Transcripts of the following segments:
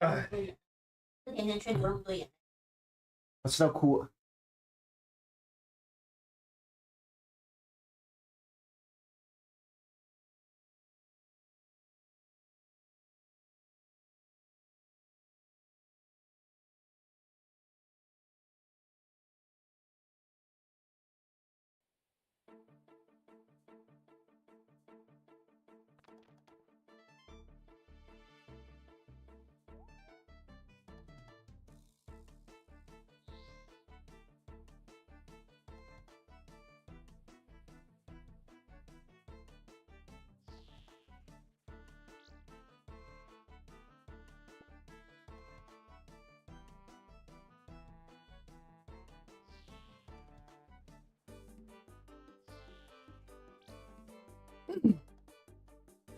That's so cool.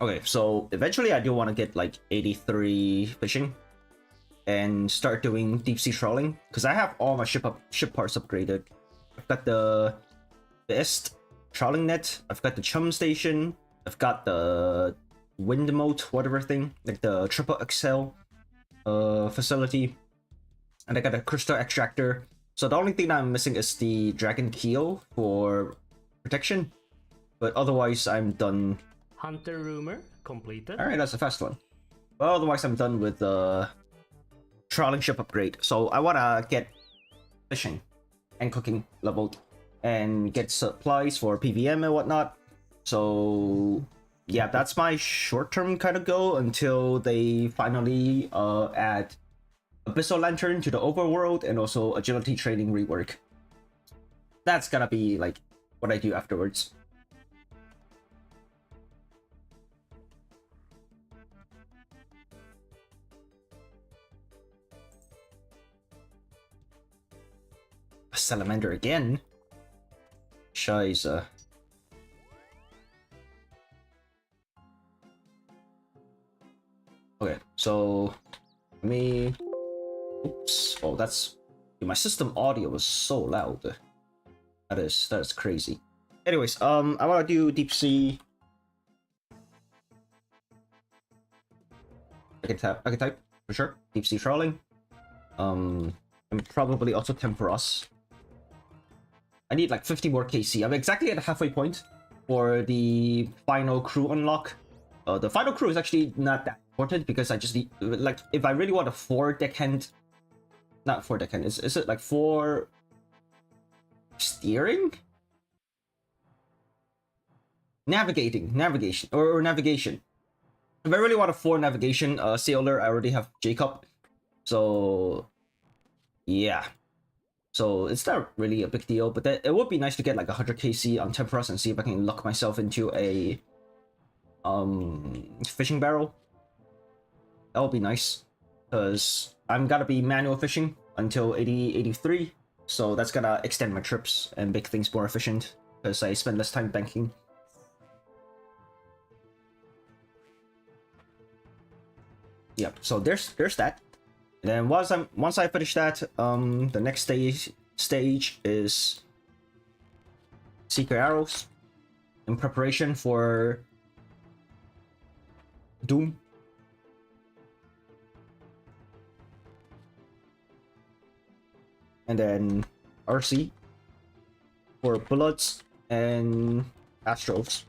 Okay, so eventually I do want to get like 83 fishing and start doing deep sea trawling because I have all my ship parts upgraded. I've got the best trawling net. I've got the chum station. I've got the wind moat, whatever thing, like the triple XL facility, and I got a crystal extractor. So the only thing that I'm missing is the dragon keel for protection, but otherwise I'm done. Hunter rumor completed. All right, that's the fast one. Well, otherwise I'm done with the trawling ship upgrade. So I wanna get fishing and cooking leveled and get supplies for PVM and whatnot. So yeah, that's my short-term kind of goal until they finally add Abyssal Lantern to the overworld and also agility training rework. That's gonna be like what I do afterwards. Salamander again? Scheiße. Okay, so let me. Oops. Oh, that's. My system audio is so loud. That is crazy. Anyways, I wanna do deep sea. I can type for sure. Deep sea trawling. And probably also Temperos. I need like 50 more KC. I'm exactly at the halfway point for the final crew unlock. The final crew is actually not that important because I just need, like, if I really want a 4 deckhand, not 4 deckhand, is it like 4 steering? Navigation, or navigation. If I really want a 4 navigation sailor, I already have Jacob. So, yeah. So it's not really a big deal, but it would be nice to get like 100 KC on Temperos and see if I can lock myself into a fishing barrel. That would be nice, because I'm gonna be manual fishing until 83, so that's gonna extend my trips and make things more efficient because I spend less time banking. Yep. So there's that. And then once I finish that, the next stage is Secret Arrows in preparation for Doom. And then RC for Bullets and Astros.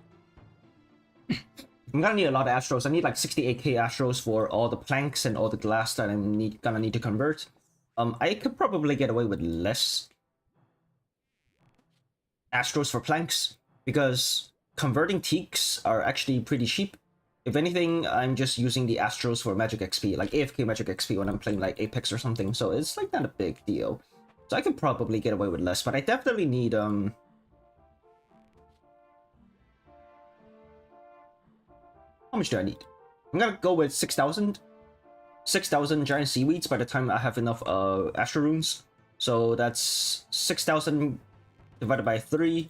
I'm gonna need a lot of Astros. I need like 68k Astros for all the planks and all the glass that I'm gonna need to convert. I could probably get away with less Astros for planks because converting teaks are actually pretty cheap. If anything, I'm just using the Astros for magic XP, like AFK magic XP when I'm playing like Apex or something, so it's like not a big deal. So I can probably get away with less, but I definitely need how much do I need? I'm gonna go with 6,000 giant seaweeds by the time I have enough Astro runes. So that's 6,000 divided by 3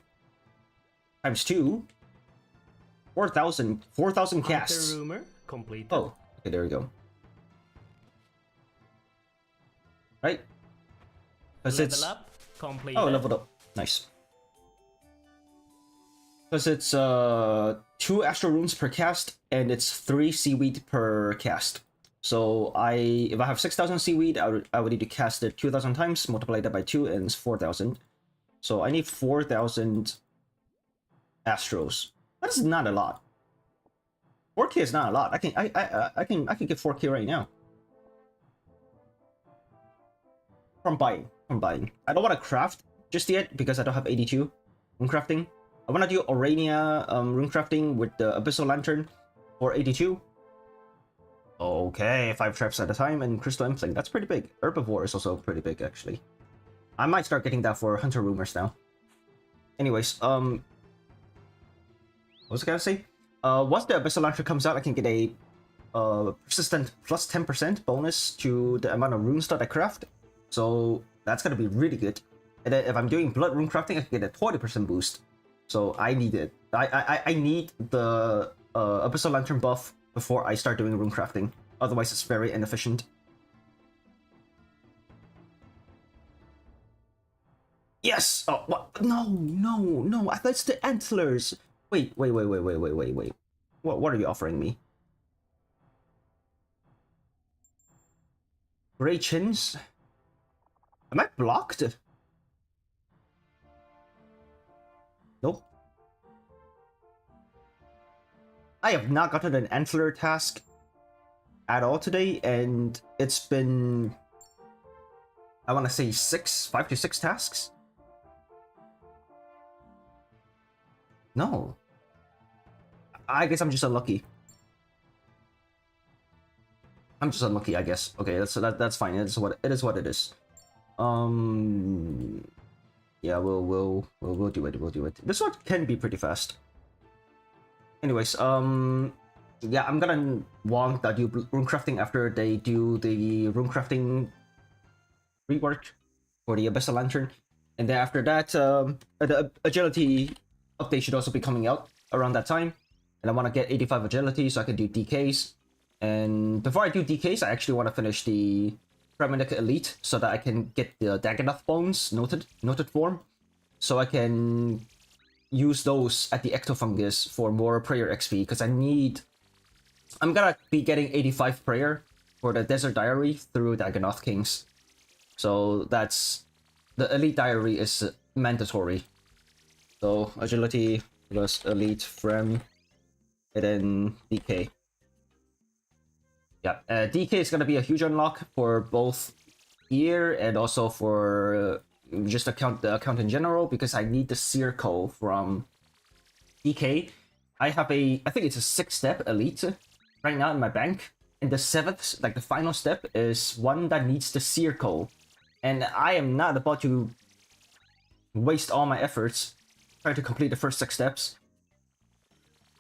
times 2. 4,000 casts. Rumor completed. Oh, okay, there we go. Right? Because it's up, completed. Oh, leveled up. Nice. Because it's 2 Astro runes per cast and it's 3 seaweed per cast. So if I have 6,000 seaweed, I would need to cast it 2,000 times, multiply that by 2, and it's 4,000. So I need 4,000 Astros. That is not a lot. 4K is not a lot. I can get 4K right now. From buying. I don't want to craft just yet because I don't have 82 rune crafting. I want to do Orania rune crafting with the Abyssal Lantern for 82. Okay, 5 traps at a time and Crystal Impling. That's pretty big. Herbivore is also pretty big, actually. I might start getting that for Hunter Rumors now. Anyways, what was I gonna say? Once the Abyssal Lantern comes out, I can get a persistent plus 10% bonus to the amount of runes that I craft. So that's gonna be really good. And then if I'm doing Blood Rune crafting, I can get a 20% boost. So I need it. I need the Abyssal Lantern buff before I start doing rune crafting. Otherwise, it's very inefficient. Yes! Oh, what? No. That's the antlers. Wait. What are you offering me? Gray chins? Am I blocked? Nope. I have not gotten an antler task at all today, and it's been, I want to say 5 to 6 tasks? No. I guess I'm just unlucky. I guess. Okay, that's fine. It is what it is. Yeah, we'll do it. This one can be pretty fast. Anyways, yeah, I'm gonna want that do rune crafting after they do the rune crafting rework for the Abyssal Lantern, and then after that, the agility update should also be coming out around that time, and I want to get 85 agility so I can do DKs. And before I do DKs, I actually want to finish the Premonic Elite so that I can get the Dagganoth bones noted form, so I can use those at the Ectofungus for more prayer XP, because I'm gonna be getting 85 prayer for the Desert Diary through Dagganoth Kings. So that's, the Elite Diary is mandatory. So agility plus Elite Frem, and then DK. Yeah, DK is gonna be a huge unlock for both here and also for just the account in general, because I need the Circle from DK. I think it's a 6-step elite right now in my bank, and the 7th, like the final step, is one that needs the Circle, and I am not about to waste all my efforts trying to complete the first 6 steps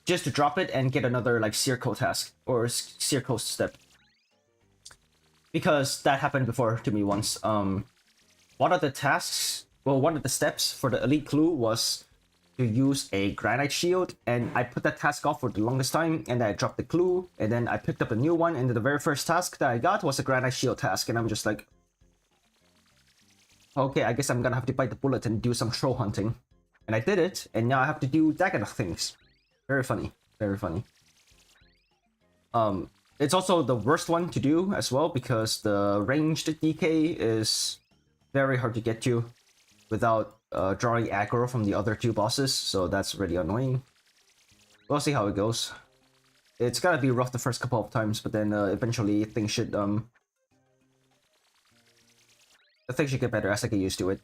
just to drop it and get another like Circle task or Circle step, because that happened before to me once. One of the tasks, well, one of the steps for the Elite Clue was to use a Granite Shield, and I put that task off for the longest time, and then I dropped the clue, and then I picked up a new one, and the very first task that I got was a Granite Shield task, and I'm just like, okay, I guess I'm gonna have to bite the bullet and do some troll hunting. And I did it, and now I have to do Dagganoth things. Very funny. It's also the worst one to do as well, because the ranged DK is very hard to get to without drawing aggro from the other 2 bosses, so that's really annoying. We'll see how it goes. It's gonna be rough the first couple of times, but then eventually things should get better as I get used to it.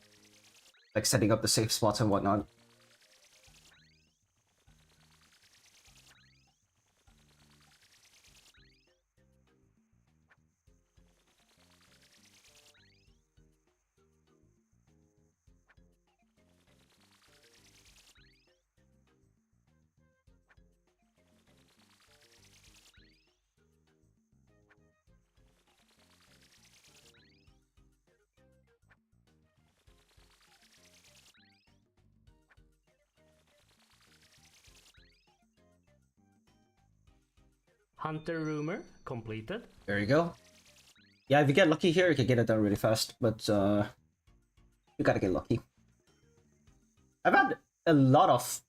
Like setting up the safe spots and whatnot. Hunter Rumor completed. There you go. Yeah, if you get lucky here, you can get it done really fast, but you gotta get lucky. I've had a lot of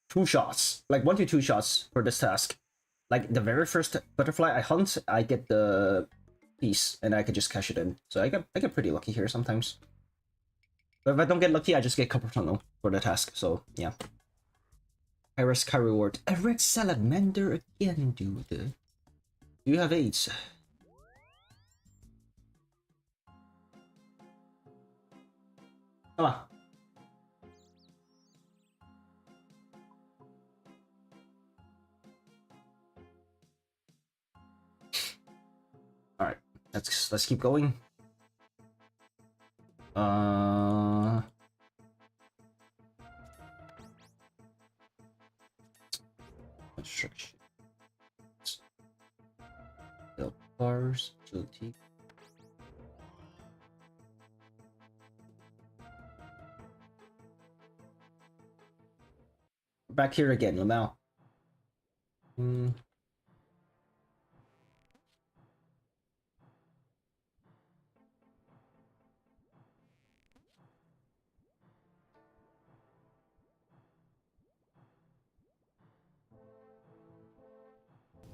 2 shots, like 1 to 2 shots for this task, Like the very first butterfly I hunt, I get the piece and I can just cash it in. So I get pretty lucky here sometimes. But if I don't get lucky, I just get copper tunnel for the task. So yeah. High risk, high reward. A red salamander again, dude. Do you have AIDS? Come on. All right, let's keep going. Construction. Build bars, agility. Back here again, Lamau.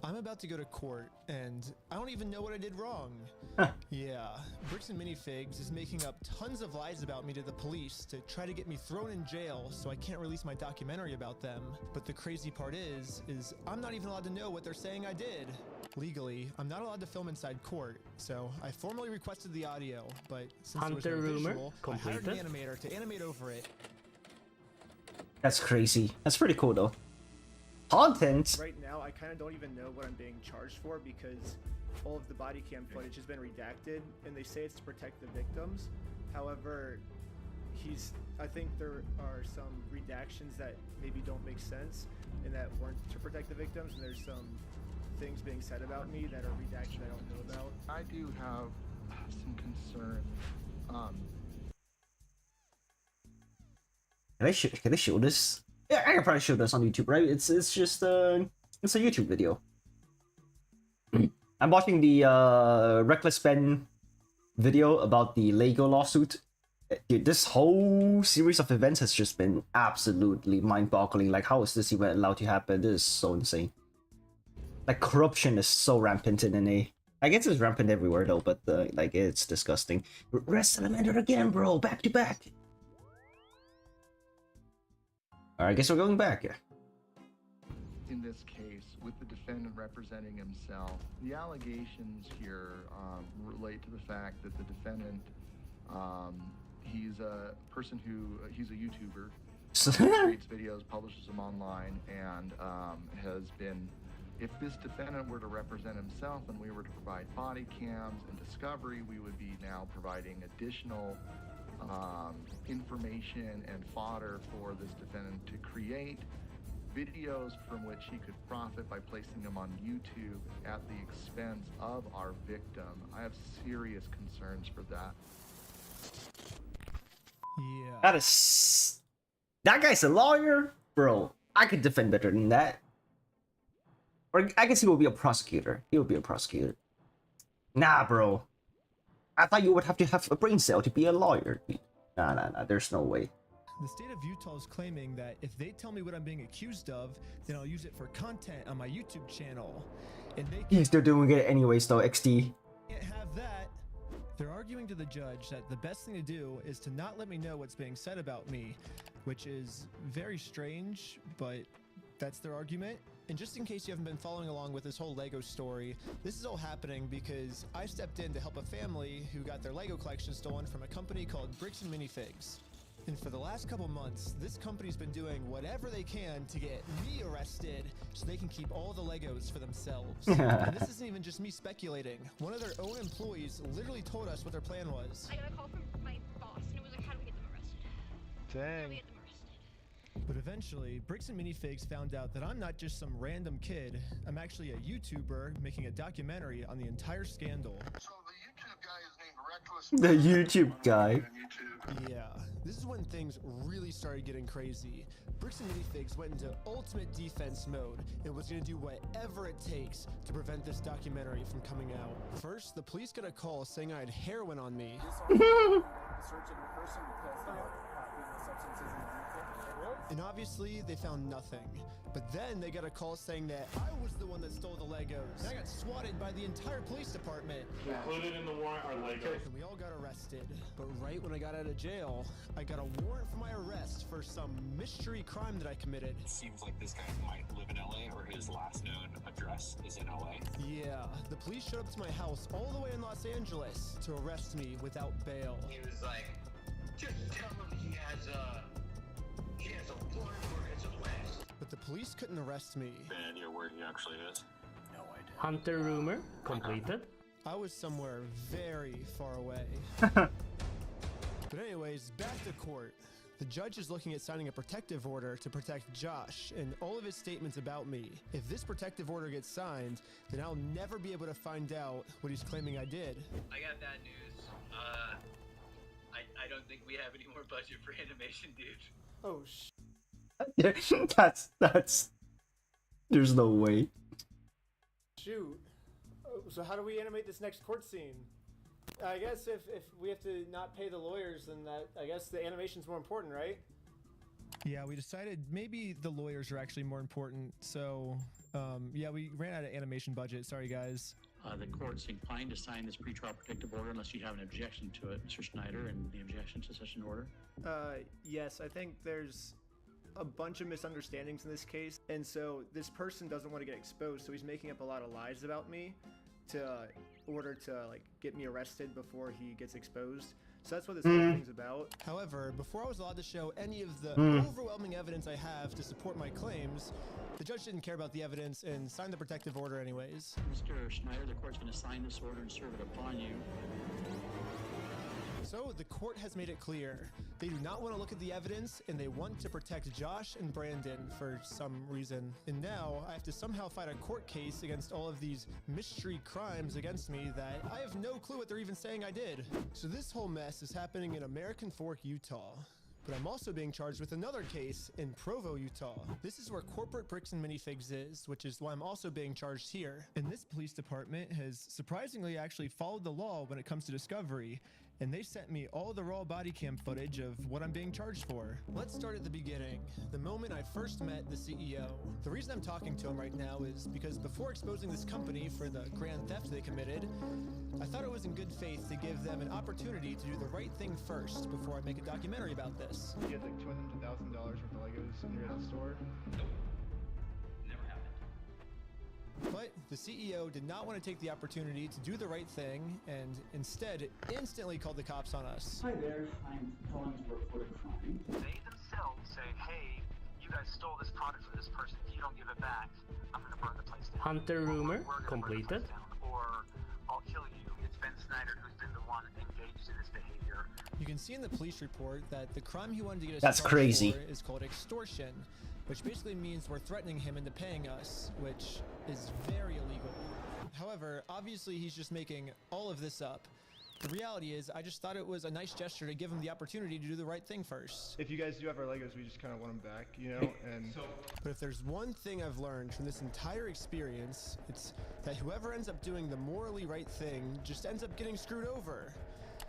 I'm about to go to court, and I don't even know what I did wrong. Yeah, Bricks and Minifigs is making up tons of lies about me to the police to try to get me thrown in jail so I can't release my documentary about them. But the crazy part is I'm not even allowed to know what they're saying I did. Legally, I'm not allowed to film inside court, so I formally requested the audio, but since there was no visual, I hired an animator to animate over it. That's crazy. That's pretty cool though. Content? Right now, I kind of don't even know what I'm being charged for because all of the body cam footage has been redacted, and they say it's to protect the victims. However, I think there are some redactions that maybe don't make sense and that weren't to protect the victims, and there's some things being said about me that are redacted I don't know about. I do have some concern. Can I show this? Yeah, I can probably show this on YouTube, right? It's just it's a YouTube video. I'm watching the Reckless Spent video about the Lego lawsuit. Dude, this whole series of events has just been absolutely mind-boggling. Like, how is this even allowed to happen? This is so insane. Like, corruption is so rampant in NA. I guess it's rampant everywhere though, but like, it's disgusting. Red Salamander again, bro, back to back. Alright, I guess we're going back. In this case, with the defendant representing himself, the allegations here relate to the fact that the defendant, he's a person he's a YouTuber, creates videos, publishes them online, and has been, if this defendant were to represent himself and we were to provide body cams and discovery, we would be now providing additional information and fodder for this defendant to create videos from which he could profit by placing them on YouTube at the expense of our victim. I have serious concerns for that. Yeah. That guy's a lawyer? Bro, I could defend better than that. Or I guess he will be a prosecutor. He will be a prosecutor. Nah, bro. I thought you would have to have a brain cell to be a lawyer. Nah, there's no way. The state of Utah is claiming that if they tell me what I'm being accused of, then I'll use it for content on my YouTube channel. And they They're doing it anyways though, XD. can't have that. They're arguing to the judge that the best thing to do is to not let me know what's being said about me, which is very strange, but that's their argument. And just in case you haven't been following along with this whole Lego story, this is all happening because I stepped in to help a family who got their Lego collection stolen from a company called Bricks and Minifigs. And for the last couple months, this company's been doing whatever they can to get me arrested so they can keep all the Legos for themselves. And this isn't even just me speculating. One of their own employees literally told us what their plan was. I got a call from my boss, and it was like, how do we get them arrested? How do we Dang. get them arrested? But eventually, Bricks and Minifigs found out that I'm not just some random kid. I'm actually a YouTuber making a documentary on the entire scandal. So the YouTube guy is named Reckless. The YouTube guy. Yeah, this is when things really started getting crazy. Bricks and Minifigs went into ultimate defense mode and was gonna do whatever it takes to prevent this documentary from coming out. First, the police got a call saying I had heroin on me. Search in person because substances in the UK. And obviously, they found nothing. But then they got a call saying that I was the one that stole the Legos. And I got swatted by the entire police department. Included in the warrant are Legos. And we all got arrested. But right when I got out of jail, I got a warrant for my arrest for some mystery crime that I committed. It seems like this guy might live in LA, or his last known address is in LA. Yeah, the police showed up to my house all the way in Los Angeles to arrest me without bail. He was like, just tell him he has a warrant for his arrest. But the police couldn't arrest me. Any idea where he actually is? No idea. Hunter rumor completed. I was somewhere very far away. But anyways, back to court. The judge is looking at signing a protective order to protect Josh and all of his statements about me. If this protective order gets signed, then I'll never be able to find out what he's claiming I did. I got bad news. I don't think we have any more budget for animation, dude. Oh, that's there's no way. shoot. Oh, so how do we animate this next court scene? I guess if we have to not pay the lawyers, then I guess the animation's more important, right? Yeah, we decided maybe the lawyers are actually more important. So, yeah, we ran out of animation budget. Sorry, guys. The court's inclined to sign this pretrial protective order unless you have an objection to it, Mr. Schneider, and the objection to such an order. Yes, I think there's a bunch of misunderstandings in this case, and so this person doesn't want to get exposed, so he's making up a lot of lies about me to order to like get me arrested before he gets exposed. So that's what this whole thing's about. However, before I was allowed to show any of the overwhelming evidence I have to support my claims, the judge didn't care about the evidence and signed the protective order anyways. Mr. Schneider, the court's going to sign this order and serve it upon you. So the court has made it clear. They do not want to look at the evidence, and they want to protect Josh and Brandon for some reason. And now I have to somehow fight a court case against all of these mystery crimes against me that I have no clue what they're even saying I did. So this whole mess is happening in American Fork, Utah. But I'm also being charged with another case in Provo, Utah. This is where corporate bricks and minifigs is, which is why I'm also being charged here. And this police department has surprisingly actually followed the law when it comes to discovery, and they sent me all the raw body cam footage of what I'm being charged for. Let's start at the beginning, the moment I first met the CEO. The reason I'm talking to him right now is because before exposing this company for the grand theft they committed, I thought it was in good faith to give them an opportunity to do the right thing first before I make a documentary about this. You had like $200,000 worth of Legos in your store? Never happened. But the CEO did not want to take the opportunity to do the right thing and instead instantly called the cops on us. Hi there, I'm calling to report a crime. They themselves say, hey, you guys stole this product from this person. If you don't give it back, I'm going to burn the place down. Hunter rumor We're gonna burn the completed. place down, or I'll kill you. It's Ben Snyder who's been the one engaged in this behavior. You can see in the police report that the crime he wanted to get us That's charged crazy. for is called extortion, which basically means we're threatening him into paying us, which is very illegal. However, obviously he's just making all of this up. The reality is, I just thought it was a nice gesture to give him the opportunity to do the right thing first. If you guys do have our Legos, we just kind of want them back, you know? And But if there's one thing I've learned from this entire experience, it's that whoever ends up doing the morally right thing just ends up getting screwed over.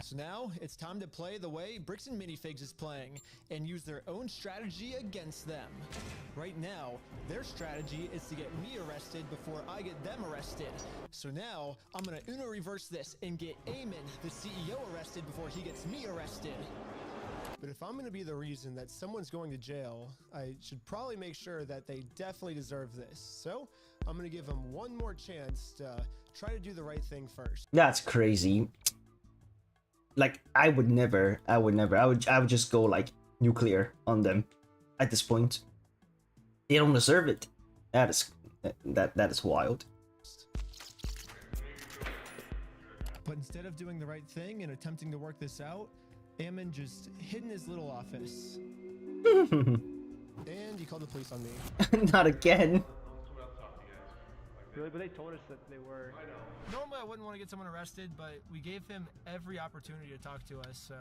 So now, it's time to play the way Bricks and Minifigs is playing, and use their own strategy against them. Right now, their strategy is to get me arrested before I get them arrested. So now, I'm gonna Uno reverse this and get Eamon, the CEO, arrested before he gets me arrested. But if I'm gonna be the reason that someone's going to jail, I should probably make sure that they definitely deserve this. So, I'm gonna give them one more chance to try to do the right thing first. That's crazy. Like I would never. I would just go like nuclear on them at this point. They don't deserve it. That is wild. But instead of doing the right thing and attempting to work this out, Eamon just hid in his little office. And he called the police on me. Not again. really, but they told us that they were. Normally I wouldn't want to get someone arrested, but we gave him every opportunity to talk to us, so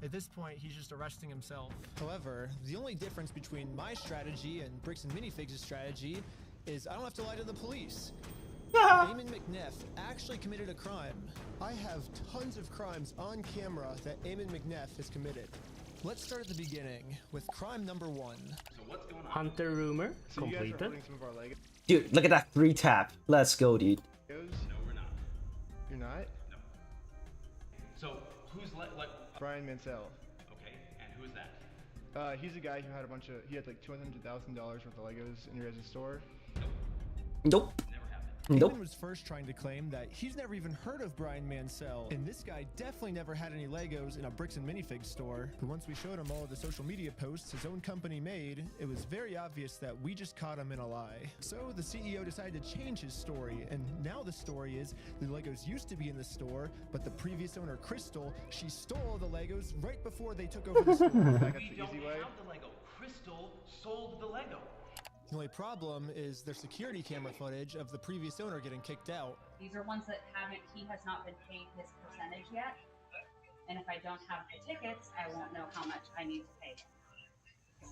at this point he's just arresting himself. However, the only difference between my strategy and Bricks and Minifigs' strategy is I don't have to lie to the police. Eamon McNeff actually committed a crime. I have tons of crimes on camera that Eamon McNeff has committed. Let's start at the beginning with crime number 1. So what's going on? Hunter rumor So you guys are completed. holding some of our Legos? Dude, look at that 3 tap. Let's go, dude. No, we're not. You're not? No. So who's like? Brian Mansell. Okay, and who's that? He's a guy who had he had like $200,000 worth of Legos in your guys' store. Nope. Never happened. Nope. Eamon was first trying to claim that he's never even heard of Brian Mansell, and this guy definitely never had any Legos in a bricks and minifigs store. But once we showed him all of the social media posts his own company made, it was very obvious that we just caught him in a lie. So the CEO decided to change his story, and now the story is the Legos used to be in the store, but the previous owner, Crystal, she stole the Legos right before they took over the store. That's the We easy don't way. have the Lego. Crystal sold the Lego. The only problem is their security camera footage of the previous owner getting kicked out. These are ones that he has not been paid his percentage yet. And if I don't have the tickets, I won't know how much I need to pay.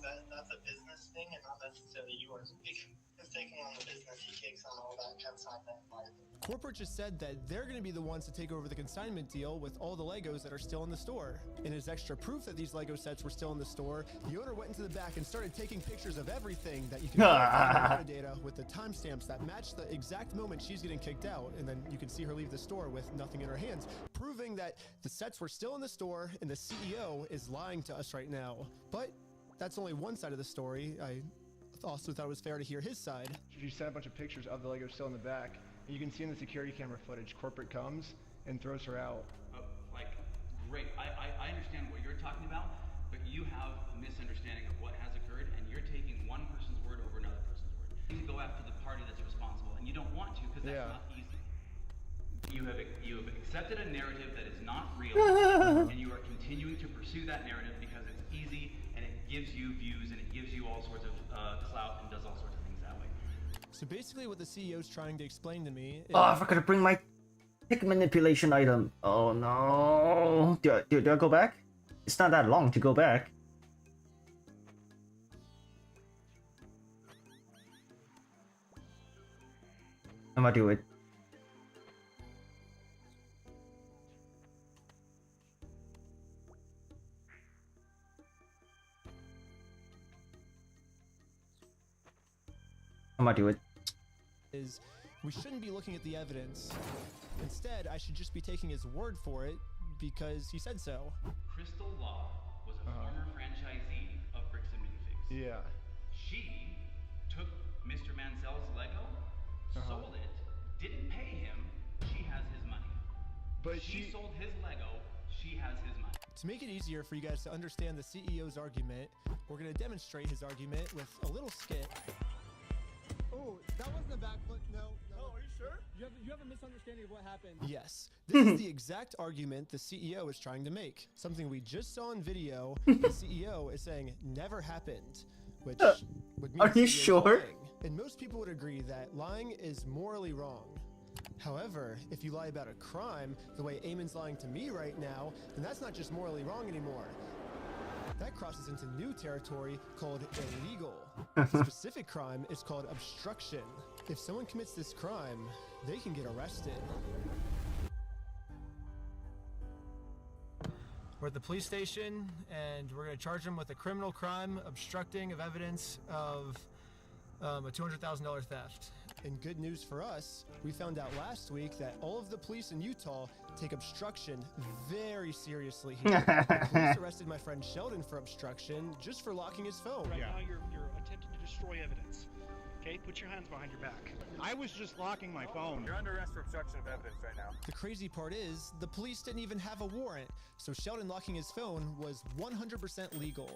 That's a business thing and not necessarily yours. He's taking on the business, he takes on all that consignment liability. Corporate just said that they're going to be the ones to take over the consignment deal with all the Legos that are still in the store. And as extra proof that these Lego sets were still in the store, the owner went into the back and started taking pictures of everything that you can find in the metadata with the timestamps that match the exact moment she's getting kicked out. And then you can see her leave the store with nothing in her hands, proving that the sets were still in the store and the CEO is lying to us right now. But that's only one side of the story. I also thought it was fair to hear his side. You sent a bunch of pictures of the Legos still in the back, and you can see in the security camera footage, corporate comes and throws her out. Great. I understand what you're talking about, but you have a misunderstanding of what has occurred, and you're taking one person's word over another person's word. You go after the party that's responsible, and you don't want to because that's not easy. You have accepted a narrative that is not real, and you are continuing to pursue that narrative because it's easy and it gives you views and it gives you all sorts of clout and does all sorts of things that way. So basically what the CEO's trying to explain to me is... Oh, I forgot to bring my pick manipulation item. Oh no. Do I go back? It's not that long to go back. I'm gonna do it. I'm gonna do it. Is we shouldn't be looking at the evidence. Instead, I should just be taking his word for it because he said so. Crystal Law was a former franchisee of Bricks and Minifigs. Yeah. She took Mr. Mansell's Lego, sold it, didn't pay him, she has his money. But she sold his Lego, she has his money. To make it easier for you guys to understand the CEO's argument, we're going to demonstrate his argument with a little skit. Oh, that wasn't a backflip. No. Oh, are you sure? You have a misunderstanding of what happened. Yes. This is the exact argument the CEO is trying to make. Something we just saw in video, the CEO is saying never happened, which would mean Are you the CEO is sure? lying. And most people would agree that lying is morally wrong. However, if you lie about a crime, the way Eamon's lying to me right now, then that's not just morally wrong anymore. That crosses into new territory called illegal. The specific crime is called obstruction. If someone commits this crime, they can get arrested. We're at the police station, and we're going to charge them with a criminal crime, obstructing of evidence of a $200,000 theft. And good news for us, we found out last week that all of the police in Utah take obstruction very seriously here. The police arrested my friend Sheldon for obstruction just for locking his phone. Right now you're attempting to destroy evidence. Okay, put your hands behind your back. I was just locking my phone. You're under arrest for obstruction of evidence right now. The crazy part is, the police didn't even have a warrant, so Sheldon locking his phone was 100% legal.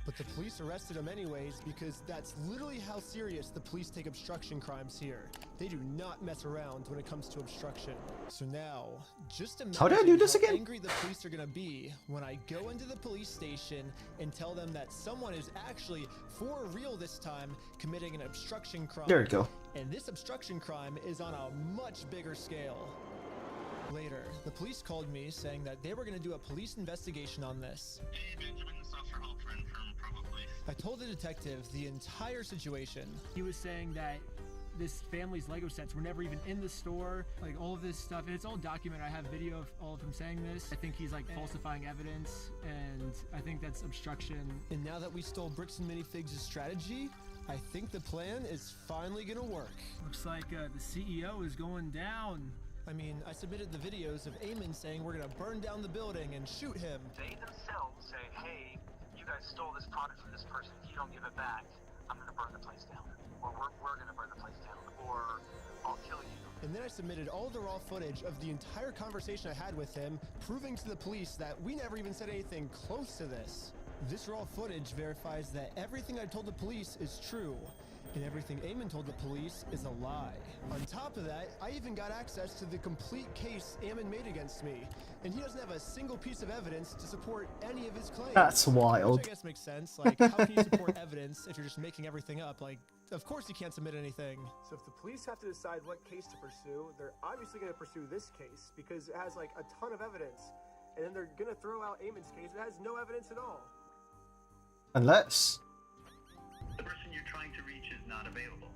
But the police arrested him anyways because that's literally how serious the police take obstruction crimes here. They do not mess around when it comes to obstruction. So now, just imagine How do I do this how again? angry the police are gonna be when I go into the police station and tell them that someone is actually, for real this time, committing an obstruction crime. There we go. And this obstruction crime is on a much bigger scale. Later, the police called me saying that they were going to do a police investigation on this. Hey, Benjamin, this is Officer Halpern from Provo Police. I told the detective the entire situation. He was saying that this family's Lego sets were never even in the store. Like all of this stuff, and it's all documented. I have video of all of him saying this. I think he's like falsifying evidence, and I think that's obstruction. And now that we stole Bricks and Minifigs' strategy, I think the plan is finally gonna work. Looks like the CEO is going down. I mean, I submitted the videos of Eamon saying we're gonna burn down the building and shoot him. They themselves say, hey, you guys stole this product from this person. If you don't give it back, I'm gonna burn the place down. Or we're gonna burn the place down. Or I'll kill you. And then I submitted all the raw footage of the entire conversation I had with him, proving to the police that we never even said anything close to this. This raw footage verifies that everything I told the police is true, and everything Eamon told the police is a lie. On top of that, I even got access to the complete case Eamon made against me, and he doesn't have a single piece of evidence to support any of his claims. That's wild. Which I guess makes sense. Like, how can you support evidence if you're just making everything up? Like, of course you can't submit anything. So if the police have to decide what case to pursue, they're obviously going to pursue this case because it has like a ton of evidence. And then they're going to throw out Eamon's case that has no evidence at all. Unless. The person you're trying to reach is not available.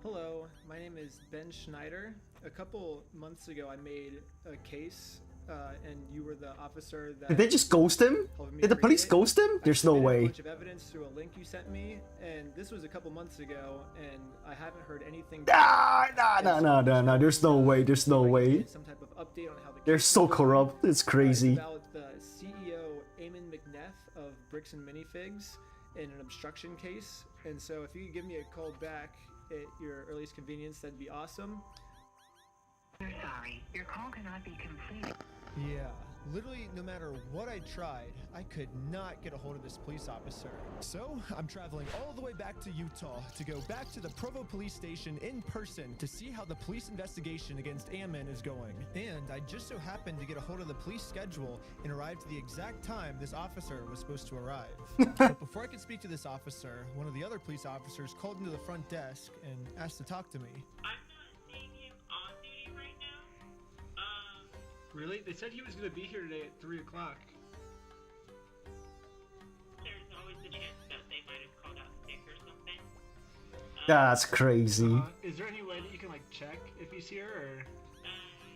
Hello, my name is Ben Schneider. A couple months ago, I made a case, and you were the officer that... Did they just ghost him? Did the police ghost him? There's no way. A bunch of evidence through a link you sent me, and this was a couple months ago, and I haven't heard anything. No. There's no way. There's no way. Some type of update on how the They're so corrupt. It's crazy. About the CEO Eamon McNeff of Bricks and Minifigs in an obstruction case, and so if you could give me a call back at your earliest convenience, that'd be awesome. We're sorry, your call cannot be completed. Yeah, literally no matter what I tried, I could not get a hold of this police officer. So I'm traveling all the way back to Utah to go back to the Provo police station in person to see how the police investigation against Eamon is going. And I just so happened to get a hold of the police schedule and arrived at the exact time this officer was supposed to arrive. But before I could speak to this officer, one of the other police officers called into the front desk and asked to talk to me. Really? They said he was going to be here today at 3 o'clock. There's always the chance that they might have called out sick or something. That's crazy. Is there any way that you can like check if he's here or?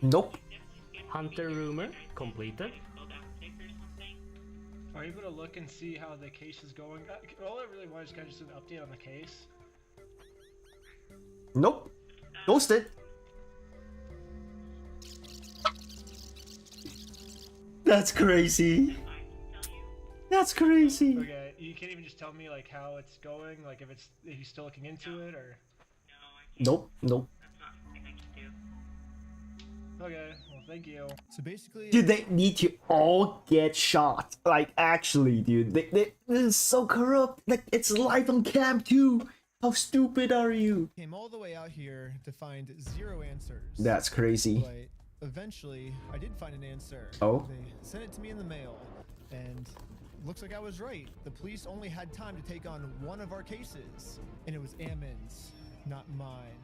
Nope. Hunter rumor completed. Are you able to look and see how the case is going? All I really want is kind of just an update on the case. Nope. Ghosted. That's crazy. That's crazy. Okay, you can't even just tell me like how it's going, like if he's still looking into it or. Nope. Okay, well thank you. So basically, Dude, they need to all get shot. Like actually, dude, this is so corrupt. Like it's live on cam too. How stupid are you? Came all the way out here to find zero answers. That's crazy. But eventually, I did find an answer. Oh? They sent it to me in the mail, and looks like I was right. The police only had time to take on one of our cases, and it was Eamon's, not mine.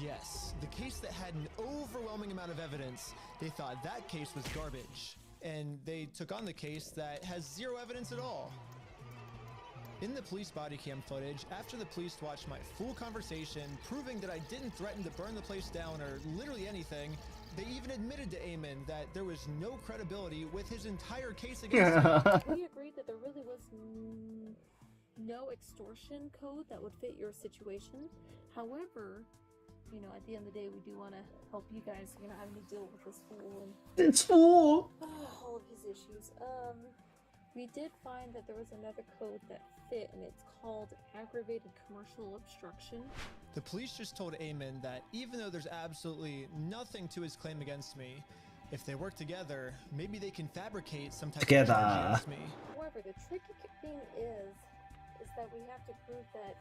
Yes, the case that had an overwhelming amount of evidence. They thought that case was garbage, and they took on the case that has zero evidence at all. In the police body cam footage, after the police watched my full conversation, proving that I didn't threaten to burn the place down or literally anything, they even admitted to Eamon that there was no credibility with his entire case against him. We agreed that there really was no extortion code that would fit your situation. However, you know, at the end of the day, we do want to help you guys, you know, having to deal with this fool and This fool. all of his issues. We did find that there was another code that fit, and it's called aggravated commercial obstruction. The police just told Eamon that even though there's absolutely nothing to his claim against me, if they work together, maybe they can fabricate some type of charge against me. However, the tricky thing is that we have to prove that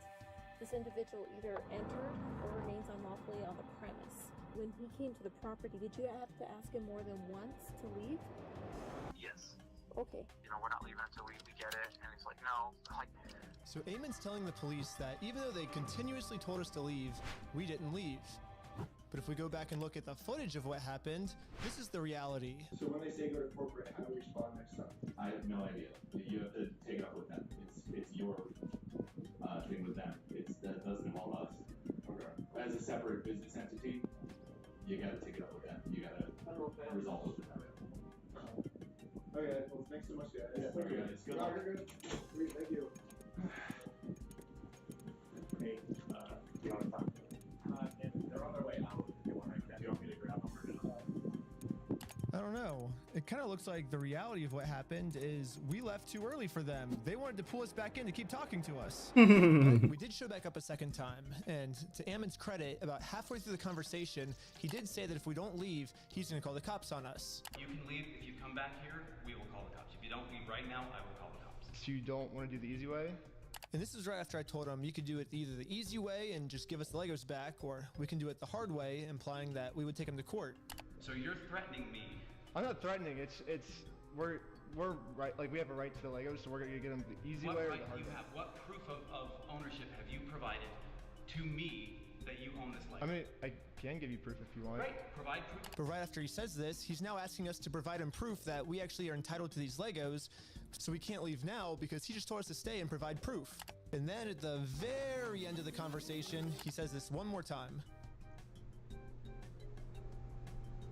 this individual either entered or remains unlawfully on the premise. When he came to the property, did you have to ask him more than once to leave? Yes. Okay. You know, we're not leaving until we get it. And he's like, no. Like, So Eamon's telling the police that even though they continuously told us to leave, we didn't leave. But if we go back and look at the footage of what happened, this is the reality. So when they say go to corporate, how do we respond next time? I have no idea. You have to take it up with them. It's your thing with them. That doesn't involve us. Sorry guys, good luck. Sweet, thank you. Hey, you want to talk? And they're on their way out. If you want me to grab them or not? I don't know. It kind of looks like the reality of what happened is we left too early for them. They wanted to pull us back in to keep talking to us. But we did show back up a second time, and to Ammon's credit, about halfway through the conversation, he did say that if we don't leave, he's going to call the cops on us. You can leave. If you come back here, we will call the cops. If you don't leave right now, I will call the cops. So you don't want to do the easy way? And this is right after I told him you could do it either the easy way and just give us the Legos back, or we can do it the hard way, implying that we would take him to court. So you're threatening me. I'm not threatening. We're right. Like, we have a right to the Legos, so we're gonna get them the easy way or the hard way. What proof of ownership have you provided to me that you own this Lego? I mean, I can give you proof if you want. Right, provide proof. But right after he says this, he's now asking us to provide him proof that we actually are entitled to these Legos, so we can't leave now because he just told us to stay and provide proof. And then at the very end of the conversation, he says this one more time.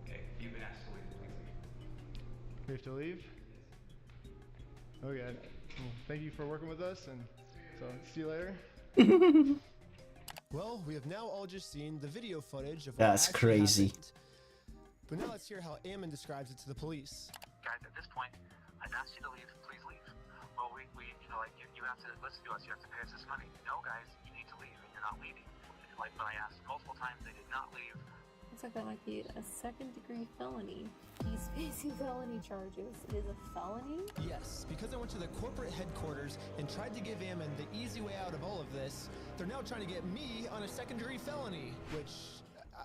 Okay, you've been asked to leave. Please leave. We have to leave? Okay. Well, thank you for working with us, and so see you later. Well, we have now all just seen the video footage of what That's actually crazy. happened. But now let's hear how Ammon describes it to the police. Guys, at this point, I've asked you to leave. Please leave. Well, we you know, like, you have to listen to us. You have to pay us this money. No, guys, you need to leave, and you're not leaving. Like, but I asked multiple times, they did not leave. Looks like that might be a second-degree felony. He's facing felony charges. It is a felony? Yes, because I went to the corporate headquarters and tried to give Ammon the easy way out of all of this, they're now trying to get me on a second-degree felony, which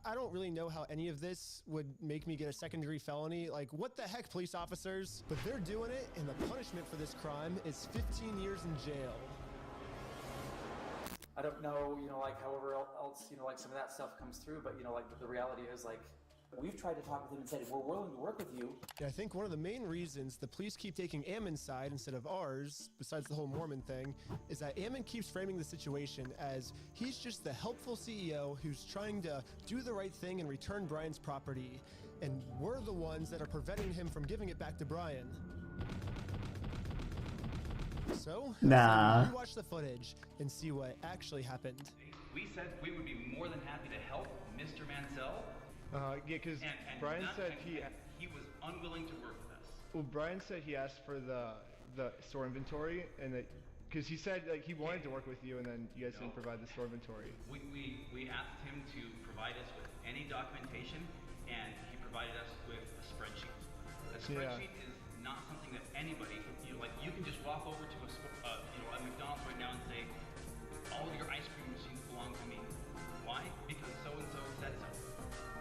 I don't really know how any of this would make me get a second-degree felony. Like, what the heck, police officers? But they're doing it, and the punishment for this crime is 15 years in jail. I don't know, you know, like however else, you know, like some of that stuff comes through, but you know, like the reality is like, we've tried to talk with him and said, we're willing to work with you. Yeah, I think one of the main reasons the police keep taking Ammon's side instead of ours, besides the whole Mormon thing, is that Ammon keeps framing the situation as he's just the helpful CEO who's trying to do the right thing and return Brian's property. And we're the ones that are preventing him from giving it back to Brian. So, Nah. let's watch the footage and see what actually happened. We said we would be more than happy to help Mr. Mansell. Yeah, because Brian said he was unwilling to work with us. Well, Brian said he asked for the store inventory, and that because he said like he wanted to work with you, and then you guys didn't provide the store inventory. We asked him to provide us with any documentation, and he provided us with a spreadsheet. A spreadsheet is not something that anybody, you know, like you can just walk over to a McDonald's right now and say, all of your ice cream machines belong to me. Why? Because so and so said so.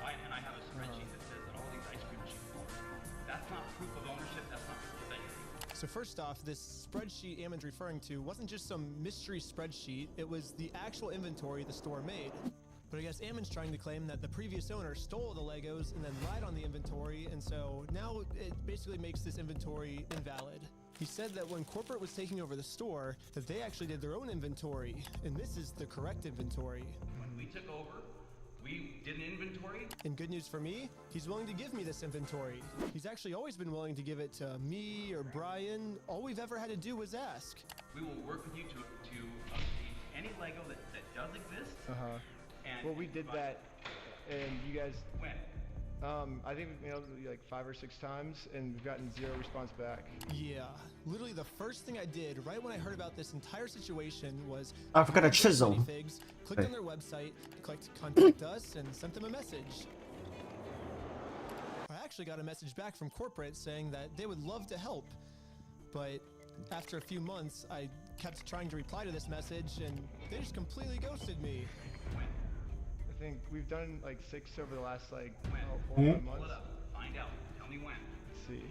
Why? And I have a spreadsheet that says that all these ice cream machines belong to me. That's not proof of ownership. That's not proof of anything. So first off, this spreadsheet Ammon's referring to wasn't just some mystery spreadsheet. It was the actual inventory the store made. But I guess Ammon's trying to claim that the previous owner stole the Legos and then lied on the inventory, and so now it basically makes this inventory invalid. He said that when corporate was taking over the store, that they actually did their own inventory, and this is the correct inventory. When we took over, we did an inventory. And good news for me, he's willing to give me this inventory. He's actually always been willing to give it to me or Brian. All we've ever had to do was ask. We will work with you to obtain any Lego that does exist. Well, we did that, and you guys... When? I think we mailed it like 5 or 6 times, and we've gotten 0 response back. Yeah, literally the first thing I did right when I heard about this entire situation was... I forgot a chisel. Clicked on their website, clicked contact us, and sent them a message. I actually got a message back from corporate saying that they would love to help, but after a few months, I kept trying to reply to this message, and they just completely ghosted me. I think we've done like 6 over the last like 4 months. Pull it up. Find out. Tell me when. Let's see.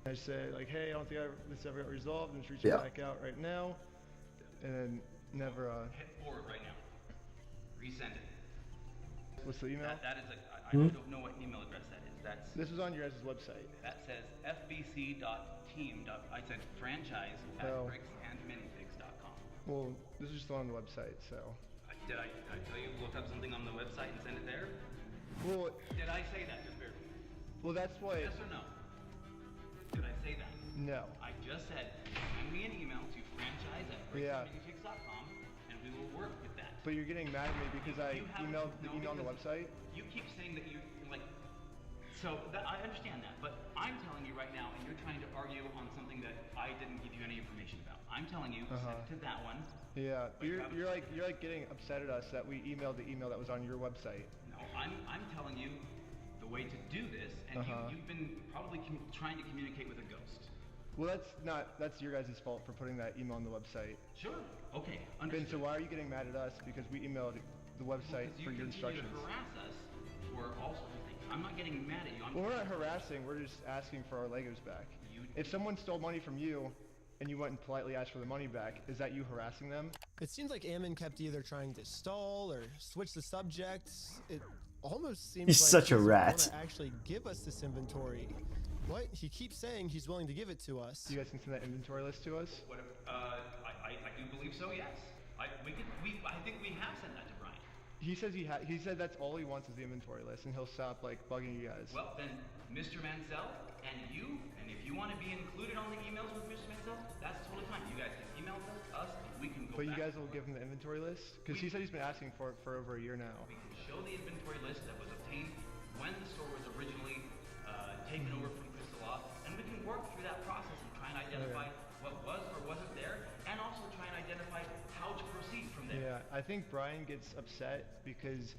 I said like, hey, I don't think this ever got resolved. I'm just reaching back out right now, and then never. Hit forward right now. Resend it. What's the email? That is I don't know what email address that is. This is on your guys' website. That says fbc.team. I said franchise at bricksandminifigs.com. Well, this is still on the website, so. Did I tell you look up something on the website and send it there? Well, did I say that? Just verify. Well, that's what. Yes or no? say that. No. I just said, send me an email to franchise@breakdownminifigs.com and we will work with that. But you're getting mad at me because I emailed the email on the website? You keep saying that you, like, so that, I understand that, but I'm telling you right now, and you're trying to argue on something that I didn't give you any information about. I'm telling you, send it to that one. Yeah, you're like getting upset at us that we emailed the email that was on your website. No, I'm telling you the way to do this, and you've been probably trying to communicate with a ghost. Well, that's your guys' fault for putting that email on the website. Sure. Okay. Ben, so why are you getting mad at us because we emailed the website for your instructions? You harass us for all sorts of things. I'm not getting mad at you. Well, we're not harassing. We're just asking for our Legos back. If someone stole money from you and you went and politely asked for the money back, is that you harassing them? It seems like Ammon kept either trying to stall or switch the subject. It almost seems He's like such a he doesn't rat. want to actually give us this inventory. What? He keeps saying he's willing to give it to us. You guys can send that inventory list to us? What if, I do believe so, yes. I think we have sent that to Brian. He says he said that's all he wants is the inventory list, and he'll stop like bugging you guys. Well, then, Mr. Mansell and you, and if you want to be included on the emails with Mr. Mansell, that's totally fine. You guys can email us, and we can go But you back. guys will give him the inventory list? Because he said he's been asking for it for over a year now. We can show the inventory list that was obtained when the store was originally taken over from Crystal Law, and we can work through that process and try and identify what was or wasn't there, and also try and identify how to proceed from there. Yeah, I think Brian gets upset because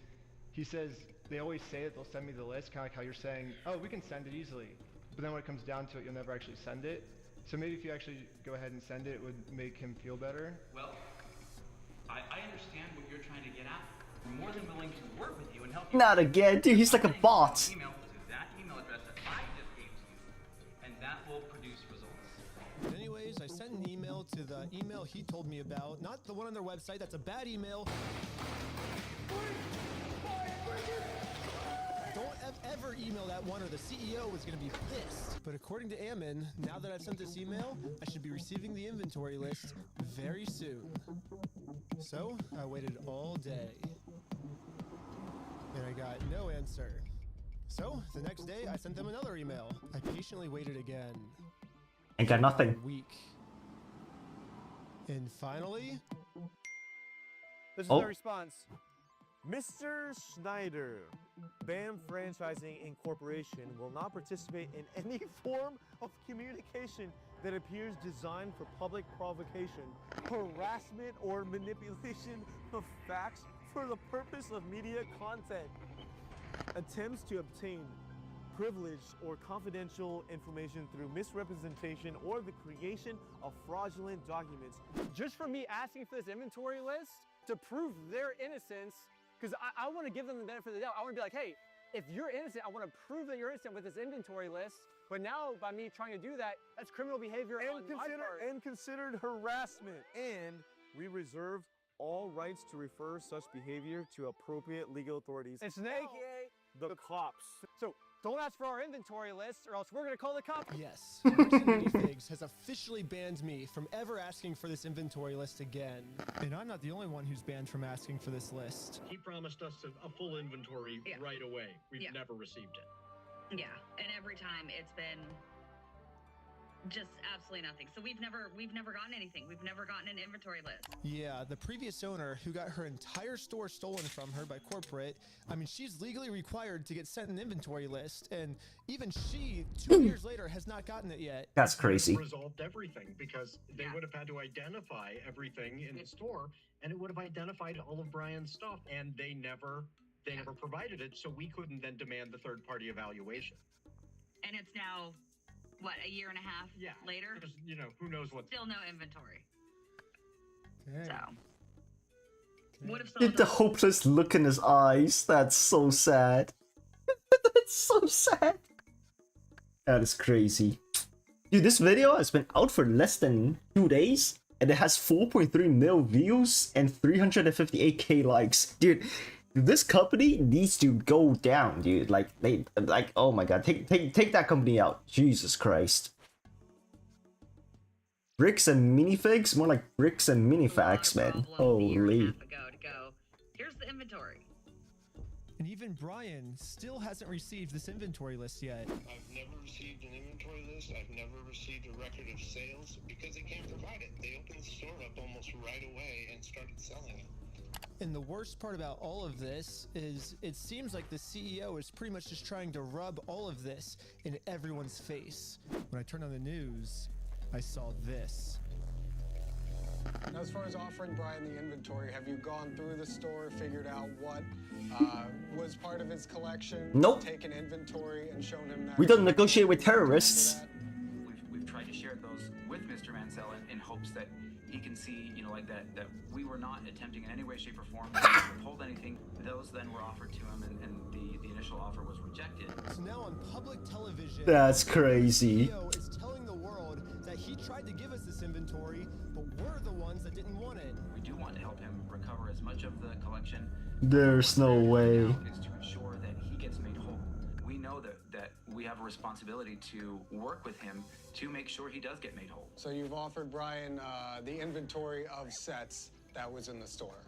he says they always say that they'll send me the list, kind of like how you're saying, oh, we can send it easily. But then when it comes down to it, you'll never actually send it. So maybe if you actually go ahead and send it, it would make him feel better. Well, I understand what you're trying to get at. We're more than willing to work with you and help you. Not again, dude. He's like a bot. Email to that email address that I just gave to you, and that will produce results. Anyways, I sent an email to the email he told me about, not the one on their website. That's a bad email. Don't ever email that one or the CEO is going to be pissed. But according to Ammon, now that I've sent this email, I should be receiving the inventory list very soon. So I waited all day. And I got no answer. So the next day I sent them another email. I patiently waited again. And got nothing. A week. And finally... This is the response. Mr. Schneider, BAM Franchising Incorporation will not participate in any form of communication that appears designed for public provocation, harassment, or manipulation of facts for the purpose of media content. Attempts to obtain privileged or confidential information through misrepresentation or the creation of fraudulent documents. Just for me asking for this inventory list to prove their innocence, because I want to give them the benefit of the doubt. I want to be like, hey, if you're innocent, I want to prove that you're innocent with this inventory list. But now, by me trying to do that, that's criminal behavior on my part. And considered harassment. And we reserve all rights to refer such behavior to appropriate legal authorities, It's now aka the cops. So don't ask for our inventory list, or else we're gonna call the cops. Yes, Minifigs has officially banned me from ever asking for this inventory list again. And I'm not the only one who's banned from asking for this list. He promised us a full inventory right away. We've never received it. Yeah, and every time it's been just absolutely nothing. So we've never gotten anything. We've never gotten an inventory list. Yeah, the previous owner who got her entire store stolen from her by corporate, I mean, she's legally required to get sent an inventory list, and even she, 2 years later, has not gotten it yet. That's crazy. Resolved everything because they would have had to identify everything in the store, and it would have identified all of Brian's stuff, and they never provided it, so we couldn't then demand the third-party evaluation. And it's now, what, a year and a half later? Because, you know, who knows what. Still no inventory. Okay. So. What if Dude, the hopeless look in his eyes. That's so sad. That's so sad. That is crazy. Dude, this video has been out for less than 2 days, and it has 4.3 mil views and 358k likes. Dude, this company needs to go down, dude. Like, oh my god, take that company out. Jesus Christ. Bricks and minifigs? More like bricks and minifags, man. Holy. Here's the inventory. And even Brian still hasn't received this inventory list yet. I've never received an inventory list. I've never received a record of sales because they can't provide it. They opened the store up almost right away and started selling it. And the worst part about all of this is it seems like the CEO is pretty much just trying to rub all of this in everyone's face. When I turned on the news, I saw this. Now, as far as offering Brian the inventory, have you gone through the store, figured out what was part of his collection? Nope. Taken inventory and shown him that? We don't negotiate with terrorists. We've tried to share those with Mr. Mansell in hopes that he can see, like that we were not attempting in any way, shape, or form to withhold anything. Those then were offered to him, and the initial offer was rejected. So now on public television, That's crazy. The CEO is telling the world that he tried to give us this inventory, but we're the ones that didn't want it. We do want to help him recover as much of the collection. There's no way. Is to ensure that he gets made whole. We know that we have a responsibility to work with him to make sure he does get made whole. So you've offered Brian the inventory of sets that was in the store.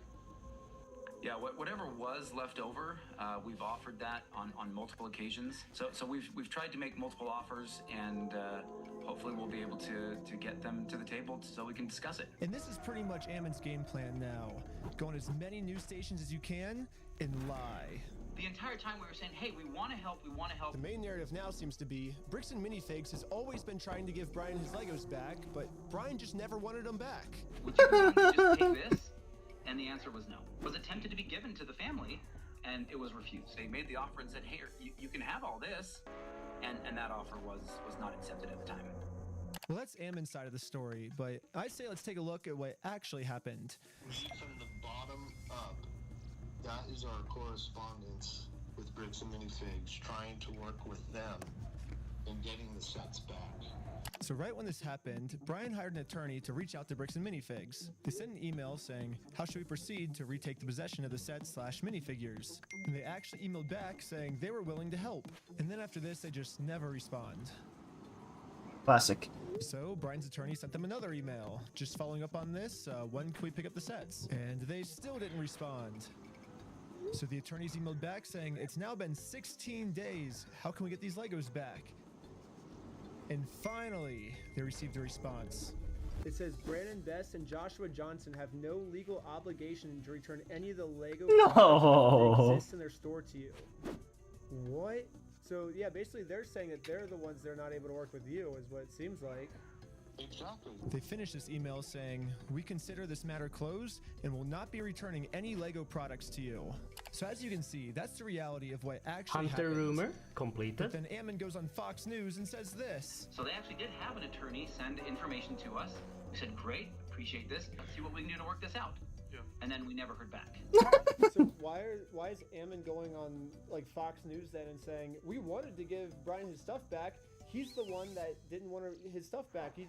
Yeah, whatever was left over, we've offered that on multiple occasions. So we've tried to make multiple offers, and hopefully we'll be able to get them to the table so we can discuss it. And this is pretty much Ammon's game plan now. Go on as many news stations as you can and lie. The entire time we were saying, hey, we want to help, we want to help. The main narrative now seems to be Bricks and Minifigs has always been trying to give Brian his Legos back, but Brian just never wanted them back. Would you be willing to just take this? And the answer was no. It was attempted to be given to the family, and it was refused. They made the offer and said, hey, you can have all this, and that offer was not accepted at the time. Well, that's Ammon's side of the story, but I say let's take a look at what actually happened. From the bottom up, that is our correspondence with Bricks and Minifigs, trying to work with them and getting the sets back. So right when this happened, Brian hired an attorney to reach out to Bricks and Minifigs. They sent an email saying, how should we proceed to retake the possession of the sets/minifigures? And they actually emailed back saying they were willing to help. And then after this, they just never respond. Classic. So Brian's attorney sent them another email, just following up on this, when can we pick up the sets? And they still didn't respond. So the attorneys emailed back saying, it's now been 16 days, how can we get these Legos back? And finally, they received a response. It says Brandon Best and Joshua Johnson have no legal obligation to return any of the Lego No. that exists in their store to you. What? So yeah, basically they're saying that they're the ones that are not able to work with you, is what it seems like. Exactly. They finished this email saying, we consider this matter closed and will not be returning any Lego products to you. So as you can see, that's the reality of what actually Hunter happened. rumor completed. But then Ammon goes on Fox News and says this. So they actually did have an attorney send information to us. We said, great, appreciate this. Let's see what we can do to work this out. Yeah. And then we never heard back. So why is Ammon going on like Fox News then and saying, we wanted to give Brian his stuff back, he's the one that didn't want his stuff back, he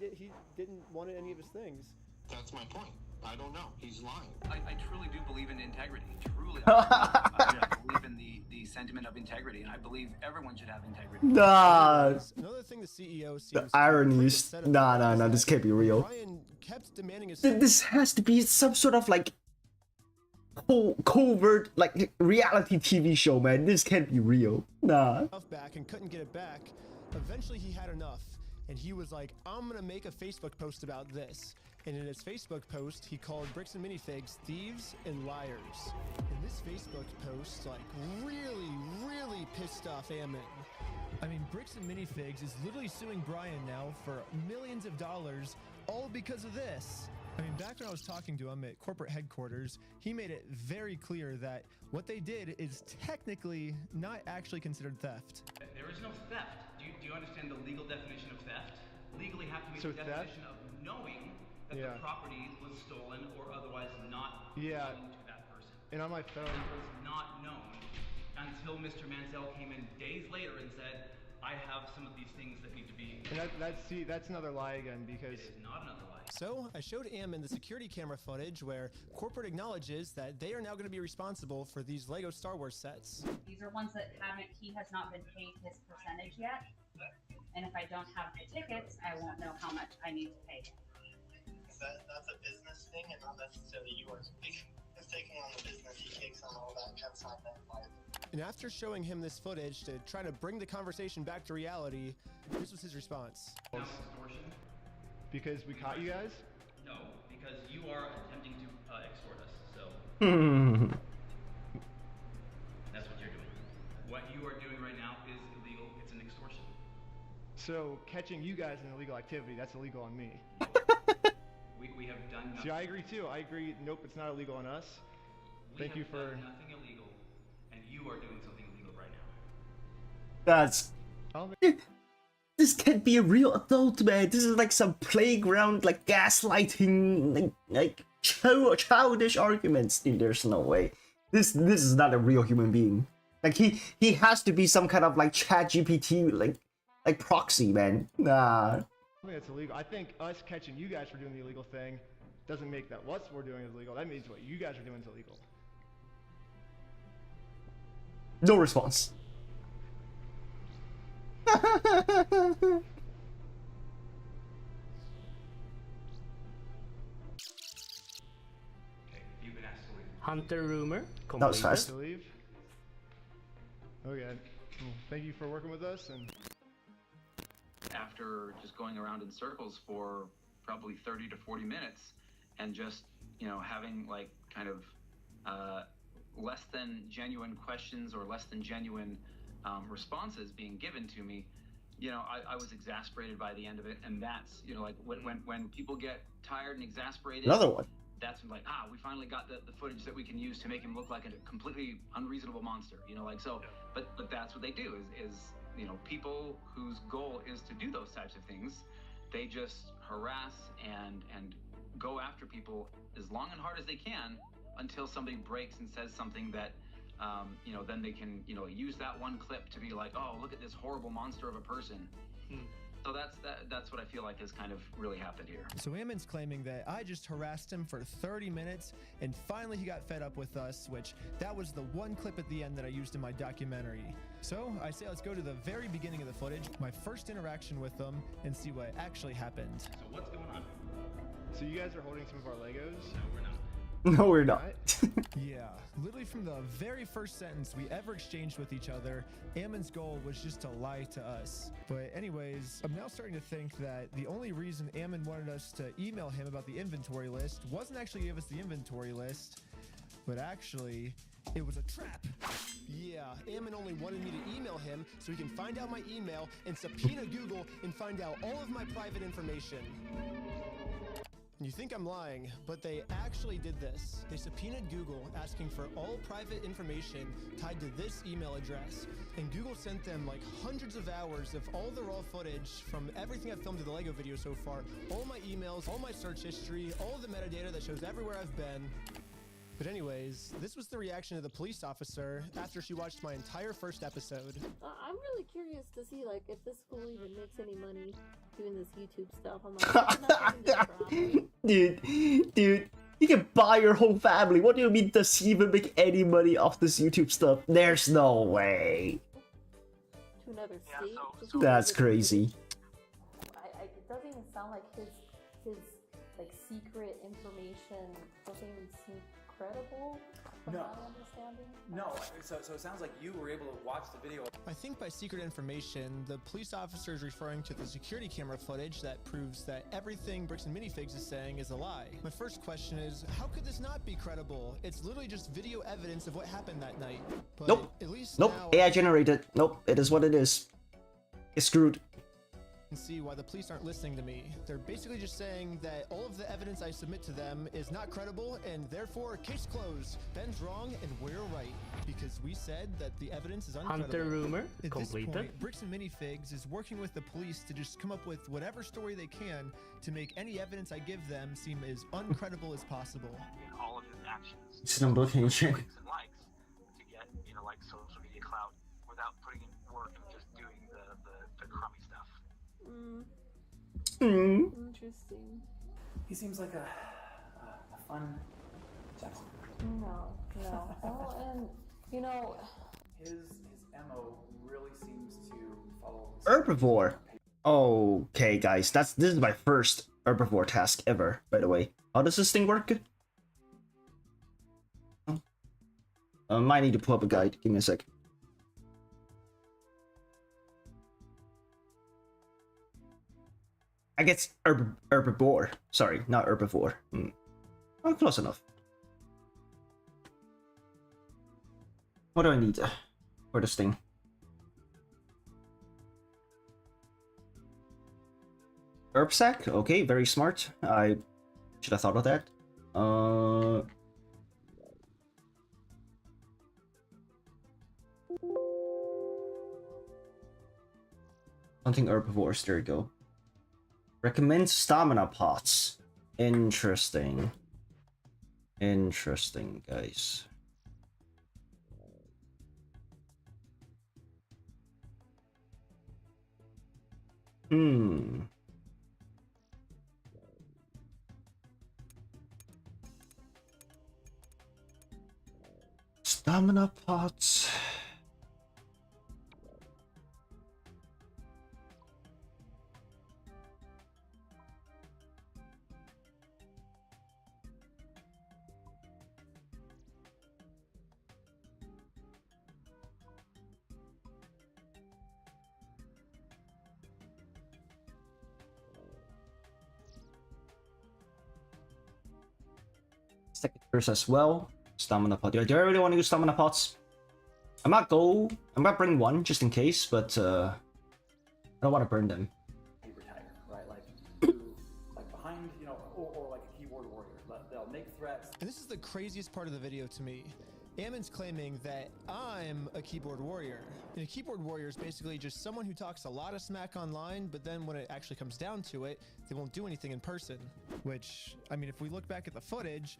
didn't want any of his things? That's my point. I don't know. He's lying. I truly do believe in integrity. Truly. I believe in the sentiment of integrity, and I believe everyone should have integrity. Another thing the CEO seems The ironies. Nah, this can't be real. Brian kept demanding his This has to be some sort of like covert like reality TV show, man. This can't be real. Nah. stuff back and couldn't get it back. Eventually he had enough, and he was like, I'm gonna make a Facebook post about this. And in his Facebook post, he called Bricks and Minifigs thieves and liars. And this Facebook post, like, really pissed off Ammon. I mean, Bricks and Minifigs is literally suing Brian now for millions of dollars, all because of this. I mean, back when I was talking to him at corporate headquarters, he made it very clear that what they did is technically not actually considered theft. There is no theft. Do you understand the legal definition of theft? Legally have to be So the definition of knowing that the property was stolen or otherwise not belonging to that person. And on my phone, That was not known until Mr. Mansell came in days later and said, I have some of these things that need to be... and that's another lie again, because It is not another lie. So I showed Ammon the security camera footage where corporate acknowledges that they are now going to be responsible for these Lego Star Wars sets. These are ones that he has not been paid his percentage yet. And if I don't have the tickets, I won't know how much I need to pay. That's a business thing and not necessarily yours. If taking on the business, he takes on all that consignment liability. And after showing him this footage to try to bring the conversation back to reality, this was his response. Extortion? Because we caught you guys? No, because you are attempting to extort us. So that's what you're doing. What you are doing right now is illegal. It's an extortion. So catching you guys in illegal activity, that's illegal on me. We have done nothing. See, I agree too. I agree. Nope, it's not illegal on us. Thank you for. Done nothing illegal, and you are doing something illegal right now. That's. This can't be a real adult, man. This is like some playground, like gaslighting, like childish arguments. Dude, there's no way. This is not a real human being. Like he has to be some kind of like ChatGPT like proxy, man. Nah. I think that's illegal. I think us catching you guys for doing the illegal thing doesn't make that what we're doing is illegal. That means what you guys are doing is illegal. No response. Hunter rumor completed. That was fast. To leave. Okay. Well, thank you for working with us. And after just going around in circles for probably 30 to 40 minutes and just, having like kind of less than genuine questions or less than genuine responses being given to me, I was exasperated by the end of it. And that's, like when people get tired and exasperated. Another one. That's when we finally got the footage that we can use to make him look like a completely unreasonable monster, but that's what they do is people whose goal is to do those types of things, they just harass and go after people as long and hard as they can until somebody breaks and says something that, then they can, use that one clip to be like, oh, look at this horrible monster of a person. So that's what I feel like has kind of really happened here. So Ammon's claiming that I just harassed him for 30 minutes and finally he got fed up with us, which that was the one clip at the end that I used in my documentary. So I say let's go to the very beginning of the footage, my first interaction with them, and see what actually happened. So what's going on? So you guys are holding some of our Legos? No, we're not. No, we're not. Yeah, literally from the very first sentence we ever exchanged with each other, Ammon's goal was just to lie to us. But anyways, I'm now starting to think that the only reason Ammon wanted us to email him about the inventory list wasn't actually give us the inventory list, but actually, it was a trap. Yeah, Ammon only wanted me to email him so he can find out my email and subpoena Google and find out all of my private information. You think I'm lying, but they actually did this. They subpoenaed Google asking for all private information tied to this email address. And Google sent them like hundreds of hours of all the raw footage from everything I've filmed in the Lego video so far. All my emails, all my search history, all the metadata that shows everywhere I've been. But anyways, this was the reaction of the police officer after she watched my entire first episode. I'm really curious to see like if this school even makes any money doing this YouTube stuff. I'm like, dude, you can buy your whole family. What do you mean does he even make any money off this YouTube stuff? There's no way. To another state. That's crazy. It doesn't even sound like his like secret information doesn't even seem credible from No. my understanding. No, so it sounds like you were able to watch the video. I think by secret information, the police officer is referring to the security camera footage that proves that everything Bricks and Minifigs is saying is a lie. My first question is, how could this not be credible? It's literally just video evidence of what happened that night. But Nope. at least Nope. now AI generated. Nope. It is what it is. It's screwed. I can see why the police aren't listening to me. They're basically just saying that all of the evidence I submit to them is not credible and therefore case closed. Ben's wrong and we're right because we said that the evidence is uncredible. Hunter rumor At completed. this point, Bricks and Minifigs is working with the police to just come up with whatever story they can to make any evidence I give them seem as uncredible as possible. All of his actions. It's an implication. Clicks and likes to get, like social media clout without putting in work and just doing the crummy stuff. Interesting. He seems like a fun Jackson. No. Oh, and His MO really seems to follow Herbivore. Okay, guys, this is my first herbivore task ever, by the way. How does this thing work? Might need to pull up a guide. Give me a sec. I guess herbivore. Sorry, not herbivore. Oh, close enough. What do I need for this thing? Herb sack? Okay, very smart. I should have thought of that. Hunting herbivores, there you go. Recommend stamina pots. Interesting. Interesting, guys. Stamina pots. Secateurs as well. Stamina pot. Do I really want to use stamina pots? I might bring one just in case, but I don't want to burn them. Paper tiger, right? Like behind, you know, or like a keyboard warrior. They'll make threats. And this is the craziest part of the video to me. Ammon's claiming that I'm a keyboard warrior. And a keyboard warrior is basically just someone who talks a lot of smack online, but then when it actually comes down to it, they won't do anything in person. Which, I mean, if we look back at the footage,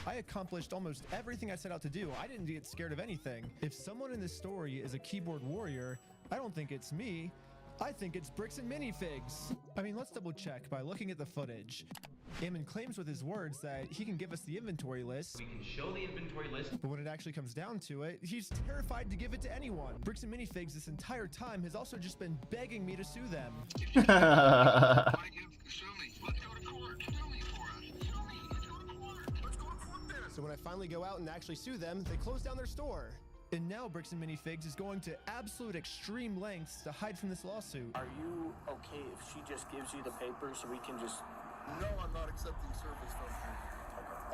I accomplished almost everything I set out to do. I didn't get scared of anything. If someone in this story is a keyboard warrior, I don't think it's me. I think it's Bricks and Minifigs. I mean, let's double check by looking at the footage. Ammon claims with his words that he can give us the inventory list. We can show the inventory list. But when it actually comes down to it, he's terrified to give it to anyone. Bricks and Minifigs this entire time has also just been begging me to sue them. So when I finally go out and actually sue them, they close down their store. And now Bricks and Minifigs is going to absolute extreme lengths to hide from this lawsuit. Are you okay if she just gives you the paper so we can just... No, I'm not accepting service from her.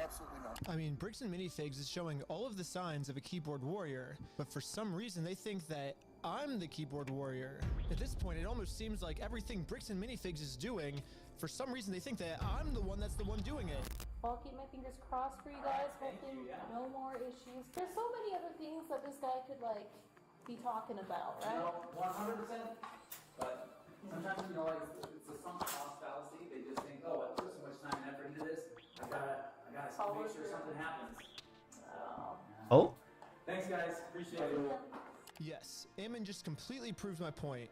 Absolutely not. I mean, Bricks and Minifigs is showing all of the signs of a keyboard warrior, but for some reason they think that I'm the keyboard warrior. At this point, it almost seems like everything Bricks and Minifigs is doing, for some reason they think that I'm the one that's the one doing it. I'll keep my fingers crossed for you guys. Hopefully no more issues. There's so many other things that this guy could, like, be talking about, right? You know, 100%. But sometimes, you know, like, it's a sunk cost fallacy. They just think, oh, I put so much time and effort into this. I gotta make sure something happens. Oh? Thanks, guys. Appreciate it. Yes, Ammon just completely proved my point.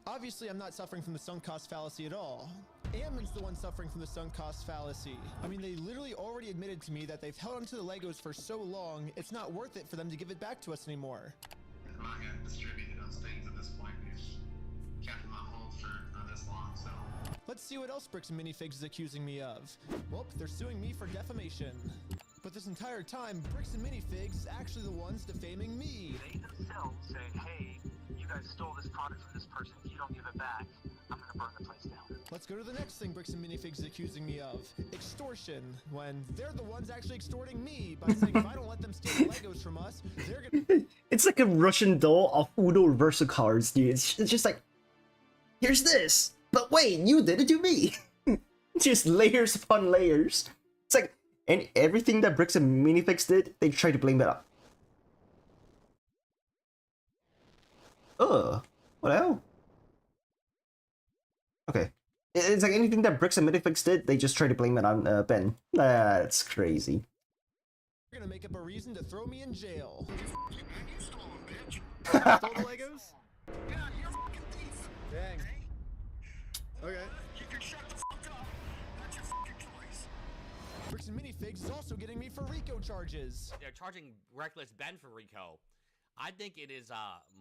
Obviously, I'm not suffering from the sunk cost fallacy at all. Ammon's the one suffering from the sunk cost fallacy. I mean, they literally already admitted to me that they've held onto the Legos for so long, it's not worth it for them to give it back to us anymore. I'm not going to distribute those things at this point. We've kept them on hold for this long, so... Let's see what else Bricks and Minifigs is accusing me of. Well, they're suing me for defamation. But this entire time, Bricks and Minifigs is actually the ones defaming me. They themselves say, hey, you guys stole this product from this person. If you don't give it back, I'm gonna burn the place down. Let's go to the next thing Bricks and Minifigs is accusing me of. Extortion. When they're the ones actually extorting me by saying if I don't let them steal the Legos from us, they're gonna... It's like a Russian doll of Uno reversal cards, dude. It's just like, here's this, but wait, you did it to me. Just layers upon layers. It's like, and everything that Bricks and Minifigs did, they try to blame it up. What the hell? Okay. It's like anything that Bricks and Minifigs did, they just try to blame it on Ben. That's crazy. You're gonna make up a reason to throw me in jail. You stole them, bitch. Stole the Legos? Yeah, you're a fucking thief. Dang. Okay. You can shut the fuck up. That's your fucking choice. Bricks and Minifigs is also getting me for RICO charges. They're charging Reckless Ben for RICO. I think it is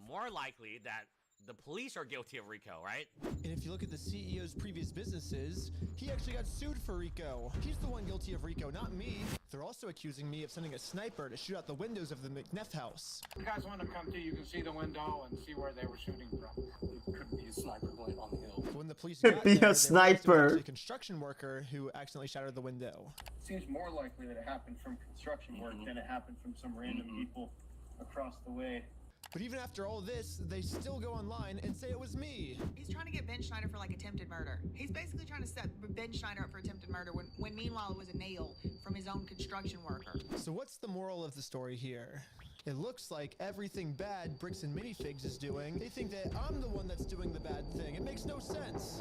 more likely that the police are guilty of RICO, right? And if you look at the CEO's previous businesses, he actually got sued for RICO. He's the one guilty of RICO, not me. They're also accusing me of sending a sniper to shoot out the windows of the McNeff house. If you guys want to come to, you can see the window and see where they were shooting from. It could be a sniper blade on the hill. When the police Could got be there, a sniper. a construction worker who accidentally shattered the window. Seems more likely that it happened from construction work than it happened from some random people across the way. But even after all this, they still go online and say it was me. He's trying to get Ben Schneider for like attempted murder. He's basically trying to set Ben Schneider up for attempted murder when meanwhile it was a nail from his own construction worker. So what's the moral of the story here? It looks like everything bad Bricks and Minifigs is doing, they think that I'm the one that's doing the bad thing. It makes no sense.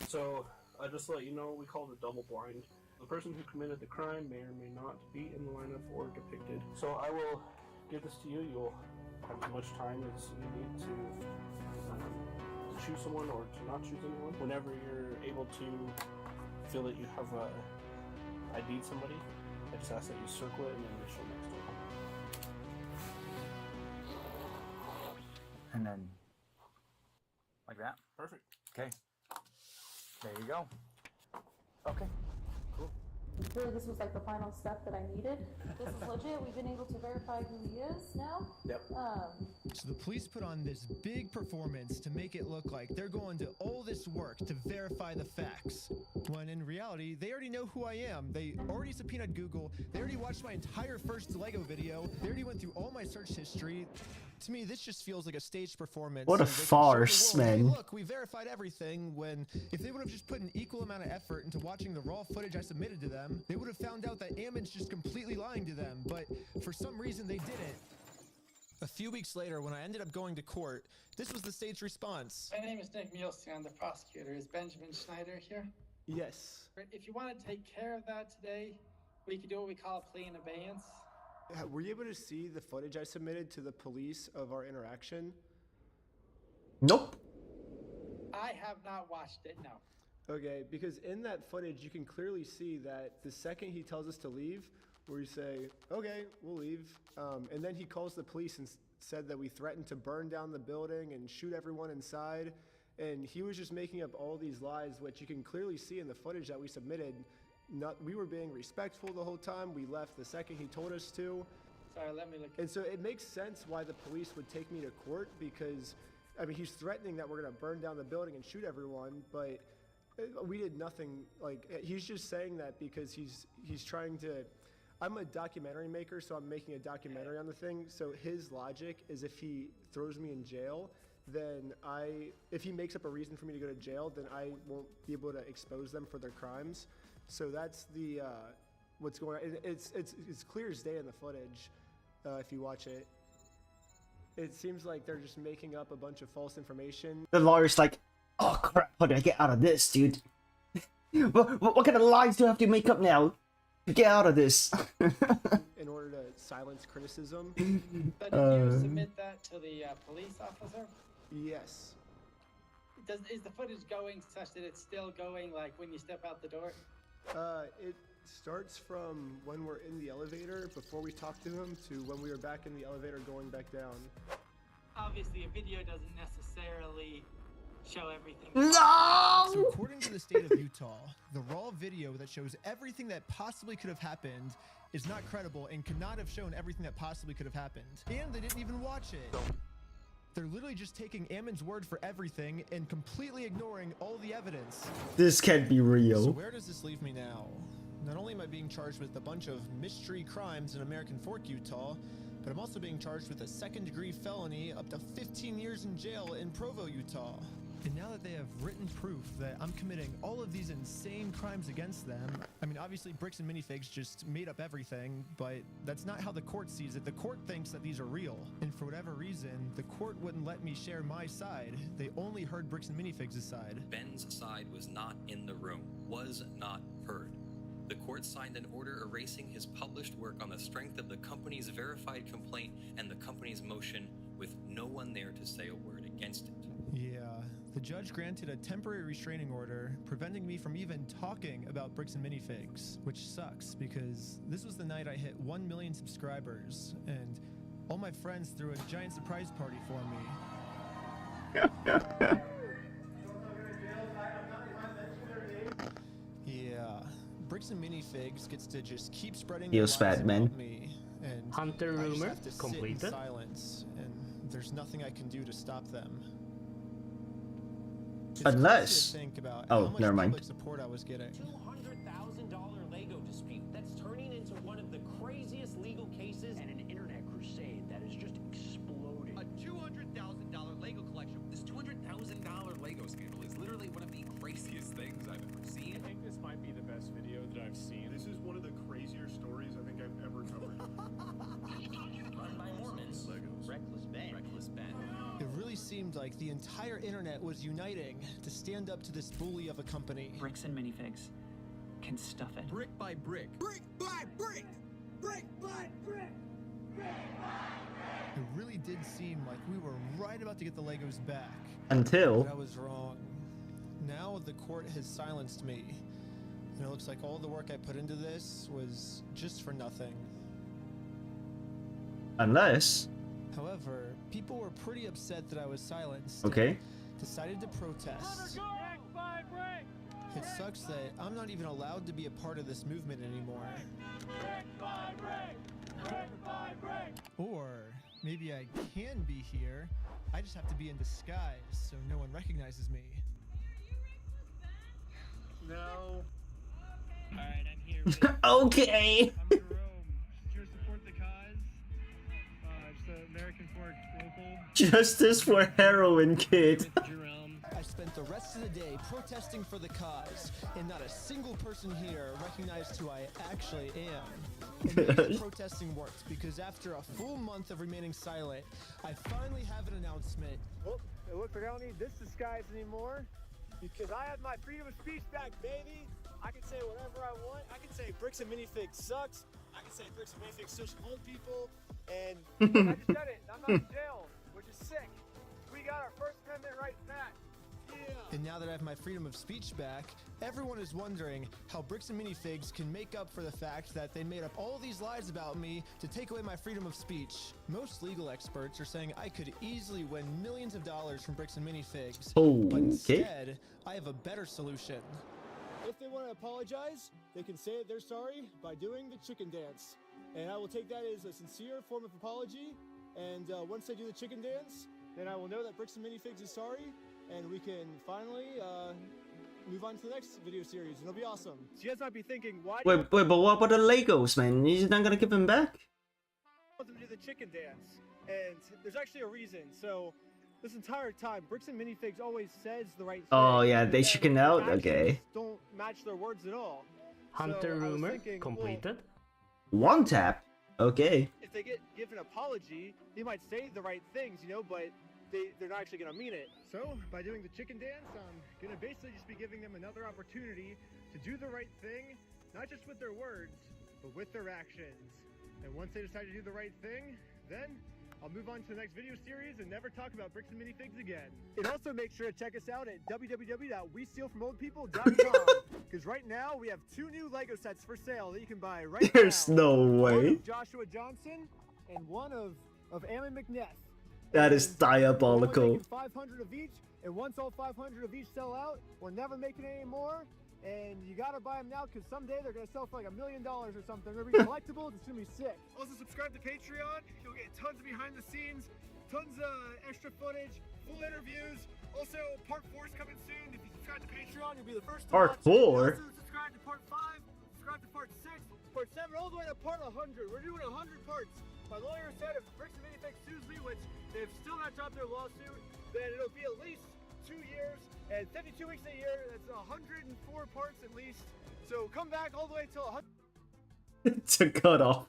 So, I just to let you know, we call it a double blind. The person who committed the crime may or may not be in the lineup or depicted. So I will give this to you. You'll have as much time as you need to choose someone or to not choose anyone. Whenever you're able to feel that you have ID'd somebody, I just ask that you circle it and then initial next to it. And then, like that? Perfect. Okay. There you go. Okay. Cool. Really, this was like the final step that I needed. This is legit. We've been able to verify who he is now. Yep. So the police put on this big performance to make it look like they're going to all this work to verify the facts. When in reality, they already know who I am. They already subpoenaed Google. They already watched my entire first Lego video. They already went through all my search history. To me, this just feels like a staged performance. What a so they can show the farce, world, "Hey, man." look, we verified everything, when if they would have just put an equal amount of effort into watching the raw footage I submitted to them, they would have found out that Ammon's just completely lying to them, but for some reason they didn't. A few weeks later, when I ended up going to court, this was the state's response. My name is Nick Mielstein. I'm the prosecutor. Is Benjamin Schneider here? Yes. If you want to take care of that today, we can do what we call a plea in abeyance. Were you able to see the footage I submitted to the police of our interaction? Nope. I have not watched it, no. Okay, because in that footage, you can clearly see that the second he tells us to leave, we say, okay, we'll leave. And then he calls the police and said that we threatened to burn down the building and shoot everyone inside. And he was just making up all these lies, which you can clearly see in the footage that we submitted. We were being respectful the whole time. We left the second he told us to. Sorry, let me look. And so it makes sense why the police would take me to court, because, I mean, he's threatening that we're going to burn down the building and shoot everyone, but we did nothing. Like, he's just saying that because he's trying to. I'm a documentary maker, so I'm making a documentary on the thing. So his logic is, if he throws me in jail, then if he makes up a reason for me to go to jail, then I won't be able to expose them for their crimes. So that's the what's going on. It's clear as day in the footage if you watch it. It seems like they're just making up a bunch of false information. The lawyer's like, oh crap, how do I get out of this, dude? what kind of lies do I have to make up now to get out of this? In order to silence criticism. But did you submit that to the police officer? Yes. Is the footage going such that it's still going, like when you step out the door? It starts from when we're in the elevator before we talk to him to when we were back in the elevator going back down. Obviously, a video doesn't necessarily show everything. No! So according to the state of Utah, the raw video that shows everything that possibly could have happened is not credible and could not have shown everything that possibly could have happened. And they didn't even watch it. They're literally just taking Ammon's word for everything and completely ignoring all the evidence. This can't be real. So where does this leave me now? Not only am I being charged with a bunch of mystery crimes in American Fork, Utah, but I'm also being charged with a second-degree felony up to 15 years in jail in Provo, Utah. And now that they have written proof that I'm committing all of these insane crimes against them, I mean, obviously Bricks and Minifigs just made up everything, but that's not how the court sees it. The court thinks that these are real. And for whatever reason, the court wouldn't let me share my side. They only heard Bricks and Minifigs' side. Ben's side was not in the room, was not heard. The court signed an order erasing his published work on the strength of the company's verified complaint and the company's motion, with no one there to say a word against it. Yeah, The judge granted a temporary restraining order, preventing me from even talking about bricks and minifigs, which sucks because this was the night I hit 1 million subscribers, and all my friends threw a giant surprise party for me. Yeah, bricks and minifigs gets to just keep spreading their lies fat man. about me, and Hunter I just rumor have to sit completed. in silence, and there's nothing I can do to stop them. It's crazy to Unless... think about Oh, how much never mind. public support I was getting. $200,000 Lego dispute that's turning into one of the craziest legal cases and an internet crusade that is just exploding. A $200,000 Lego collection. This $200,000 Lego scandal is literally one of the craziest things I've ever seen. I think this might be the best video that I've seen. This is one of the crazier stories I think I've ever covered. Run by Mormons. Legos. Reckless Ben. Reckless Ben. It really seemed like the entire internet was uniting to stand up to this bully of a company. Bricks and minifigs can stuff it. Brick by brick. Brick by brick. Brick by brick. It really did seem like we were right about to get the Legos back. Until... But I was wrong. Now the court has silenced me. And it looks like all the work I put into this was just for nothing. Unless... However, people were pretty upset that I was silenced. Okay. And decided to protest. It sucks that I'm not even allowed to be a part of this movement anymore. Or maybe I can be here. I just have to be in disguise so no one recognizes me. No. Alright, I'm here. Okay. I'm Jerome. Here to support the cause. Just the American Fork local. Justice for heroin kid. Jerome. I spent the rest of the day protesting for the cause, and not a single person here recognized who I actually am. And maybe the protesting worked, because after a full month of remaining silent, I finally have an announcement. Well, it looks like I don't need this disguise anymore, because I have my freedom of speech back, baby. I can say whatever I want. I can say bricks and minifigs sucks. I can say bricks and minifigs social hold people. And I just said it. I'm not in jail, which is sick. We got our First Amendment rights back. Yeah. And now that I have my freedom of speech back, everyone is wondering how bricks and minifigs can make up for the fact that they made up all these lies about me to take away my freedom of speech. Most legal experts are saying I could easily win millions of dollars from bricks and minifigs. But instead, I have a better solution. If they want to apologize, they can say that they're sorry by doing the chicken dance. And I will take that as a sincere form of apology. And once they do the chicken dance, then I will know that Bricks and Minifigs is sorry. And we can finally move on to the next video series. And it'll be awesome. So you guys might be thinking, why do Wait, but what about the Legos, man? You're not gonna give them back? want them to do the chicken dance? And there's actually a reason. So this entire time, Bricks and Minifigs always says the right thing. Oh yeah, they chicken out? Okay. Don't match their words at all. Hunter So I was rumor thinking, completed. One tap? Okay. if they get given an apology, they might say the right things, you know, but they're not actually going to mean it. So, by doing the chicken dance, I'm going to basically just be giving them another opportunity to do the right thing, not just with their words, but with their actions. And once they decide to do the right thing, then I'll move on to the next video series and never talk about Bricks and Minifigs again. And also make sure to check us out at www.westealfromoldpeople.com because right now we have 2 new Lego sets for sale that you can buy right now. There's no One way. of Joshua Johnson and one of Ammon McNeff. That is diabolical. We're making 500 of each, and once all 500 of each sell out, we're never making any more. And you gotta buy them now because someday they're gonna sell for like $1 million or something. They're gonna be collectibles. It's gonna be sick. Also, subscribe to Patreon. You'll get tons of behind the scenes, tons of extra footage, full interviews. Also, part 4 is coming soon. If you subscribe to Patreon, you'll be the first to Part watch it. 4? Also, subscribe to part 5. Subscribe to part 6, part 7, all the way to part 100. We're doing 100 parts. My lawyer said if Bricks and Minifigs sues me, which they've still not dropped their lawsuit, then it'll be at least 2 years and 52 weeks a year. That's 104 parts at least. So come back all the way till 100. To cut off.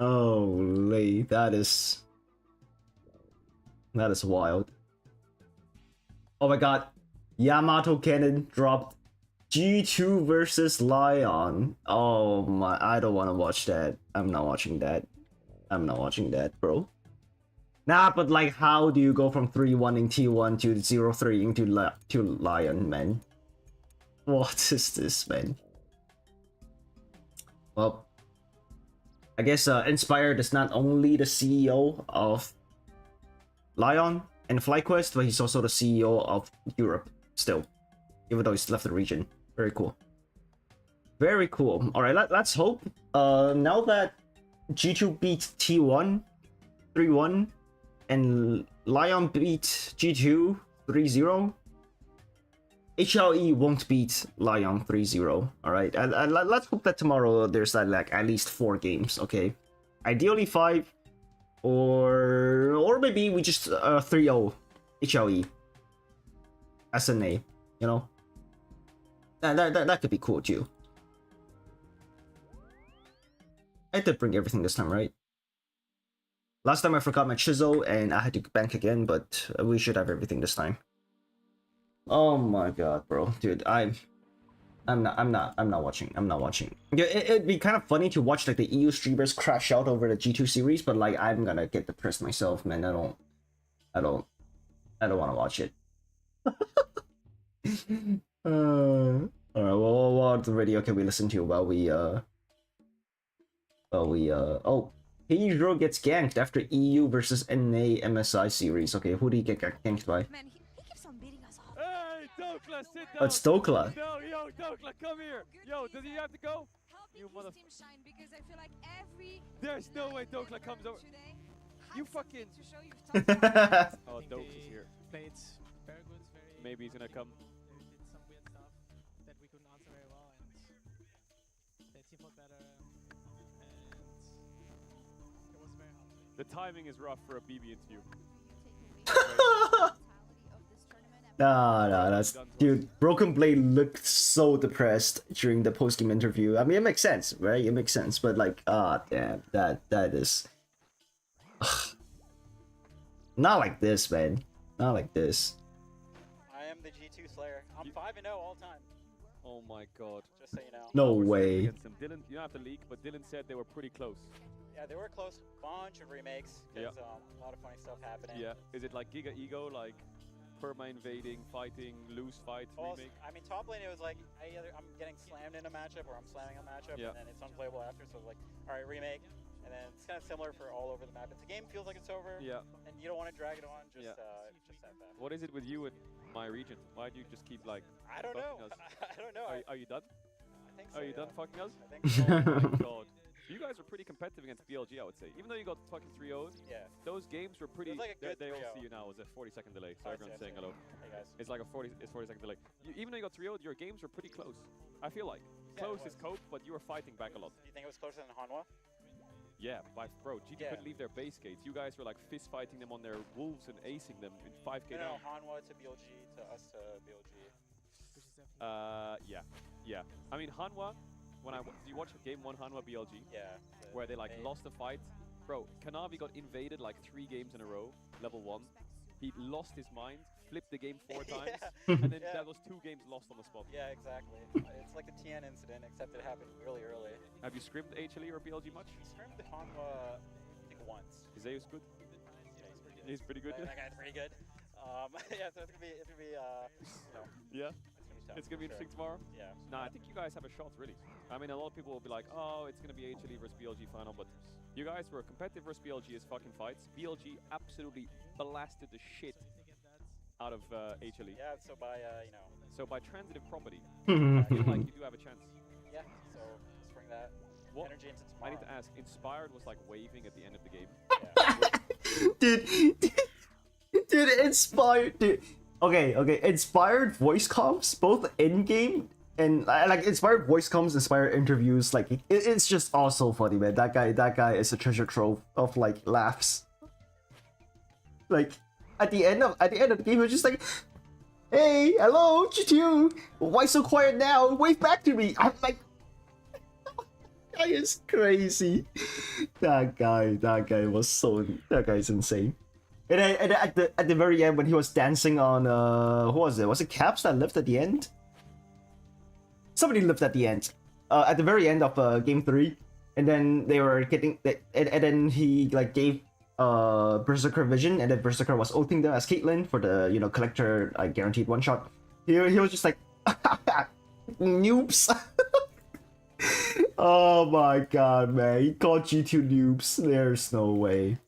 Holy, that is wild. Oh my god, Yamato Cannon dropped G2 versus Lion. Oh my, I don't want to watch that. I'm not watching that. I'm not watching that, bro. Nah, but like, how do you go from 3-1 in T1 to 0-3 into to Lion, man? What is this, man? Well, I guess Inspired is not only the CEO of Lion and FlyQuest, but he's also the CEO of Europe still, even though he's left the region. Very cool. Very cool. All right, let's hope. Now that G2 beat T1 3-1 and Lion beat G2 3-0, HLE won't beat Lion 3-0. All right, and let's hope that tomorrow there's like at least 4 games. Okay, ideally 5, or maybe we just 3-0 HLE SNA. You know, that could be cool too. I did bring everything this time, right? Last time I forgot my chisel and I had to bank again, but we should have everything this time. Oh my god, bro, dude, I'm not watching. I'm not watching. Yeah, it'd be kind of funny to watch like the EU streamers crash out over the G2 series, but like I'm gonna get depressed myself, man. I don't want to watch it. All right, well, what radio can we listen to while we oh, Pedro gets ganked after EU versus NA MSI series. Okay, who do you get ganked by? Man, he keeps on beating us up. Hey, Dokla, sit down. Oh, it's Dokla. No, yo, Dokla, come here. Yo, does he have to go? You mother. Shine because I feel like every There's no way Dokla comes over. You fucking. Oh, Dokla is here. Played very good, very. Maybe he's gonna come. Did some weird stuff that we couldn't answer very well, and the team fought better, and it was very hard. The timing is rough for a BB interview. Nah, that's dude. Broken Blade looked so depressed during the post-game interview. I mean, it makes sense, right? It makes sense, but like, damn, that is not like this, man. Not like this. I am the G2 Slayer. I'm 5-0 all time. Oh my god. Just so you know. No way. Against them. Dylan, you don't have to leak, but Dylan said they were pretty close. Yeah, they were close. Bunch of remakes. Yeah. A lot of funny stuff happening. Yeah. Is it like Giga Ego, like perma invading, fighting, lose fight remake? I mean, top lane it was like I'm getting slammed in a matchup or I'm slamming a matchup, yeah. And then it's unplayable after. So like, all right, remake. And then it's kind of similar for all over the map. If the game feels like it's over, yeah, and you don't want to drag it on, just yeah. Just have that. What is it with you and my region? Why do you just keep like? I don't know. I don't know. Are you done? I think so. Are you done fucking us? I think so. Oh my god. You guys were pretty competitive against BLG, I would say. Even though you got fucking 3-0'd, yeah. Those games were pretty. Like they all see you now. It was a 40-second delay, so everyone's saying hello. Hey guys. It's like a 40-second delay. Even though you got 3-0'd, your games were pretty close. I feel like close is cope, but you were fighting back a lot. Do you think it was closer than Hanwha? Yeah, bro, G2 couldn't leave their base gates. You guys were like fist fighting them on their wolves and acing them in 5k No, down. Hanwha to BLG to us to BLG. Yeah. I mean, Hanwha, did you watch game 1 Hanwha BLG? Yeah. Where they like lost the fight? Bro, Kanavi got invaded like 3 games in a row, level 1. He lost his mind, flipped the game 4 times, and then that was 2 games lost on the spot. Yeah, exactly. It's like the TN incident, except it happened really early. Have you scrimmed HLE or BLG much? We scrimmed Hanwha, I think once. Is Zeus good? Yeah, he's pretty good. He's pretty good. That guy's pretty good. Yeah, so it's gonna be, you know. Yeah. It's gonna be interesting tomorrow. Yeah. Nah, I think you guys have a shot, really. I mean, a lot of people will be like, "Oh, it's gonna be HLE versus BLG final," but you guys were competitive versus BLG as fucking fights. BLG absolutely blasted the shit out of HLE. Yeah. So by you know. So by transitive property, I feel like you do have a chance. Yeah. So let's bring that energy into tomorrow. I need to ask. Inspired was like waving at the end of the game. Dude, Inspired, dude. Okay, Inspired voice comms, both in-game and like Inspired voice comms, Inspired interviews, like it's just all so funny, man. That guy is a treasure trove of like laughs. Like at the end of the game, he was just like, "Hey, hello, G2. Why so quiet now? Wave back to me." I'm like, that guy is crazy. That guy's insane. And then at the very end when he was dancing on who was it? Was it Caps that lived at the end? Somebody lived at the end. At the very end of game 3, and then they were getting and then he like gave Berserker Vision, and then Berserker was ulting them as Caitlyn for the collector guaranteed one shot. He was just like noobs. Oh my god, man, he called G2 noobs. There's no way.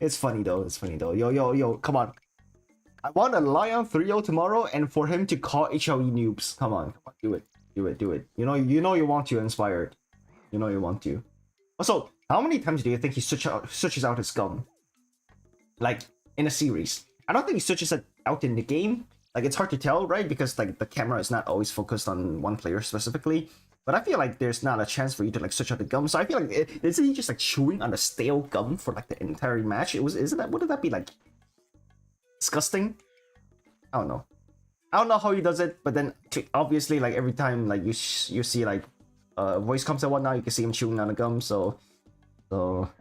It's funny though. It's funny though. Yo, come on. I want a Lion 3-0 tomorrow, and for him to call HLE noobs. Come on, do it. You know you want to, Inspired. You know you want to. Also, how many times do you think he switches out his gun? Like, in a series? I don't think he switches it out in the game. Like, it's hard to tell, right? Because, like, the camera is not always focused on one player specifically. But I feel like there's not a chance for you to, like, switch out the gum. So I feel like, isn't he just, like, chewing on a stale gum for, like, the entire match? Wouldn't that be, like, disgusting? I don't know. I don't know how he does it, but then, obviously, like, every time, like, you see, like, voice comes and whatnot, you can see him chewing on a gum, so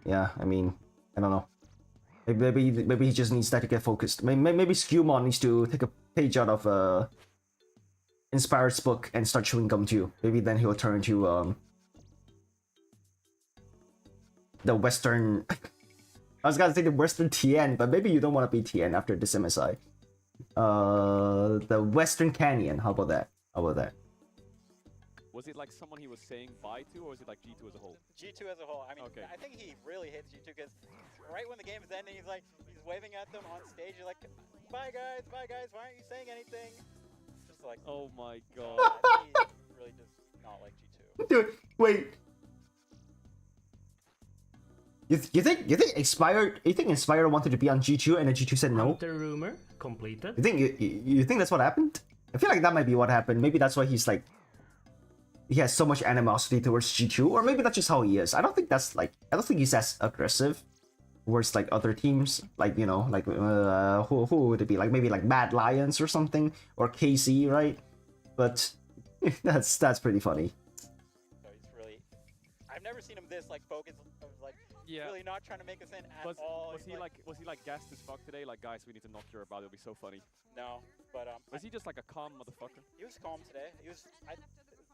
yeah, I mean, I don't know. Maybe he just needs that to get focused. Maybe Skewmon needs to take a page out of Inspired's book and start chewing gum too. Maybe then he'll turn into the Western. I was gonna say the Western TN, but maybe you don't want to be TN after this MSI. The Western Canyon. How about that? Was it like someone he was saying bye to, or was it like G2 as a whole? G2 as a whole. I mean, okay. I think he really hates G2 because right when the game is ending, he's waving at them on stage. You're like, bye guys, why aren't you saying anything? It's just like, oh my god. He really does not like G2. Dude, wait. You think Inspired wanted to be on G2 and then G2 said no? The rumor completed. You think that's what happened? I feel like that might be what happened. Maybe that's why he's like, he has so much animosity towards G2, or maybe that's just how he is. I don't think he's as aggressive towards like other teams, like who would it be? Like maybe like Mad Lions or something, or KC, right? But that's pretty funny. So he's really, I've never seen him this like focused, really not trying to make us in at all. Was he like gassed as fuck today? Like, guys, we need to knock your about. It'll be so funny. No, but was he just like a calm motherfucker? He was calm today. He was.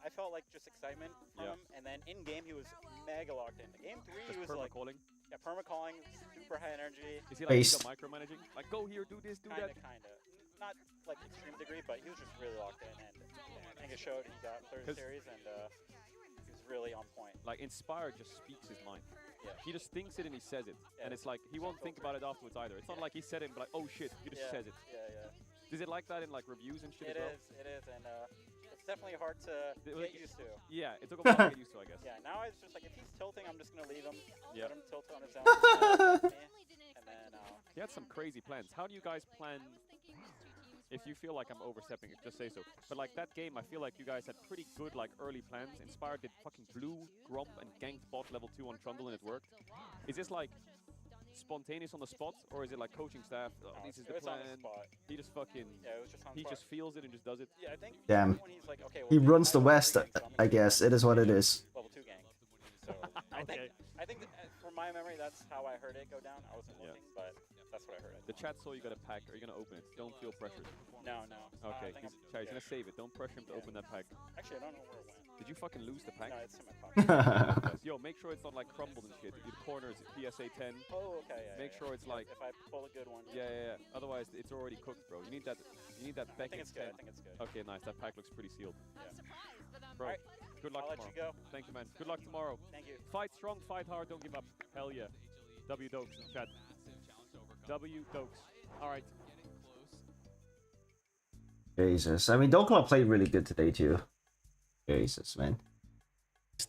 I felt like just excitement from him, and then in game he was mega locked in. Game 3 he was like calling. Yeah, perma-calling, super high energy. Is he like micromanaging? Like, go here, do this, do that. Kinda. Not like extreme degree, but he was just really locked in, and I think it showed. He got third series, and he was really on point. Like, Inspired just speaks his mind. Yeah. He just thinks it and he says it, and it's like he won't think about it afterwards either. It's not like he said it and be like, oh shit, he just says it. Yeah. Is it like that in like reviews and shit as well? It is, and it's definitely hard to get used to. Yeah, it took a while to get used to, I guess. Yeah, now it's just like if he's tilting, I'm just gonna leave him. Yeah. Let him tilt on his own. And then he had some crazy plans. How do you guys plan? If you feel like I'm overstepping, just say so. But like that game, I feel like you guys had pretty good like early plans. Inspired did fucking blue, grump, and ganked bot level 2 on Trundle, and it worked. Is this like spontaneous on the spot, or is it like coaching staff? This is the plan. He just fucking. Yeah, it was just on the spot. He just feels it and just does it. Yeah, I think. Damn. When he's like, okay, He runs the West, I guess. It is what it is. Level 2 gank. So I think that, from my memory, that's how I heard it go down. I wasn't looking, but that's what I heard. The chat saw you got a pack. Are you gonna open it? Don't feel pressured. No. Okay, he's gonna save it. Don't pressure him to open that pack. Actually, I don't know where it went. Did you fucking lose the pack? No, it's in my pocket. Yo, make sure it's not like crumbled and shit. Your corners, PSA 10. Oh, okay. Yeah, make sure it's like. If I pull a good one. Yeah. Otherwise, it's already cooked, bro. You need that. I think it's good. Okay, nice. That pack looks pretty sealed. Yeah. Bro, good luck I'll tomorrow. let you go. Thank you, man. Good luck tomorrow. Thank you. Fight strong, fight hard, don't give up. Hell yeah. W Dokes, chat. W Dokes. All right. Jesus. I mean, Dokla played really good today, too. Jesus, man.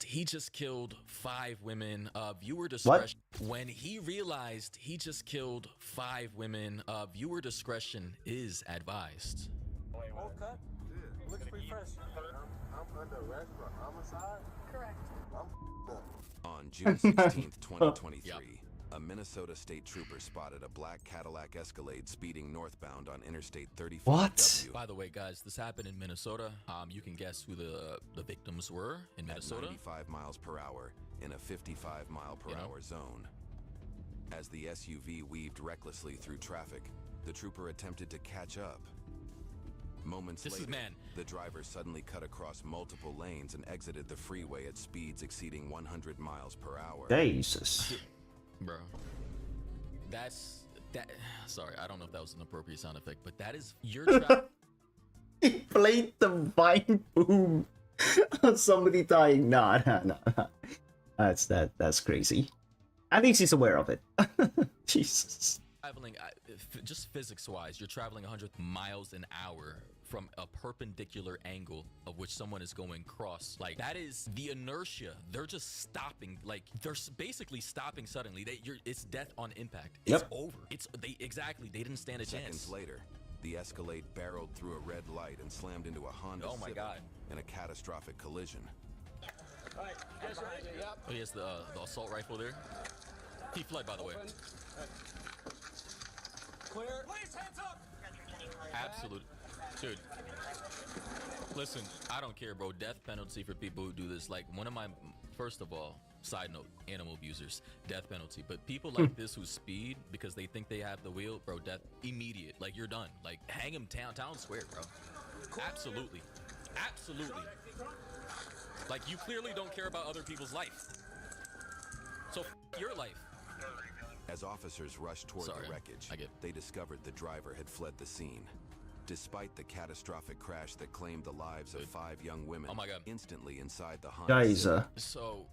He just killed 5 women. Viewer discretion. When he realized he just killed 5 women, viewer discretion is advised. Whole cut? Yeah. Looks pretty fresh. I'm under arrest for homicide? Correct. I'm up. On June 16th, 2023, a Minnesota state trooper spotted a black Cadillac Escalade speeding northbound on Interstate 34. What? By the way, guys, this happened in Minnesota. You can guess who the victims were in Minnesota. At 95 miles per hour in a 55 mile per hour zone. As the SUV weaved recklessly through traffic, the trooper attempted to catch up. Moments later, the driver suddenly cut across multiple lanes and exited the freeway at speeds exceeding 100 miles per hour. Jesus. Bro, that's that. Sorry, I don't know if that was an appropriate sound effect, but that is your trap. He played the vine boom on somebody dying. Nah. That's crazy. At least he's aware of it. Jesus. Traveling, just physics-wise, you're traveling 100 miles an hour from a perpendicular angle of which someone is going cross. Like, that is the inertia. They're just stopping. Like, they're basically stopping suddenly. It's death on impact. It's over. They didn't stand a chance. Seconds later, the Escalade barreled through a red light and slammed into a Honda Civic in a catastrophic collision. Oh, he has the assault rifle there. He fled, by the way. Clear. Please, hands up. Absolute. Dude, listen, I don't care, bro. Death penalty for people who do this. Like, one of my, first of all, side note, animal abusers, death penalty. But people like this who speed because they think they have the wheel, bro, death immediate. Like, you're done. Like, hang him town square, bro. Absolutely. Absolutely. Like, you clearly don't care about other people's life. So, your life. As officers rushed toward the wreckage, they discovered the driver had fled the scene. Despite the catastrophic crash that claimed the lives of 5 young women, instantly inside the Honda Guys, so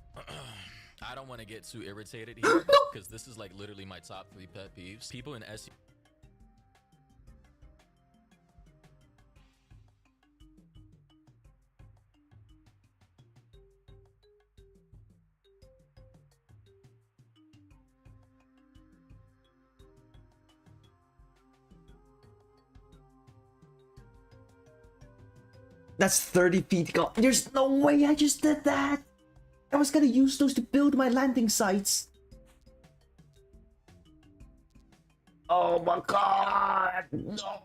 I don't want to get too irritated here because this is like literally my top 3 pet peeves. People in SU. That's 30 feet gone. There's no way I just did that. I was gonna use those to build my landing sites. Oh my god, no.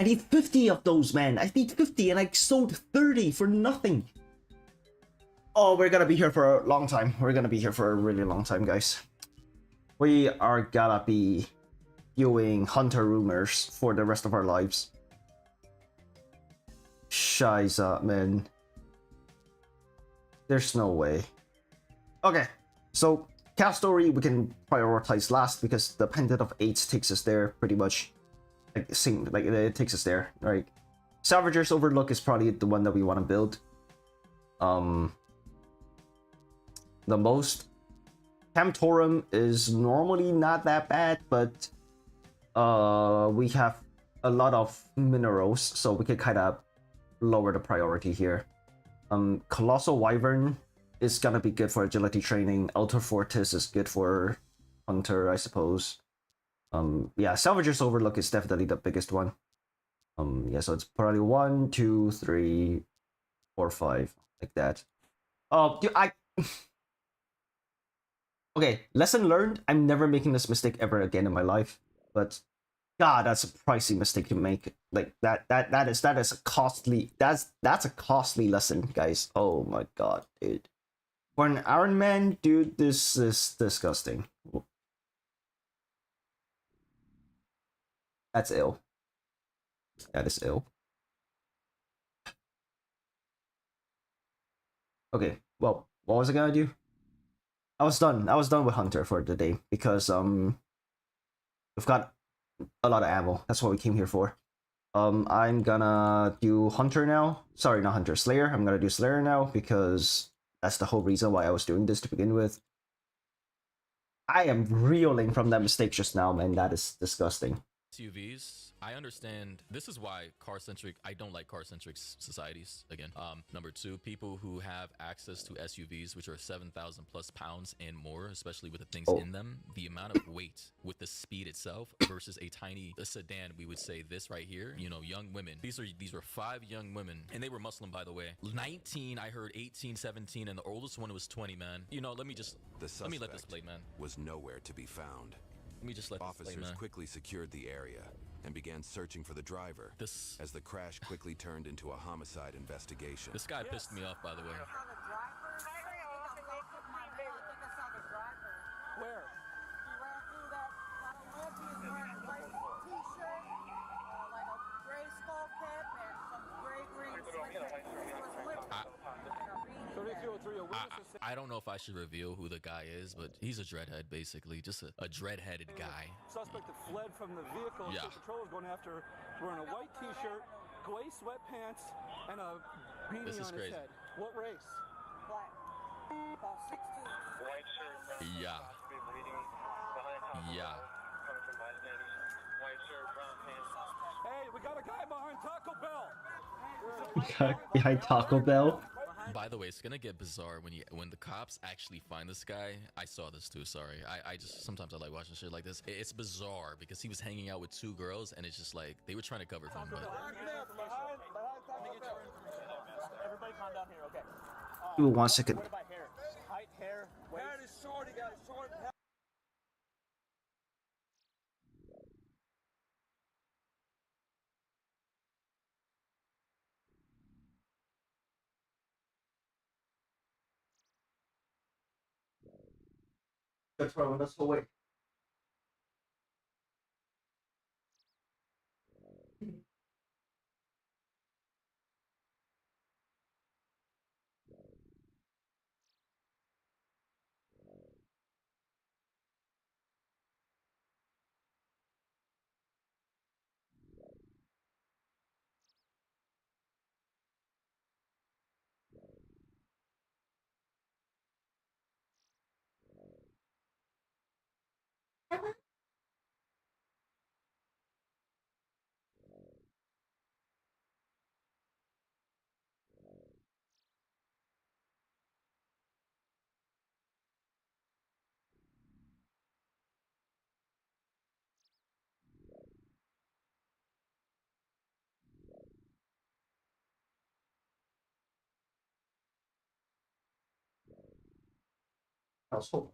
I need 50 of those, man. I need 50 and I sold 30 for nothing. Oh, we're gonna be here for a long time. We're gonna be here for a really long time, guys. We are gonna be doing hunter rumors for the rest of our lives. Shiza, man. There's no way. Okay, so cast story we can prioritize last because the pendant of 8 takes us there pretty much. Like it takes us there, right? Salvager's Overlook is probably the one that we want to build. The most. Camtorum is normally not that bad, but we have a lot of minerals, so we can kind of lower the priority here. Colossal Wyvern is gonna be good for agility training. Alter Fortis is good for hunter, I suppose. Yeah, Salvager's Overlook is definitely the biggest one. Yeah, so it's probably 1, 2, 3, 4, 5, like that. Oh, dude, okay, lesson learned. I'm never making this mistake ever again in my life. But God, that's a pricey mistake to make. Like that is a costly. That's a costly lesson, guys. Oh my God, dude. For an Iron Man, dude, this is disgusting. That's ill. That is ill. Okay, well, what was I gonna do? I was done with Hunter for the day because we've got a lot of ammo. That's what we came here for. I'm gonna do Hunter now. Sorry, not Hunter, Slayer. I'm gonna do Slayer now because that's the whole reason why I was doing this to begin with. I am reeling from that mistake just now, man. That is disgusting. SUVs, I understand. This is why I don't like car-centric societies, again. Number 2, people who have access to SUVs, which are 7,000 plus pounds and more, especially with the things in them, the amount of weight with the speed itself versus a sedan, we would say this right here, you know, young women. These were 5 young women, and they were Muslim, by the way. 19, I heard 18, 17, and the oldest one was 20, man. You know, let me let this play, man. Was nowhere to be found. Let me just let Officers this play, man. quickly secured the area and began searching for the driver as the crash quickly turned into a homicide investigation. This guy pissed me off, by the way. Where? I don't know if I should reveal who the guy is, but he's a dreadhead, basically. Just a dreadheaded guy. Suspect that fled from the vehicle. Yeah. So patrol is going after wearing a white t-shirt, gray sweatpants, and a beanie This is on crazy. his head. What race? Black. About 16. White shirt, brown Yeah. possibly bleeding behind top of Yeah. coming from bystanders. White shirt, brown pants. Hey, we got a guy behind Taco Bell. Behind Taco Bell. By the way, it's gonna get bizarre when the cops actually find this guy. I saw this too. Sorry, I just sometimes I like watching shit like this. It's bizarre because he was hanging out with 2 girls, and it's just like they were trying to cover for him. But Everybody calm down here, okay? Give me 1 second. What about hair? Height, hair, weight? Hair is short, he got short hair. That's right. That's the way. Household.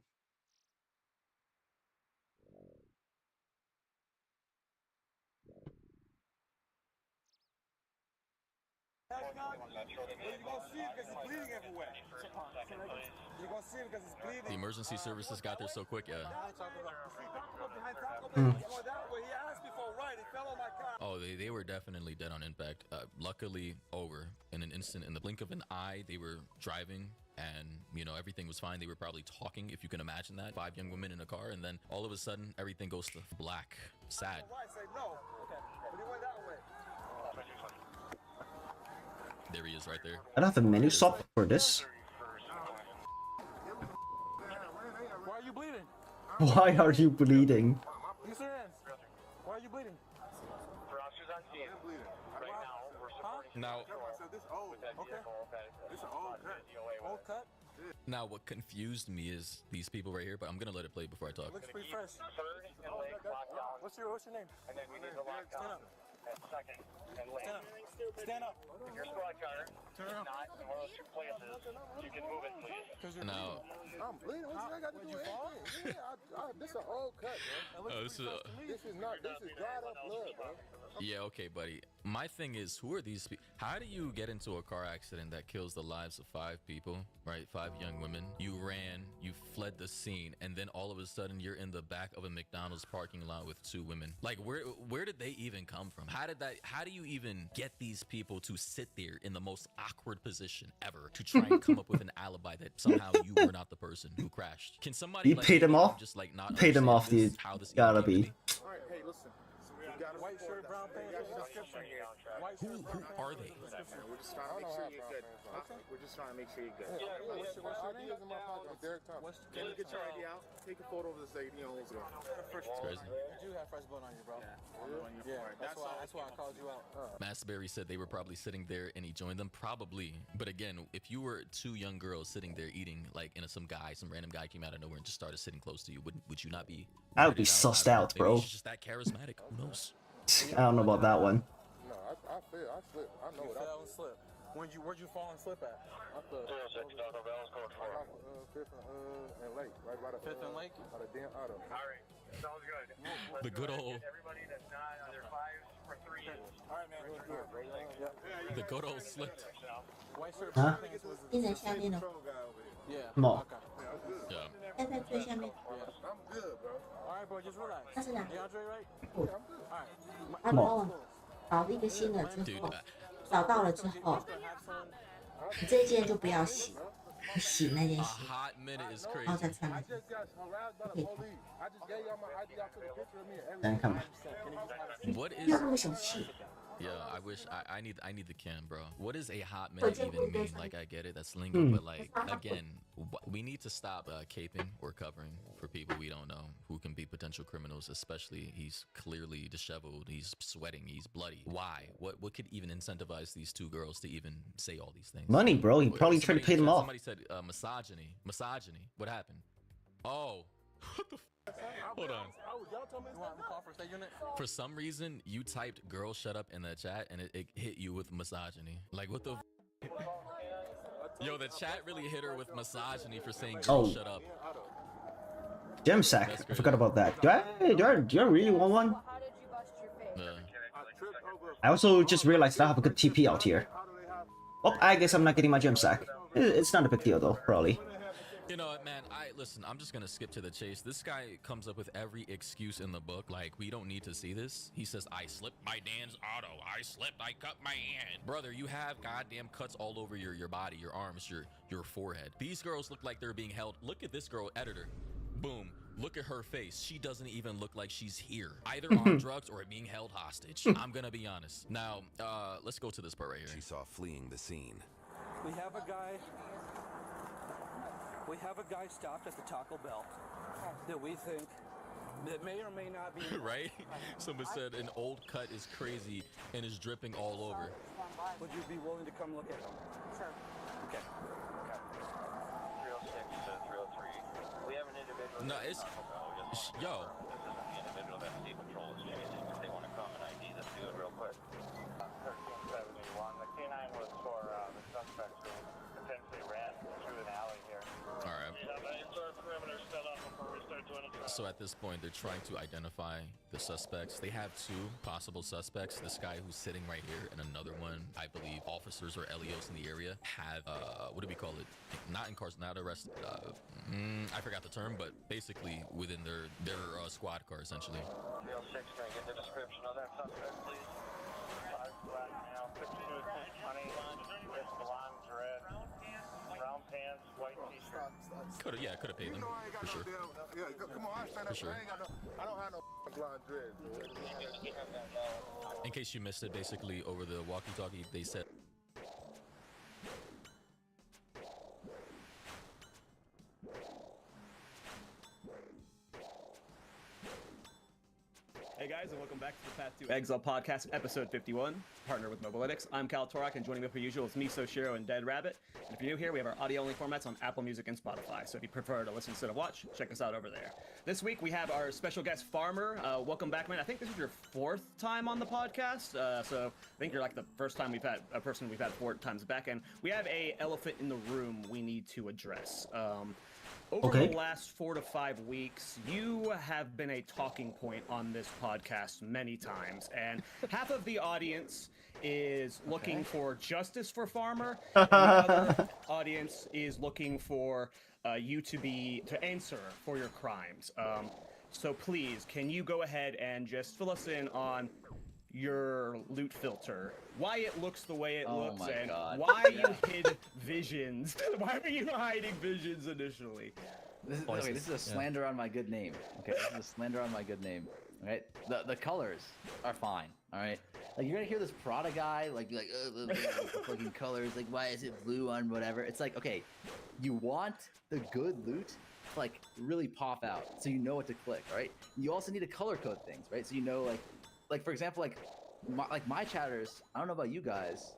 You're gonna see it because it's bleeding everywhere. You're gonna see it because it's bleeding. the emergency services got there so quick. Yeah. Oh, they were definitely dead on impact. Luckily, over in an instant, in the blink of an eye, they were driving. And, you know, everything was fine. They were probably talking, if you can imagine that. 5 young women in a car, and then all of a sudden, everything goes to black. Sad. There he is right there. I don't have a menu stop for this. Why are you bleeding? Why are you bleeding? Use your hands. Why are you bleeding? For officers on scene, right now, we're supporting Now, This old. Okay. This an old cut. Old cut? now, what confused me is these people right here, but I'm gonna let it play before I talk. Looks pretty fresh. third and leg locked down, What's your name? and then we need to lock down at second and leg. Stand up. If your squad car is not in one of those 2 places, you can move it, please. Now, I'm bleeding. What I got to do with anything? Yeah, this is an old cut, bro. this is This is dried up blood, bro. yeah, okay, buddy. My thing is, who are these people? How do you get into a car accident that kills the lives of 5 people, right? 5 young women. You ran, you fled the scene, and then all of a sudden you're in the back of a McDonald's parking lot with 2 women. Like, where did they even come from? How do you even get these people to sit there in the most awkward position ever to try and come up with an alibi that somehow you were not the person who crashed? Can somebody You paid him off? just like not Paid him understand off, this, dude. how this Gotta even came be. to All right, hey, listen. You got a White shirt, brown pants. What's the description? White Who shirt, brown pants. are they? We're just trying to make sure you're good. We're just trying to make sure you're good. What's your name? ID's in my pocket. I'm Derek Thompson. Can you get your ID out? Take a photo of this lady. You know, let's go. It's crazy. You do have fresh blood on you, bro. Yeah, that's why I called you out. Massberry said they were probably sitting there and he joined them. Probably. But again, if you were 2 young girls sitting there eating, like, some random guy came out of nowhere and just started sitting close to you, would you not be? I would be weirded sussed I don't know. out, Maybe bro. she's just that charismatic. Who knows? I don't know about that one. No, I feel. I slip. I know You what I fell and slip. Where'd you fall and slip at? I feel. 06 Taco Bell's code 4. Fifth and Lake, right by the Fifth and Lake? By the damn auto. Alright, sounds good. Let's The good go ahead and old- get everybody that's not under 5 or 3. Alright, man. The good old slipped. White shirt, Huh? brown pants was 现在下面了， Yeah. 什么？ Yeah. 现在最下面， I'm good, bro. Alright, bro, just relax. 他是哪？ DeAndre, right? 不， Alright. 他帮我找了一个新的之 Dude, 后，找到了之后，你这件就不要洗，洗那件 A 洗。 hot minute is crazy. 然后再穿那 I 件。 just got harassed by the police. I just gave y'all my ID. I took a picture of me and Then everything. come. What 不 is? 要那么小气。 Yeah, I wish I need the cam, bro. What does a hot minute even mean? Like, I get it, that's lingo, but like, again, we need to stop caping or covering for people we don't know who can be potential criminals. Especially, he's clearly disheveled, he's sweating, he's bloody. Why? What could even incentivize these two girls to even say all these things? Money, bro. He probably tried to pay them off. Somebody said misogyny. Misogyny. What happened? Oh. What the f? Hold on. For some reason, you typed "girl shut up" in the chat, and it hit you with misogyny. Like, what the f? Yo, the chat really hit her with misogyny for saying "girl shut up." Gem sack. I forgot about that. Do I really want one? I also just realized I have a good TP out here. Oh, I guess I'm not getting my gem sack. It's not a big deal though, probably. You know what, man? Listen, I'm just gonna skip to the chase. This guy comes up with every excuse in the book. Like, we don't need to see this. He says, I slipped my Dan's auto. I slipped, I cut my hand. Brother, you have goddamn cuts all over your body, your arms, your forehead. These girls look like they're being held. Look at this girl, editor. Boom. Look at her face. She doesn't even look like she's here. Either on drugs or being held hostage. I'm gonna be honest. Now, let's go to this part right here. She saw fleeing the scene. We have a guy stopped at the Taco Bell that we think that may or may not be right? Someone said an old cut is crazy and is dripping all over. Would you be willing to come look at him? Sure. Okay. 306 to 303. We have an individual. No, it's yo. This isn't the individual that State Patrol is chasing. If they want to come and ID, let's do it real quick. 1371. The K9 was for the suspects who potentially ran through an alley here. All right. We have an indoor perimeter set up before we start doing it. So at this point, they're trying to identify the suspects. They have two possible suspects. This guy who's sitting right here and another one, I believe officers or LEOs in the area have, what do we call it? Not arrested. I forgot the term, but basically within their squad car, essentially. 306, can I get the description of that suspect, please? 5 black male, 6 shoes, honey, with blonde dread, brown pants, white t-shirt. Could have paid them for sure. Yeah, come on, I stand up. For sure. I don't have no blonde dreads. In case you missed it, basically over the walkie-talkie, they said. Hey guys, and welcome back to the Path to Exile podcast, episode 51, partner with Mobilytics. I'm Cal Torak, and joining me per usual is me, Soshiro, and Dead Rabbit. And if you're new here, we have our audio-only formats on Apple Music and Spotify, so if you prefer to listen instead of watch, check us out over there. This week, we have our special guest, Farmer. Welcome back, man. I think this is your 4th time on the podcast, so I think you're like the first time we've had a person we've had 4 times back, and we have a elephant in the room we need to address. Over the last 4 to 5 weeks, you have been a talking point on this podcast many times, and half of the audience is looking for justice for Farmer, and the other audience is looking for you to answer for your crimes. So please, can you go ahead and just fill us in on your loot filter, why it looks the way it looks, and why you hid visions. Why were you hiding visions initially? This is a slander on my good name. Okay, this is a slander on my good name. All right, the colors are fine. All right, like you're gonna hear this Prada guy like fucking colors. Like, why is it blue on whatever? It's like, okay, you want the good loot to like really pop out, so you know what to click. Right. You also need to color code things, right? So you know like for example, my chatters, I don't know about you guys,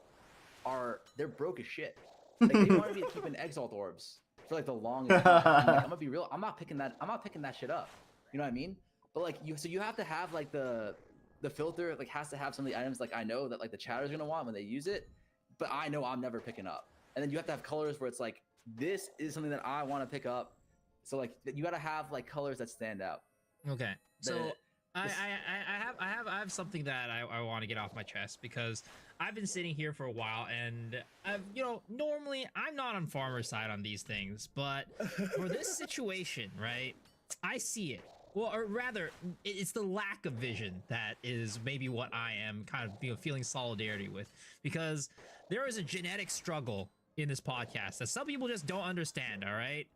they're broke as shit. Like they wanted me to keep in exalt orbs for like the longest time. I'm gonna be real, I'm not picking that shit up. You know what I mean? But like so you have to have like the filter like has to have some of the items like I know that like the chatter's gonna want when they use it, but I know I'm never picking up. And then you have to have colors where it's like this is something that I want to pick up. So like you gotta have like colors that stand out. Okay. So I have something that I want to get off my chest, because I've been sitting here for a while, and normally I'm not on Farmer's side on these things, but for this situation, right, I see it. Well, or rather, it's the lack of vision that is maybe what I am kind of feeling solidarity with, because there is a genetic struggle in this podcast that some people just don't understand, all right?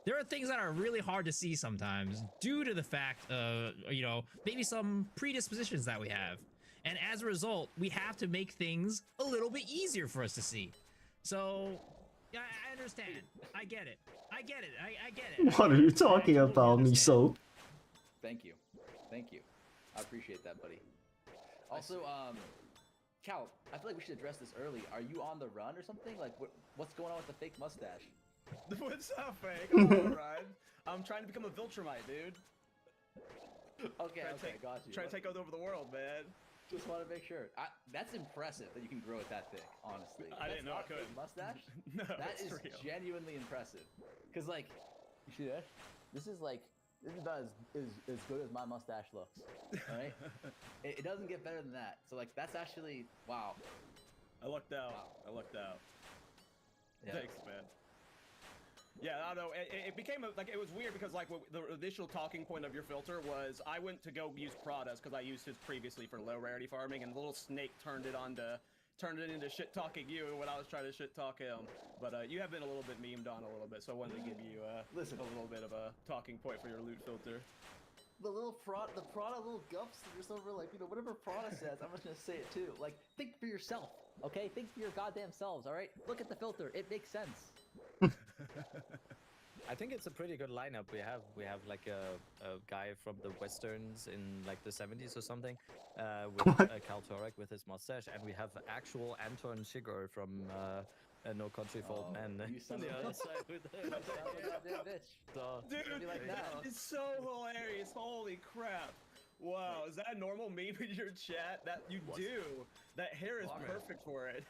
There are things that are really hard to see sometimes due to the fact of, you know, maybe some predispositions that we have. And as a result, we have to make things a little bit easier for us to see. So, yeah, I understand. I get it. I get it. I get it. What are you talking about, Miso? Thank you. Thank you. I appreciate that, buddy. Also, Cal, I feel like we should address this early. Are you on the run or something? Like, what's going on with the fake mustache? What's up, fake? I'm on the run. I'm trying to become a Viltrumite, dude. Okay, got you. Trying to take over the world, man. Just want to make sure. That's impressive that you can grow it that thick, honestly. I didn't know I could. Mustache? No, that is real. genuinely impressive. Cause like, you see that? This is about as good as my mustache looks. All right? it doesn't get better than that. So like, that's actually wow. I lucked out. Wow. I lucked out. Yeah. Thanks, man. Yeah, I don't know. It became like it was weird because like the initial talking point of your filter was I went to go use Pradas because I used his previously for low rarity farming, and the little snake turned it into shit talking you when I was trying to shit talk him. But you have been a little bit memed on a little bit, so I wanted to give you a little bit of a talking point for your loot filter. The Prada little gups that are just over, like, you know, whatever Prada says, I'm just gonna say it too. Like, think for yourself, okay? Think for your goddamn selves, all right? Look at the filter; it makes sense. I think it's a pretty good lineup. We have like a guy from the westerns in like the 70s or something, with Kaltorek with his mustache, and we have actual Anton Chigurh from No Country for Old Men. You son of a other side with the goddamn bitch. So, Dude, like that is so hilarious! Holy crap! Wow, is that a normal meme in your chat? That you do? That hair is perfect for it.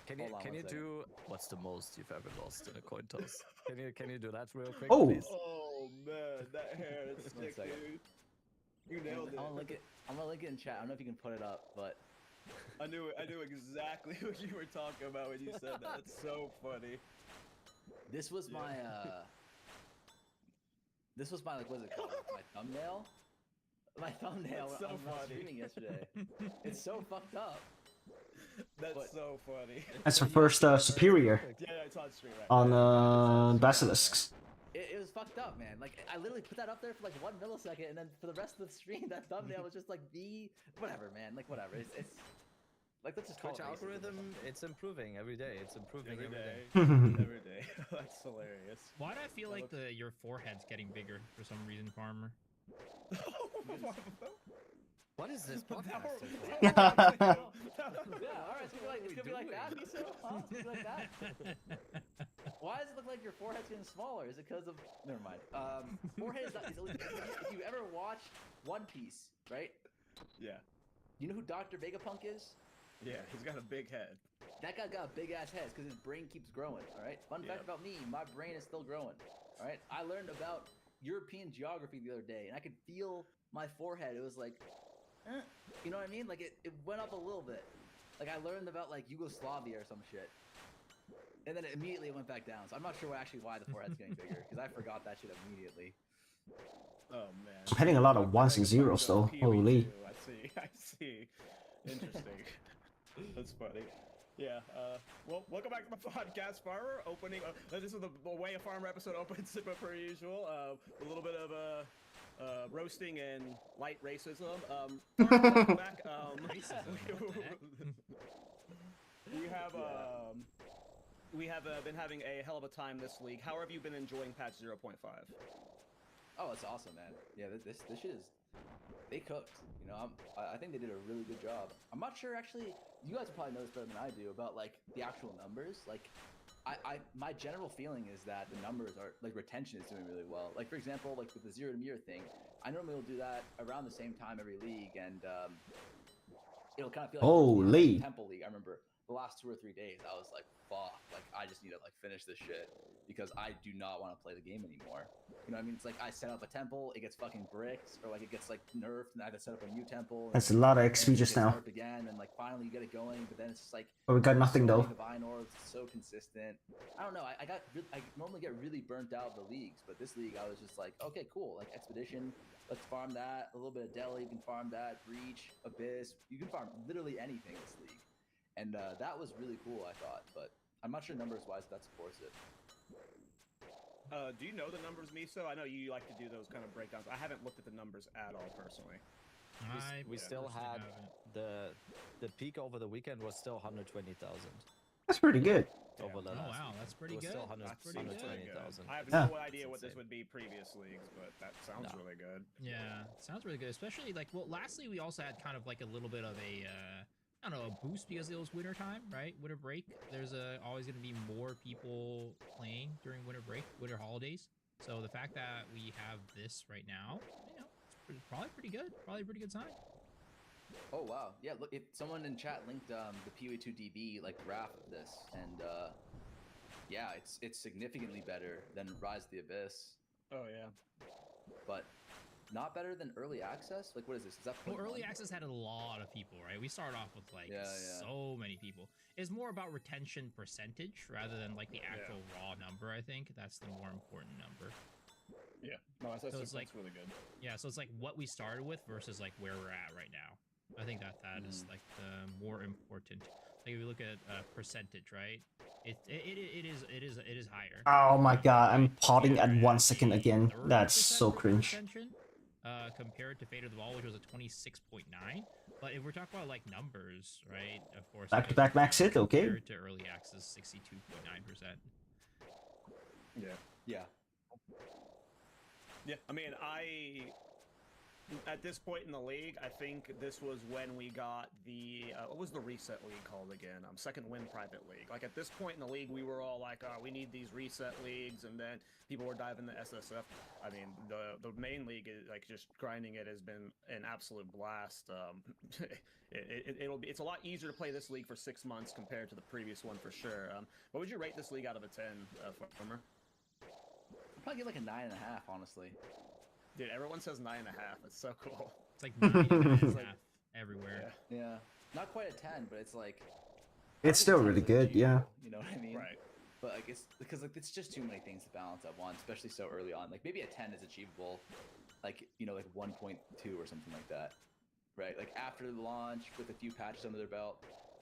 Can you do what's the most you've ever lost in a coin toss? Can you do that real quick, Oh. please? Oh man, that hair is sick, dude. You nailed it. I'm gonna link it in chat. I don't know if you can put it up, but I knew exactly what you were talking about when you said that. It's so funny. This was my like, what's it called? My thumbnail. My thumbnail. That's so on my funny. streaming yesterday. It's so fucked up. That's so funny. That's the first superior Yeah, it's on stream right on Basilisks. It was fucked up, man. Like, I literally put that up there for like 1 millisecond, and then for the rest of the stream, that thumbnail was just like whatever, man. Like, whatever. It's like, let's just call Twitch it racism or algorithm, something. it's improving every day. It's improving every day. Every day. That's hilarious. Why do I feel like your forehead's getting bigger for some reason, Farmer? What is this podcast? Yeah, all right, it's gonna be like that, Miso? Huh? It's gonna be like that? Why does it look like your forehead's getting smaller? Is it because of... Never mind. Forehead is not... If you ever watched One Piece, right? Yeah. You know who Dr. Vegapunk is? Yeah, he's got a big head. That guy got a big-ass head because his brain keeps growing, all right? Fun fact about me, my brain is still growing, all right? I learned about European geography the other day, and I could feel my forehead. It was like... You know what I mean? Like, it went up a little bit. Like, I learned about, like, Yugoslavia or some shit. And then it immediately went back down. So I'm not sure why the forehead's getting bigger, because I forgot that shit immediately. Oh, man. I'm hitting a lot of ones and zeros, though. Holy. I see. Interesting. That's funny. Yeah, well, welcome back to the podcast, Farmer. Opening, this is the way a Farmer episode opens, per usual. A little bit of roasting and light racism. Farmer, welcome back. We have been having a hell of a time this league. How have you been enjoying patch 0.5? Oh, it's awesome, man. Yeah, this shit is... They cooked. You know, I think they did a really good job. I'm not sure, actually, you guys will probably know this better than I do about, like, the actual numbers. Like, my general feeling is that the numbers are, like, retention is doing really well. Like, for example, like, with the 0 to mirror thing, I normally will do that around the same time every league, and it'll kind of feel like... Holy. Temple League, I remember the last 2 or 3 days, I was like, fuck, like, I just need to, like, finish this shit, because I do not want to play the game anymore. You know what I mean? It's like, I set up a temple, it gets fucking bricked, or, like, it gets, like, nerfed, and I have to set up a new temple. That's a lot of XP just now. Again, and, like, finally you get it going, but then it's just, like... But we got nothing, though. Divine orbs, so consistent. I don't know, I normally get really burnt out of the leagues, but this league, I was just like, okay, cool, like, Expedition, let's farm that, a little bit of Delhi, you can farm that, Breach, Abyss, you can farm literally anything in this league. And that was really cool, I thought, but I'm not sure numbers wise if that supports it. Do you know the numbers, Miso? I know you like to do those kind of breakdowns. I haven't looked at the numbers at all personally. We still had the peak over the weekend was still 120,000. That's pretty good. Over the Oh last wow, week. that's pretty It was good. Still 100, That's pretty good. 120,000. I have Yeah. no idea what this would be previous leagues, but that sounds really good. Yeah, sounds really good. Especially like, well, lastly we also had kind of like a little bit of a I don't know, a boost because it was winter time, right? Winter break. There's always going to be more people playing during winter break, winter holidays. So the fact that we have this right now, you know, it's probably pretty good. Probably a pretty good sign. Oh wow, yeah. Look, if someone in chat linked the PoE2DB like graph of this, and yeah, it's significantly better than Rise of the Abyss. Oh yeah, but not better than early access. Like, what is this? Is that well, early access had a lot of people, right? We started off with like so many people. It's more about retention percentage rather than like the actual raw number. I think that's the more important number. Yeah, no, that's like, really good. Yeah, so it's like what we started with versus like where we're at right now. I think that is like the more important. Like if you look at percentage, right? It is higher. Oh my god, I'm pausing at 1 second again. That's so cringe. Compared to Fate of the Ball, which was a 26.9. But if we're talking about like numbers, right? Of course. Back to back max hit, okay. Compared to early access, 62.9%. Yeah. Yeah. Yeah, I mean, at this point in the league, I think this was when we got the, what was the reset league called again? Second Win Private League. Like, at this point in the league, we were all like, oh, we need these reset leagues, and then people were diving the SSF. I mean, the main league, is like, just grinding it has been an absolute blast. It's a lot easier to play this league for 6 months compared to the previous one, for sure. What would you rate this league out of a 10, Farmer? I'd probably give like a 9.5, honestly. Dude, everyone says 9.5. It's so cool. It's like 9.5 everywhere. Yeah. Not quite a 10, but it's like... It's still really good, yeah. You know what I mean? Right. But like it's because like it's just too many things to balance at once, especially so early on. Like maybe a 10 is achievable, like, you know, like 1.2 or something like that. Right? Like after the launch with a few patches under their belt,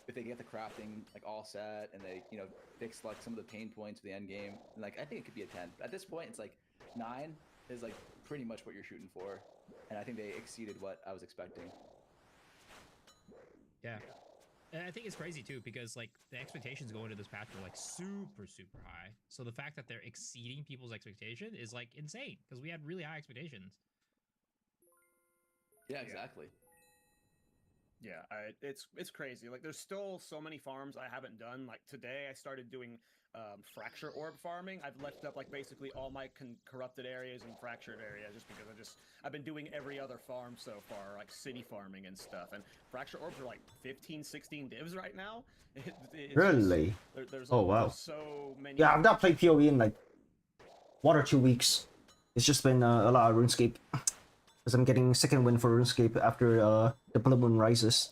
if they get the crafting like all set and they, you know, fix like some of the pain points for the end game, and like I think it could be a 10. But at this point it's like 9 is like pretty much what you're shooting for, and I think they exceeded what I was expecting. Yeah. And I think it's crazy too, because like the expectations going into this patch were like super high. So the fact that they're exceeding people's expectation is like insane, because we had really high expectations. Yeah, exactly. Yeah, it's crazy. Like, there's still so many farms I haven't done. Like today, I started doing fracture orb farming. I've left up like basically all my corrupted areas and fractured areas just because I've been doing every other farm so far, like city farming and stuff. And fracture orbs are like 15, 16 divs right now. Really? There's oh wow. So many. Yeah, I've not played PoE in like 1 or 2 weeks. It's just been a lot of RuneScape. Because I'm getting second win for RuneScape after the Blood Moon Rises.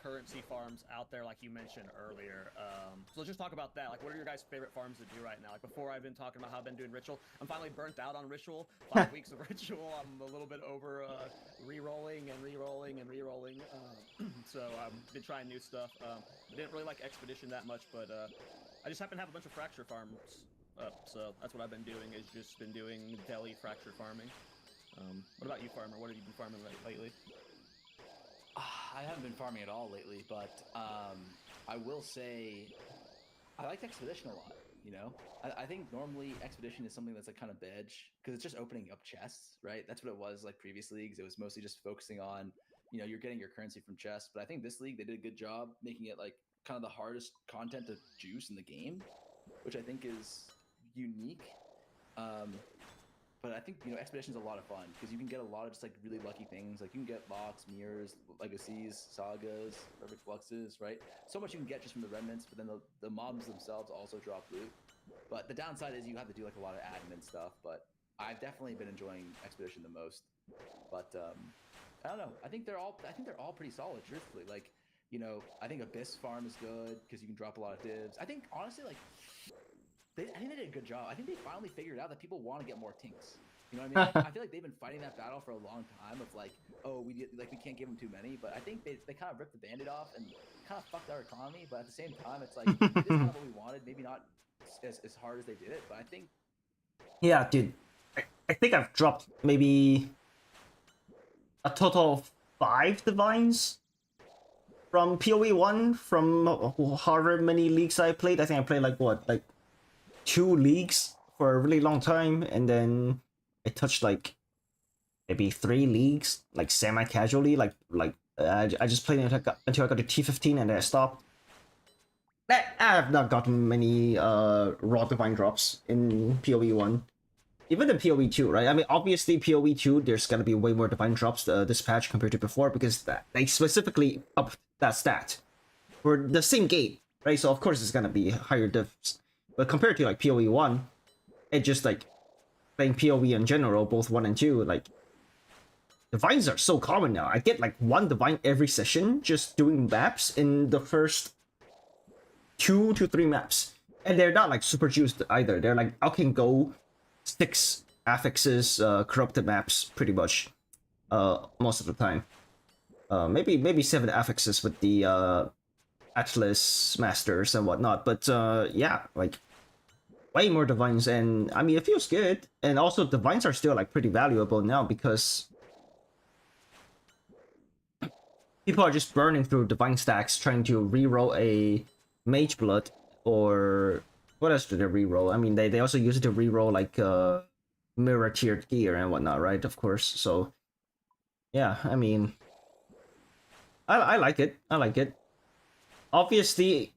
Currency farms out there, like you mentioned earlier. So let's just talk about that. Like, what are your guys' favorite farms to do right now? Like, before I've been talking about how I've been doing Ritual. I'm finally burnt out on Ritual. 5 weeks of Ritual. I'm a little bit over re-rolling and re-rolling and re-rolling. So I've been trying new stuff. I didn't really like Expedition that much, but I just happen to have a bunch of Fracture farms up. So that's what I've been doing, is just been doing Delhi Fracture farming. What about you, Farmer? What have you been farming lately? I haven't been farming at all lately, but I will say I liked Expedition a lot, you know? I think normally Expedition is something that's like kind of edge, because it's just opening up chests, right? That's what it was like previous leagues. It was mostly just focusing on, you know, you're getting your currency from chests. But I think this league, they did a good job making it like kind of the hardest content to juice in the game, which I think is unique. But I think, you know, Expedition's a lot of fun because you can get a lot of just like really lucky things. Like you can get locks, mirrors, legacies, sagas, perfect fluxes, right? So much you can get just from the remnants, but then the mobs themselves also drop loot. But the downside is you have to do like a lot of admin stuff. But I've definitely been enjoying Expedition the most. But I don't know. I think they're all pretty solid, truthfully. Like, you know, I think Abyss farm is good because you can drop a lot of divs. I think honestly, like, I think they did a good job. I think they finally figured out that people want to get more tinks. You know what I mean? I feel like they've been fighting that battle for a long time of like, oh, we can't give them too many. But I think they kind of ripped the Band-Aid off and kind of fucked our economy. But at the same time, it's like it's kind of what we wanted. Maybe not as hard as they did it, but I think. Yeah, dude. I think I've dropped maybe a total of 5 divines from PoE 1 from however many leagues I played. I think I played like 2 leagues for a really long time, and then I touched like maybe 3 leagues like semi-casually. I just played until I got to T15 and then I stopped. I have not gotten many raw divine drops in PoE 1. Even in PoE 2, right? I mean, obviously PoE 2, there's gonna be way more divine drops this patch compared to before because they specifically upped that stat for the same game, right? So of course it's gonna be higher divs. But compared to like PoE 1, it just like playing PoE in general, both 1 and 2, like divines are so common now. I get like 1 divine every session just doing maps in the first 2 to 3 maps. And they're not like super juiced either. They're like I can go 6 affixes, corrupted maps pretty much most of the time. Maybe 7 affixes with the Atlas Masters and whatnot. But yeah, like way more divines, and I mean it feels good. And also divines are still like pretty valuable now because people are just burning through divine stacks trying to reroll a Mage Blood, or what else do they reroll? I mean they also use it to reroll like mirror tiered gear and whatnot, right? Of course. So yeah, I mean I like it. I like it. Obviously,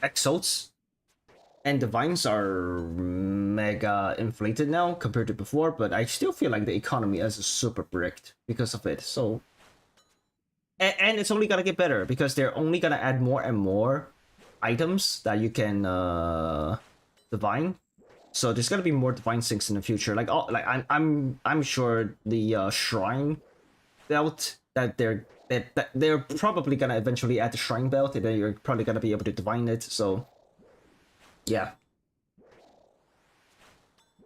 exalts and divines are mega inflated now compared to before, but I still feel like the economy is super bricked because of it. So, and it's only gonna get better because they're only gonna add more and more items that you can divine. So there's gonna be more divine sinks in the future. Like I'm sure the shrine belt that they're probably gonna eventually add the shrine belt, and then you're probably gonna be able to divine it. So yeah,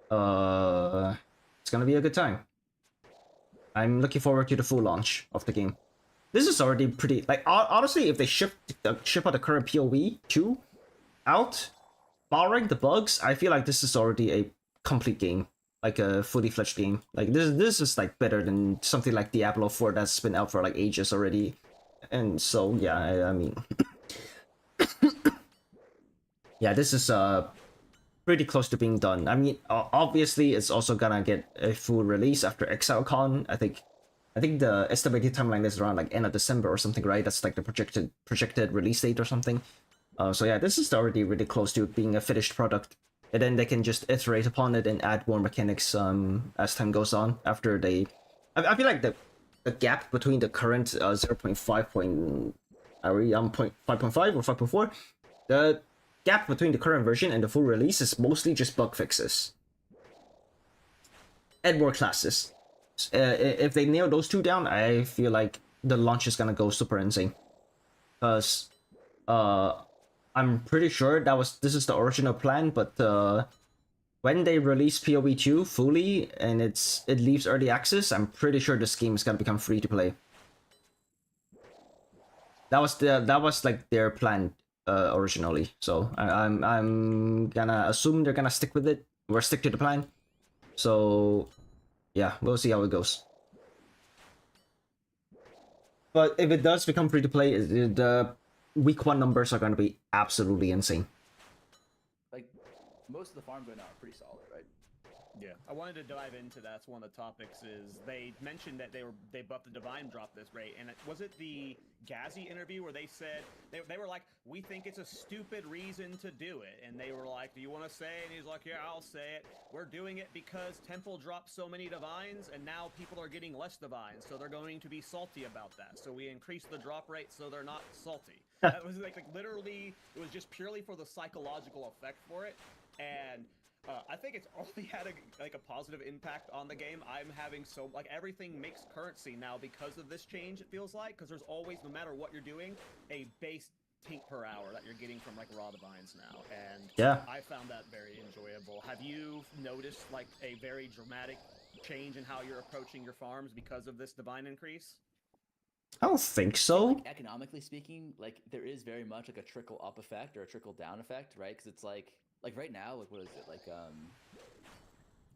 it's gonna be a good time. I'm looking forward to the full launch of the game. This is already pretty, like, honestly, if they ship out the current PoE 2 out, barring the bugs, I feel like this is already a complete game, like a fully fledged game. Like this is like better than something like Diablo 4 that's been out for like ages already. And so yeah, I mean yeah, this is pretty close to being done. I mean, obviously it's also gonna get a full release after ExileCon. I think the estimated timeline is around like end of December or something, right? That's like the projected release date or something. So yeah, this is already really close to being a finished product, and then they can just iterate upon it and add more mechanics as time goes on. After they, I feel like the gap between the current 0.5 are we on 5.5 or 5.4? The gap between the current version and the full release is mostly just bug fixes and more classes. If they nail those 2 down, I feel like the launch is gonna go super insane. Because I'm pretty sure this is the original plan, but when they release PoE 2 fully and it leaves early access, I'm pretty sure this game is gonna become free to play. That was like their plan originally. So I'm gonna assume they're gonna stick with it or stick to the plan. So yeah, we'll see how it goes. But if it does become free to play, the week 1 numbers are going to be absolutely insane. Like most of the farms right now are pretty solid, right? Yeah, I wanted to dive into that. That's one of the topics. Is they mentioned that they buffed the divine drop this rate, and was it the Gazzy interview where they said they were like, we think it's a stupid reason to do it, and they were like, do you want to say it? And he's like, yeah, I'll say it. We're doing it because Temple dropped so many divines, and now people are getting less divines, so they're going to be salty about that. So we increased the drop rate so they're not salty. That was like literally, it was just purely for the psychological effect for it, and I think it's only had a positive impact on the game. I'm having everything makes currency now because of this change, it feels like, because there's always, no matter what you're doing, a base tink per hour that you're getting from like raw divines now, and Yeah. I found that very enjoyable. Have you noticed like a very dramatic change in how you're approaching your farms because of this divine increase? I don't think I so. think, like, economically speaking, like there is very much like a trickle up effect or a trickle down effect, right? Because it's like right now, like what is it like?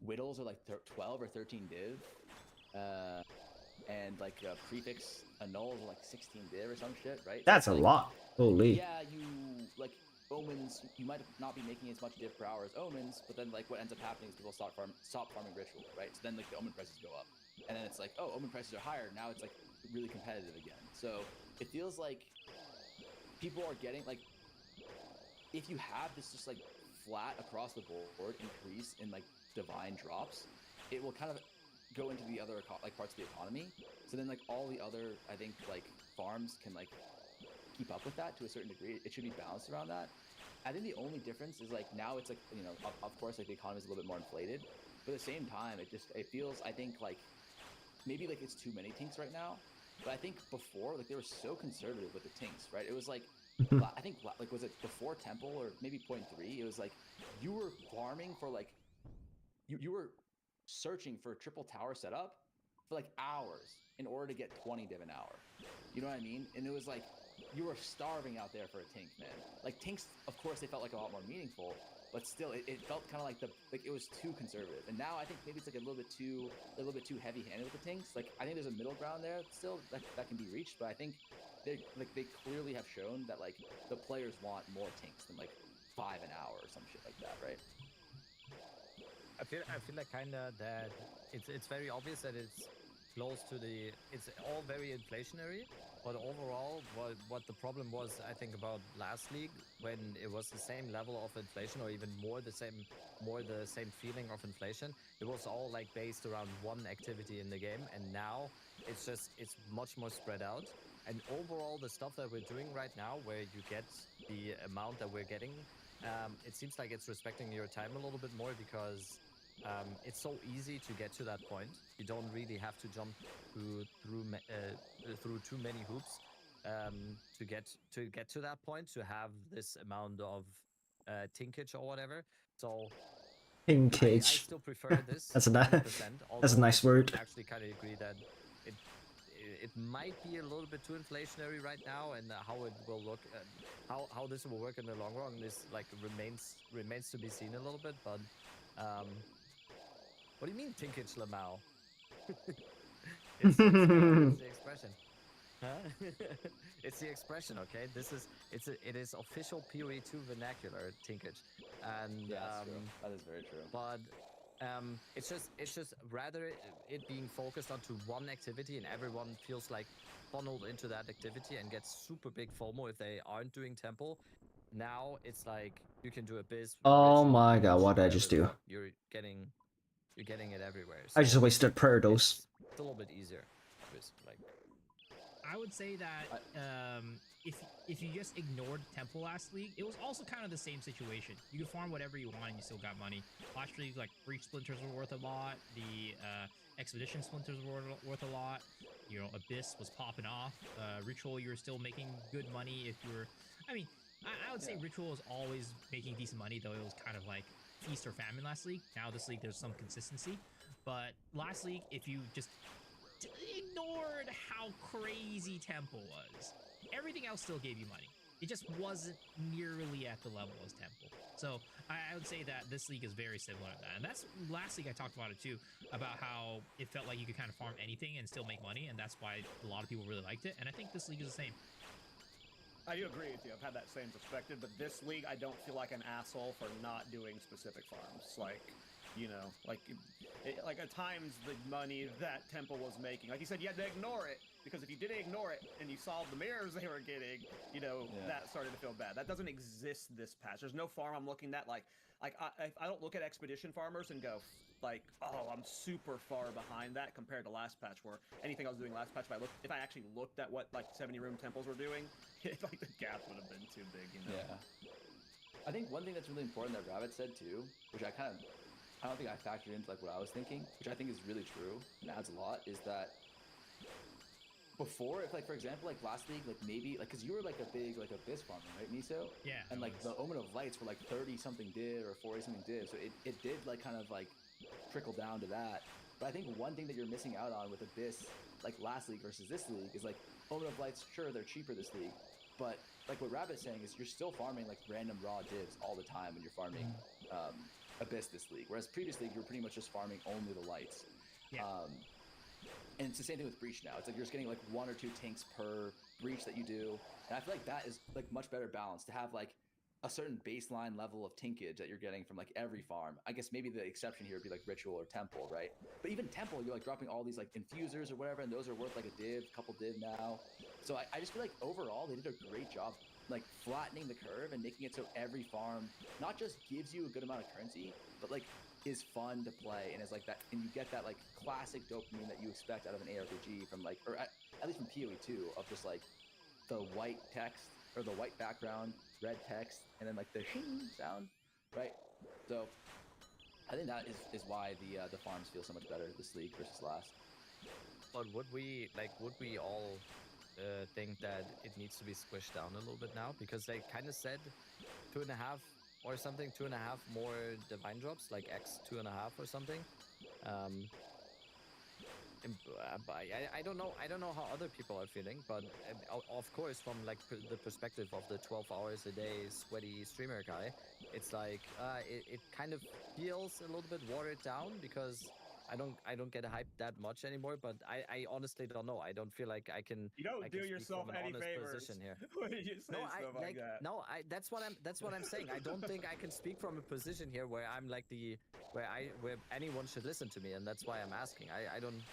Whittles are like 12 or 13 div, and like prefix annuls are like 16 div or some shit, right? So That's it's a like, lot. Holy. yeah, you like omens. You might not be making as much div per hour as omens, but then like what ends up happening is people stop farming ritual, right? So then like the omen prices go up, and then it's like, oh, omen prices are higher. Now it's like really competitive again. So it feels like people are getting like, if you have this just like flat across the board increase in like divine drops, it will kind of go into the other like parts of the economy. So then like all the other, I think, like farms can like keep up with that to a certain degree. It should be balanced around that. I think the only difference is like now it's like, you know, of course like the economy is a little bit more inflated, but at the same time it feels, I think, like maybe like it's too many tinks right now. But I think before, like they were so conservative with the tinks, right? It was like, I think like, was it before Temple or maybe 0.3? It was like you were farming for like, you were searching for a triple tower setup for like hours in order to get 20 div an hour. You know what I mean? And it was like, you were starving out there for a tink, man. Like tinks, of course, they felt like a lot more meaningful, but still, it felt kind of like it was too conservative. And now I think maybe it's like a little bit too heavy-handed with the tinks. Like I think there's a middle ground there still that can be reached, but I think they clearly have shown that like the players want more tinks than like 5 an hour or some shit like that, right? I feel like kinda that it's very obvious that it's close to it's all very inflationary, but overall what the problem was, I think, about last league, when it was the same level of inflation or even more the same feeling of inflation, it was all like based around one activity in the game, and now it's much more spread out. And overall, the stuff that we're doing right now, where you get the amount that we're getting, it seems like it's respecting your time a little bit more, because it's so easy to get to that point. You don't really have to jump through too many hoops to get to that point, to have this amount of tinkage or whatever. So I Tinkage. still prefer this. That's a 100%, that's a nice word. I actually kind of agree that it might be a little bit too inflationary right now, and how it will look, how this will work in the long run is like remains to be seen a little bit. But what do you mean tinkage, Lamau? it's the expression. Huh? It's the expression, okay? It is official PoE2 vernacular, tinkage, and Yeah, that's true. That is very true. But it's just rather it being focused onto one activity, and everyone feels like funneled into that activity and gets super big FOMO if they aren't doing temple. Now it's like you can do Abyss. Oh Ritual, my god, Breach, what did I whatever just the do? fuck, you're getting it everywhere. I just So wasted Perdos. it's a little bit easier. Abyss, like. I would say that if you just ignored Temple last league, it was also kind of the same situation. You could farm whatever you want and you still got money. Last league, like Breach Splinters were worth a lot. The Expedition Splinters were worth a lot. You know, Abyss was popping off. Ritual, you were still making good money if you were... I mean, I would say Ritual was always making decent money, though it was kind of like feast or famine last league. Now this league, there's some consistency. But last league, if you just ignored how crazy Temple was, everything else still gave you money. It just wasn't nearly at the level as Temple. So I would say that this league is very similar to that. And that's last league I talked about it too, about how it felt like you could kind of farm anything and still make money, and that's why a lot of people really liked it. And I think this league is the same. I do agree with you. I've had that same perspective, but this league, I don't feel like an asshole for not doing specific farms. Like, you know, like at times the money that Temple was making, like you said, you had to ignore it, because if you didn't ignore it and you saw the mirrors they were getting, you know, that started to feel bad. That doesn't exist this patch. There's no farm I'm looking at like I don't look at Expedition farmers and go like, oh, I'm super far behind that compared to last patch, where anything I was doing last patch, if I actually looked at what like 70-room temples were doing, like the gap would have been too big, you know? Yeah. I think one thing that's really important that Rabbit said too, which I don't think I factored into like what I was thinking, which I think is really true and adds a lot, is that before, if like for example, like last league, like maybe like because you were like a big like Abyss farmer, right, Miso? Yeah. And like the Omen of Lights were like 30 something div or 40 something div, so it did like kind of like trickle down to that. But I think one thing that you're missing out on with Abyss, like last league versus this league, is like Omen of Lights. Sure, they're cheaper this league, but like what Rabbit's saying is you're still farming like random raw divs all the time when you're farming Abyss this league. Whereas previous league, you were pretty much just farming only the lights. Yeah. And it's the same thing with Breach now. It's like you're just getting like 1 or 2 tanks per Breach that you do. And I feel like that is like much better balance to have like a certain baseline level of tinkage that you're getting from like every farm. I guess maybe the exception here would be like Ritual or Temple, right? But even Temple, you're like dropping all these like infusers or whatever, and those are worth like a div, couple div now. So I just feel like overall they did a great job like flattening the curve and making it so every farm not just gives you a good amount of currency, but like is fun to play and is like that, and you get that like classic dopamine that you expect out of an ARPG from like, or at least from PoE 2, of just like the white text or the white background, red text, and then like the shing sound, right? So I think that is why the farms feel so much better this league versus last. But would we all think that it needs to be squished down a little bit now? Because they kind of said 2.5 or something, 2.5 more divine drops, like X 2.5 or something. I don't know. I don't know how other people are feeling, but of course, from like the perspective of the 12 hours a day sweaty streamer guy, it's like it kind of feels a little bit watered down because I don't get hyped that much anymore. But I honestly don't know. I don't feel like I can. You don't I do can speak yourself from an any honest favors position here. when you say stuff like that. No, that's what I'm saying. I don't think I can speak from a position here where I'm like where anyone should listen to me, and that's why I'm asking. I don't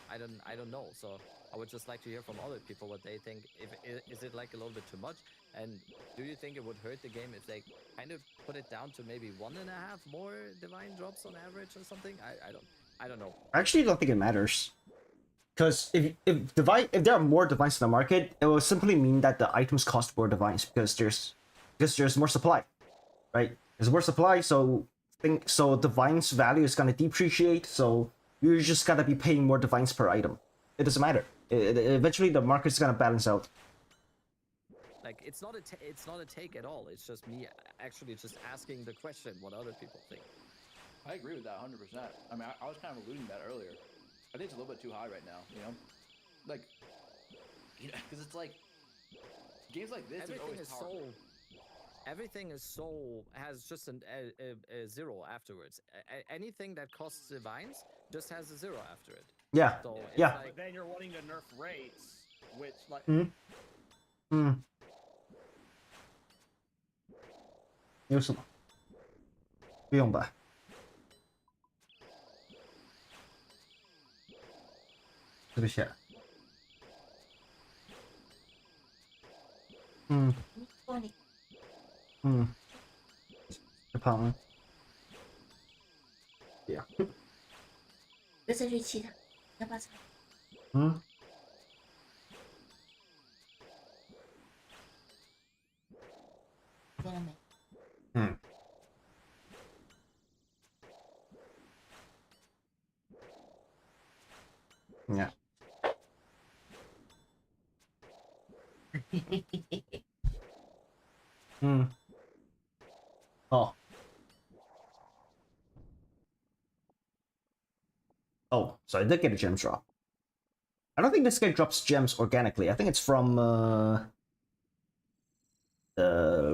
know. So I would just like to hear from other people what they think. Is it like a little bit too much? And do you think it would hurt the game if they kind of put it down to maybe 1.5 more divine drops on average or something? I don't know. I actually don't think it matters. Because if there are more divines in the market, it will simply mean that the items cost more divines because there's more supply, right? There's more supply, so divines value is gonna depreciate. So you just gotta be paying more divines per item. It doesn't matter. Eventually, the market's gonna balance out. Like it's not a take at all. It's just me actually just asking the question what other people think. I agree with that 100%. I mean, I was kind of alluding to that earlier. I think it's a little bit too high right now, you know? Like, you know, because it's like, games like this are always powerful. Everything is so, has just a zero afterwards. Anything that costs divines just has a zero after it. Yeah, so yeah. But then you're wanting to nerf rates, which like...有什么？不用吧。是不是？这旁。对呀。别再去气他，要把菜。做了没？Yeah. Oh. Oh, so I did get a gem drop. I don't think this guy drops gems organically. I think it's from the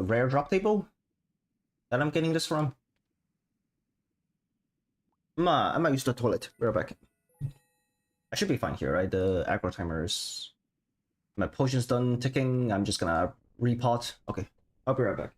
rare drop table that I'm getting this from. I might use the toilet. We're back. I should be fine here, right? The aggro timer is... My potion's done ticking. I'm just gonna repot. Okay, I'll be right back.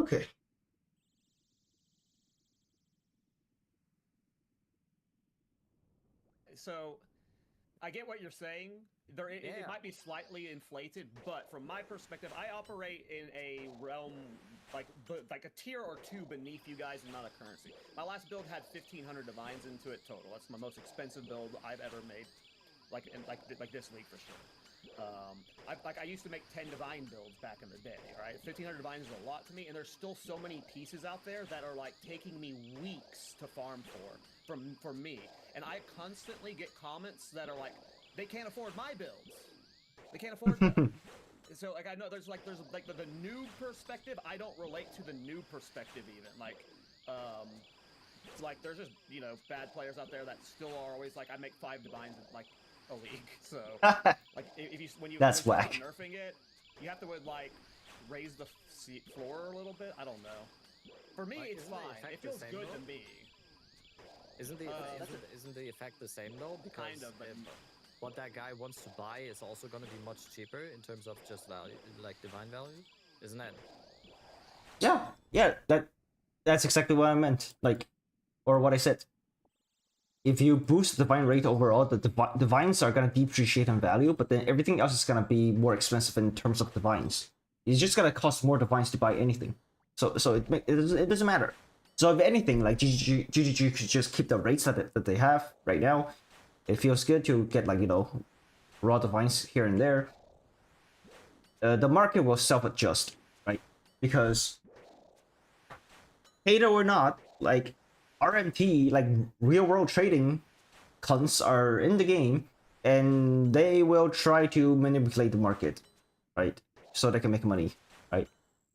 Okay. So, I get what you're saying. It might be slightly inflated, but from my perspective, I operate in a realm like a tier or two beneath you guys in amount of currency. My last build had 1,500 divines into it total. That's my most expensive build I've ever made, like this league for sure. I used to make 10 divine builds back in the day. Right, 1,500 divines is a lot to me, and there's still so many pieces out there that are like taking me weeks to farm for me. And I constantly get comments that are like, they can't afford my builds. They can't afford them. So like I know there's like the noob perspective. I don't relate to the noob perspective even. Like there's just bad players out there that still are always like I make 5 divines in like a league. So like when you That's start whack. nerfing it, you have to like raise the floor a little bit. I don't know. For me, it's fine. It feels good to me. Isn't the effect the same though? Because kind of, but what that guy wants to buy is also going to be much cheaper in terms of just value, like divine value, isn't that? Yeah. That's exactly what I meant. Like, or what I said. If you boost the divine rate overall, the divines are gonna depreciate in value, but then everything else is gonna be more expensive in terms of divines. It's just gonna cost more divines to buy anything. So it doesn't matter. So if anything, like GGG could just keep the rates that they have right now. It feels good to get like raw divines here and there. The market will self-adjust, right? Because hater or not, like RMT, like real world trading cunts are in the game, and they will try to manipulate the market, right? So they can make money, right?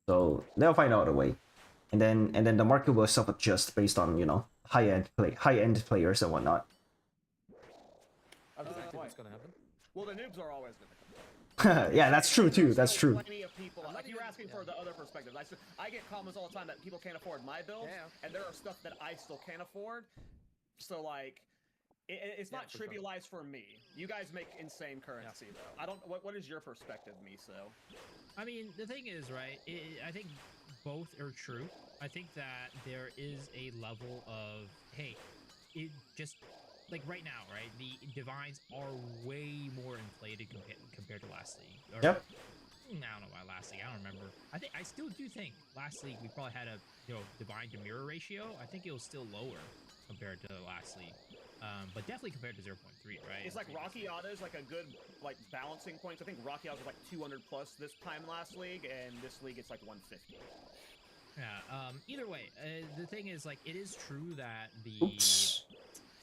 So they'll find out a way, and then the market will self-adjust based on high end players and whatnot. What's gonna happen? Well, the noobs are always gonna come. Yeah, that's true too. That's true. Plenty of people. Like you were asking for the other perspectives. I get comments all the time that people can't afford my build, and there are stuff that I still can't afford. So like, it's not trivialized for me. You guys make insane currency though. I don't. What is your perspective, Miso? I mean, the thing is, right? I think both are true. I think that there is a level of it just. Like right now, right? The divines are way more inflated compared to last league. Yep. I don't know why last league. I don't remember. I still do think last league we probably had a divine to mirror ratio. I think it was still lower compared to the last league, but definitely compared to 0.3, right? It's like Rocky Auto is like a good like balancing point. I think Rocky Auto was like 200 plus this time last league, and this league it's like 150. Yeah. Either way, the thing is like it is true that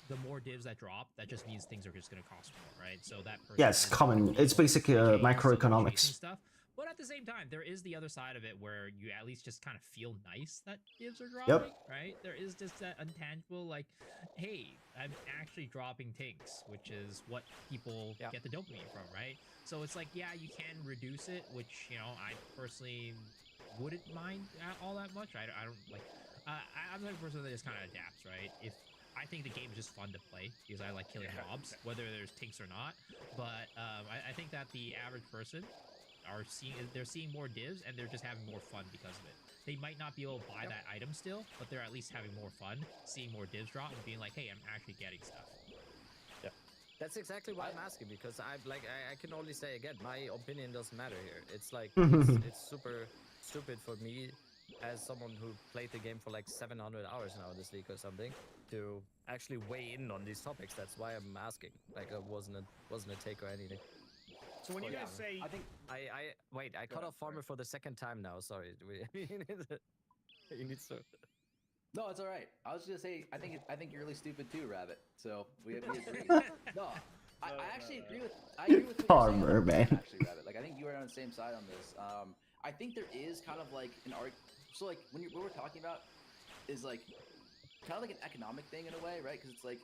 the more divs that drop, that just means things are just going to cost more, right? So that person it's common. It's basically microeconomics stuff. But at the same time, there is the other side of it where you at least just kind of feel nice that divs are dropping, right? There is just that intangible, like, hey, I'm actually dropping tanks, which is what people get the dopamine from, right? So it's like, yeah, you can reduce it, which I personally wouldn't mind all that much. I don't like. I'm the person that just kind of adapts, right? I think the game is just fun to play because I like killing mobs, whether there's tinks or not. But I think that the average person they're seeing more divs and they're just having more fun because of it. They might not be able to buy that item still, but they're at least having more fun, seeing more divs drop and being like, hey, I'm actually getting stuff. Yeah, that's exactly why I'm asking, because I can only say again, my opinion doesn't matter here. It's like it's super stupid for me as someone who played the game for like 700 hours now in this league or something to actually weigh in on these topics. That's why I'm asking. Like it wasn't a take or anything. So when you guys say, I think wait, I cut off Farmer for the second time now. Sorry, you need to. No, it's all right. I was just gonna say, I think you're really stupid too, Rabbit. So we agree. No, I actually agree with Farmer, man. Actually, Rabbit. Like I think you are on the same side on this. I think there is kind of like an art. So like what we're talking about is like kind of like an economic thing in a way, right? Because it's like,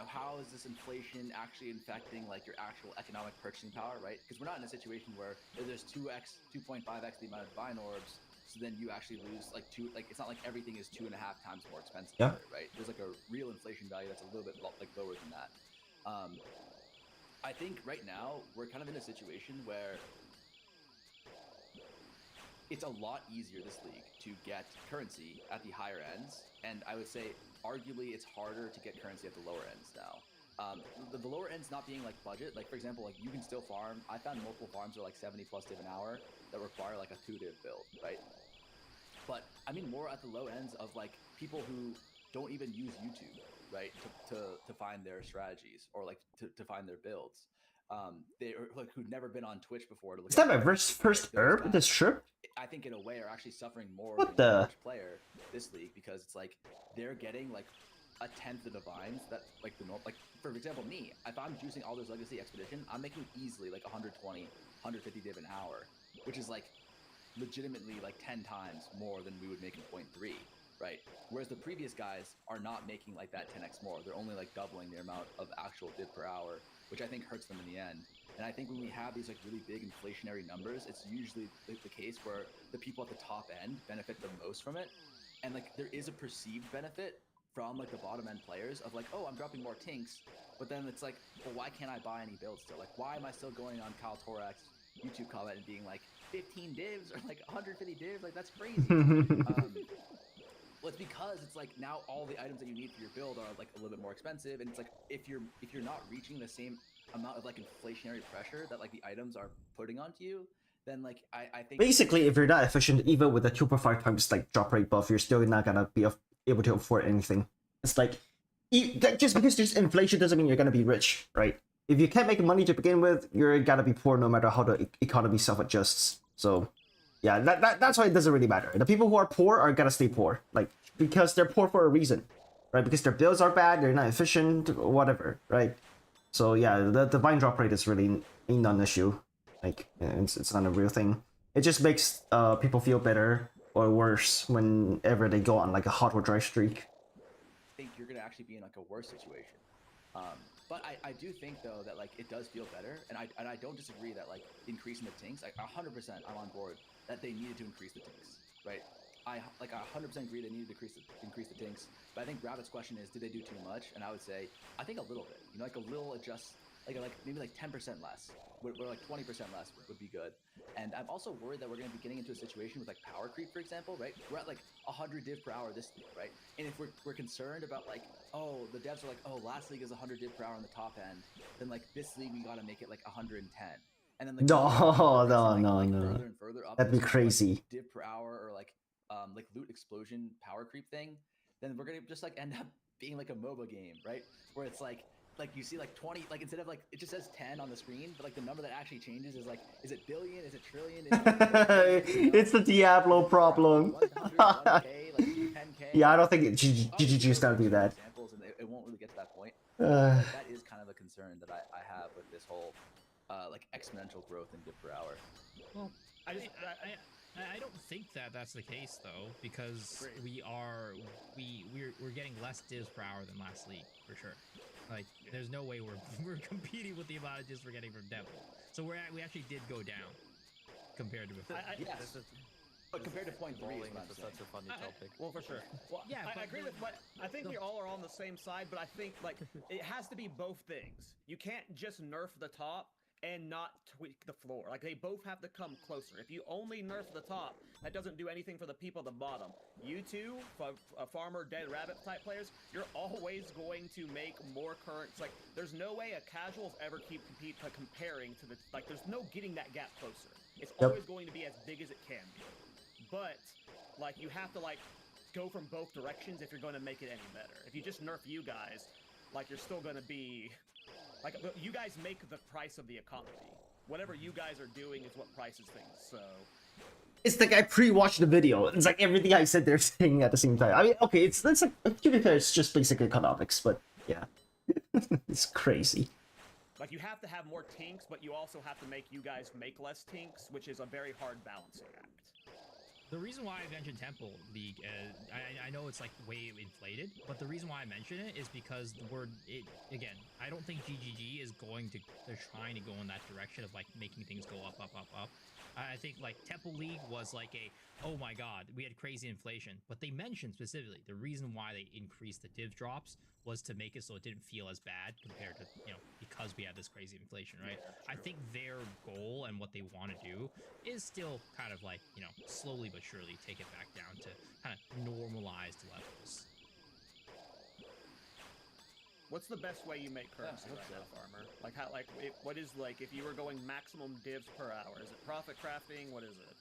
how is this inflation actually affecting like your actual economic purchasing power, right? Because we're not in a situation where there's 2.5x the amount of divine orbs, so then you actually lose like it's not like everything is 2.5 times more expensive, right? There's like a real inflation value that's a little bit like lower than that. I think right now we're kind of in a situation where it's a lot easier this league to get currency at the higher ends, and I would say arguably it's harder to get currency at the lower ends now. The lower ends not being like budget, like for example, like you can still farm. I found multiple farms are like 70 plus div an hour that require like a 2 div build, right? But I mean more at the low ends of like people who don't even use YouTube, right, to find their strategies or like to find their builds. They are like who've never been on Twitch before to look. Is that my first herb? This trip? I think in a way are actually suffering more What than the? a Twitch player this league because it's like they're getting like a tenth of the vines that like the normal, like for example me, if I'm juicing all those legacy expedition, I'm making easily like 120 150 div an hour, which is like legitimately like 10 times more than we would make in 0.3, right? Whereas the previous guys are not making like that 10x more. They're only like doubling the amount of actual div per hour, which I think hurts them in the end. And I think when we have these like really big inflationary numbers, it's usually the case where the people at the top end benefit the most from it. And like there is a perceived benefit from like the bottom end players of like, oh, I'm dropping more tinks, but then it's like, well, why can't I buy any builds still? Like, why am I still going on Kyle Torak's YouTube comment and being like 15 divs or like 150 divs? Like that's crazy. Well, it's because it's like now all the items that you need for your build are like a little bit more expensive, and it's like if you're not reaching the same amount of like inflationary pressure that like the items are putting onto you, then like I think Basically, if you're not efficient, even with a 2.5 times like drop rate buff, you're still not gonna be able to afford anything. It's like just because there's inflation doesn't mean you're gonna be rich, right? If you can't make money to begin with, you're gonna be poor no matter how the economy self-adjusts. So yeah, that's why it doesn't really matter. The people who are poor are gonna stay poor, like because they're poor for a reason, right? Because their builds are bad, they're not efficient, whatever, right? So yeah, the vine drop rate is really a non-issue. Like it's not a real thing. It just makes people feel better or worse whenever they go on like a hot or dry streak. I think you're gonna actually be in like a worse situation. But I do think though that like it does feel better, and I don't disagree that like increasing the tinks, like 100% I'm on board that they needed to increase the tinks, right? I 100% agree they needed to increase the tinks, but I think Rabbit's question is, did they do too much? And I would say, I think a little bit, you know, like a little adjust, like maybe like 10% less, where like 20% less would be good. And I'm also worried that we're going to be getting into a situation with like power creep, for example, right? We're at like 100 div per hour this league, right? And if we're concerned about like, oh, the devs are like, oh, last league is 100 div per hour on the top end, then like this league we got to make it like 110. And then like No. further and further up, That'd be crazy. Like, div per hour or like loot explosion power creep thing, then we're gonna just like end up being like a MOBA game, right? Where it's like you see like 20, like instead of like it just says 10 on the screen, but like the number that actually changes is like, is it billion? Is it trillion? It's the Diablo problem. 100, 1K, like 10K. Yeah, I don't think GGG's gonna do that. Examples, and it won't really get to that point. That is kind of a concern that I have with this whole like exponential growth in div per hour. Well, I don't think that's the case though, because we're getting less divs per hour than last league for sure. Like there's no way we're competing with the amount of divs we're getting from Devil. So we actually did go down compared to before. Yes. But compared to point 3, It's such a funny topic. Well, for sure. Well, yeah, I agree with what I think we all are on the same side, but I think like it has to be both things. You can't just nerf the top and not tweak the floor. Like they both have to come closer. If you only nerf the top, that doesn't do anything for the people at the bottom. You two, farmer, dead rabbit type players, you're always going to make more currents. Like there's no way a casuals ever comparing to the, like there's no getting that gap closer. It's always going to be as big as it can be. But like you have to like go from both directions if you're going to make it any better. If you just nerf you guys, like you're still going to be like, you guys make the price of the economy. Whatever you guys are doing is what prices things. So it's like I pre-watched the video. It's like everything I said they're saying at the same time. I mean, okay, it's like to be fair, it's just basic economics, but yeah, it's crazy. Like you have to have more tinks, but you also have to make you guys make less tinks, which is a very hard balancing act. The reason why I mentioned Temple League, I know it's like way inflated, but the reason why I mention it is because again, I don't think GGG is they're trying to go in that direction of like making things go up. I think like Temple League was like oh my god, we had crazy inflation, but they mentioned specifically the reason why they increased the div drops was to make it so it didn't feel as bad compared to, because we had this crazy inflation, right? I think their goal and what they want to do is still kind of like, you know, slowly but surely take it back down to kind of normalized levels. What's the best way you make currency right now, Farmer? Like how, what is like if you were going maximum divs per hour? Is it profit crafting? What is it?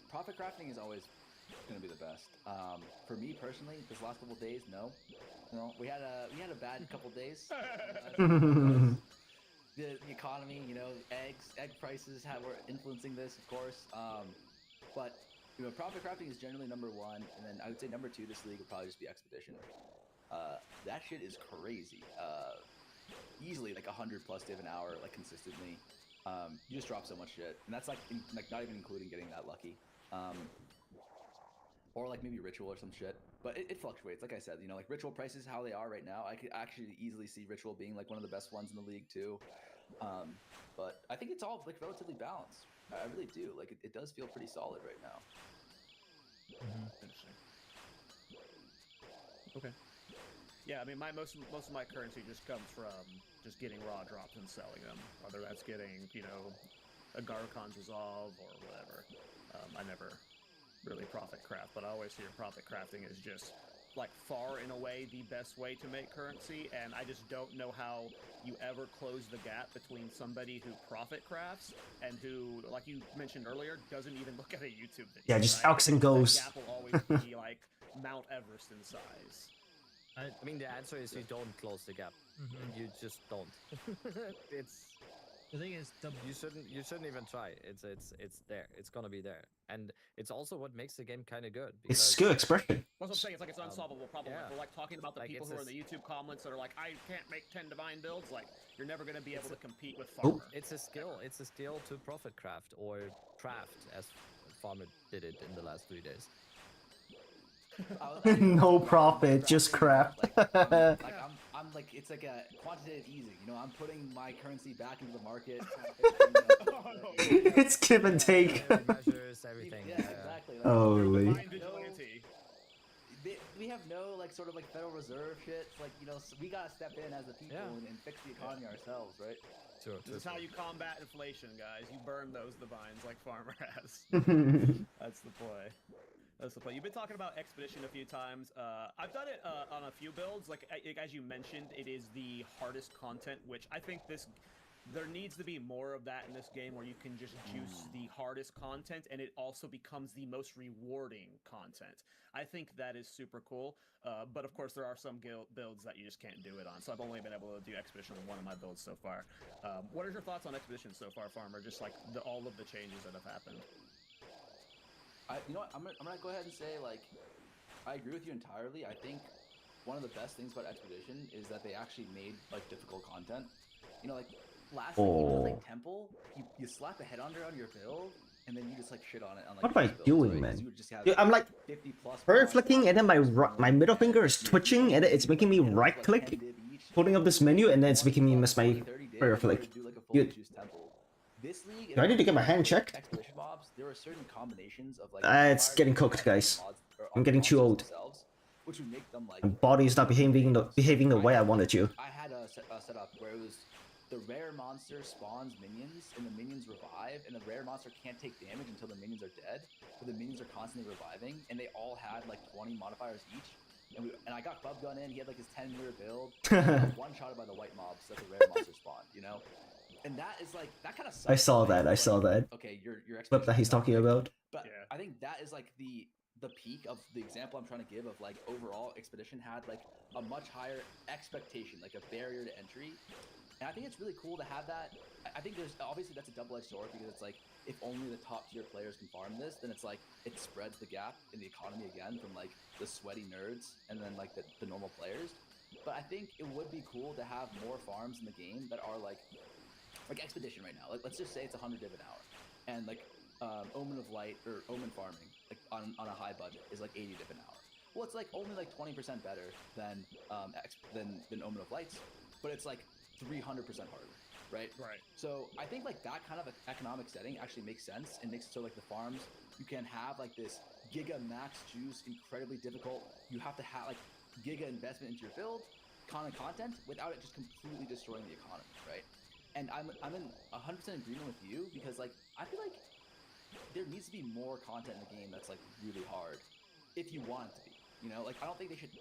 Profit crafting is always going to be the best. For me personally, this last couple of days, no. We had a bad couple days. The economy, you know, egg prices were influencing this, of course. But you know, profit crafting is generally number one, and then I would say number two this league would probably just be expedition. That shit is crazy. Easily like 100 plus div an hour, like consistently. You just drop so much shit, and that's like not even including getting that lucky. Or like maybe ritual or some shit, but it fluctuates. Like I said, you know, like ritual prices, how they are right now, I could actually easily see ritual being like one of the best ones in the league too. But I think it's all like relatively balanced. I really do. Like it does feel pretty solid right now. Interesting. Okay. Yeah, I mean, most of my currency just comes from just getting raw drops and selling them. Whether that's getting, you know, a Garcon's Resolve or whatever. I never really profit craft, but I always hear profit crafting is just like far and away the best way to make currency, and I just don't know how you ever close the gap between somebody who profit crafts and who, like you mentioned earlier, doesn't even look at a YouTube video. Yeah, just right? alks and goes. That gap will always be like Mount Everest in size. I mean, the answer is you don't close the gap. You just don't. The thing is, you shouldn't even try. It's there. It's gonna be there, and it's also what makes the game kind of good. It's skill expression. That's what I'm saying. It's like it's an unsolvable problem. yeah. Like, we're like talking about the Like, people it's who are in this- the YouTube comments that are like, I can't make 10 divine builds. Like, you're never gonna be able to compete with Oh. Farmer. It's a skill. It's a skill to profit craft or craft, as Farmer did it in the last 3 days. No profit, just craft. I'm like, it's like a quantitative easing. You know, I'm putting my currency back into the market. It's give and take. Measures everything. Yeah, exactly. Like, Holy. we have no like sort of like Federal Reserve shit. It's like, you know, we gotta step in as the people and fix the economy ourselves, right? This is how you combat inflation, guys. You burn those divines like Farmer has. That's the play. That's the play. You've been talking about Expedition a few times. I've done it on a few builds. Like as you mentioned, it is the hardest content, which I think there needs to be more of that in this game, where you can just juice the hardest content, and it also becomes the most rewarding content. I think that is super cool. But of course, there are some builds that you just can't do it on. So I've only been able to do Expedition on one of my builds so far. What are your thoughts on Expedition so far, Farmer? Just like all of the changes that have happened. You know what? I'm gonna go ahead and say, like, I agree with you entirely. I think one of the best things about Expedition is that they actually made like difficult content. You know, like last week, even with like Temple, you slap a head under on your build, and then you just like shit on it. On, like, What am I builds, doing, right? man? You would just have, Dude, I'm like 50 plus bird flicking, and then my middle finger is twitching, and it's making me right click, holding up this menu, and then it's making me miss my bird flick. Dude, This league, do I need to get my hand checked? Expedition mobs, there are certain combinations of like. It's getting cooked, guys. I'm getting too old. Which would make them like. My body's not behaving the way I wanted to. I had a setup where it was the rare monster spawns minions, and the minions revive, and the rare monster can't take damage until the minions are dead, but the minions are constantly reviving, and they all had like 20 modifiers each. And I got Bub Gun in. He had like his 10-meter build. One-shotted by the white mobs that the rare monster spawned. You know. And that is like, that kind of sucks. I saw that. I saw that. Okay, your Clip that he's talking about. But I think that is like the peak of the example I'm trying to give of like overall Expedition had like a much higher expectation, like a barrier to entry. And I think it's really cool to have that. I think there's obviously that's a double-edged sword, because it's like if only the top tier players can farm this, then it's like it spreads the gap in the economy again from like the sweaty nerds and then like the normal players. But I think it would be cool to have more farms in the game that are like Expedition right now. Like, let's just say it's 100 div an hour, and like Omen of Light or Omen farming, like on a high budget, is like 80 div an hour. Well, it's like only like 20% better than Omen of Lights, but it's like 300% harder, right? Right. So I think like that kind of economic setting actually makes sense, and makes it so like the farms, you can have like this giga max juice, incredibly difficult. You have to have like giga investment into your build, content without it just completely destroying the economy, right? And I'm in 100% agreement with you because like I feel like there needs to be more content in the game that's like really hard if you want it to be. You know, like I don't think they should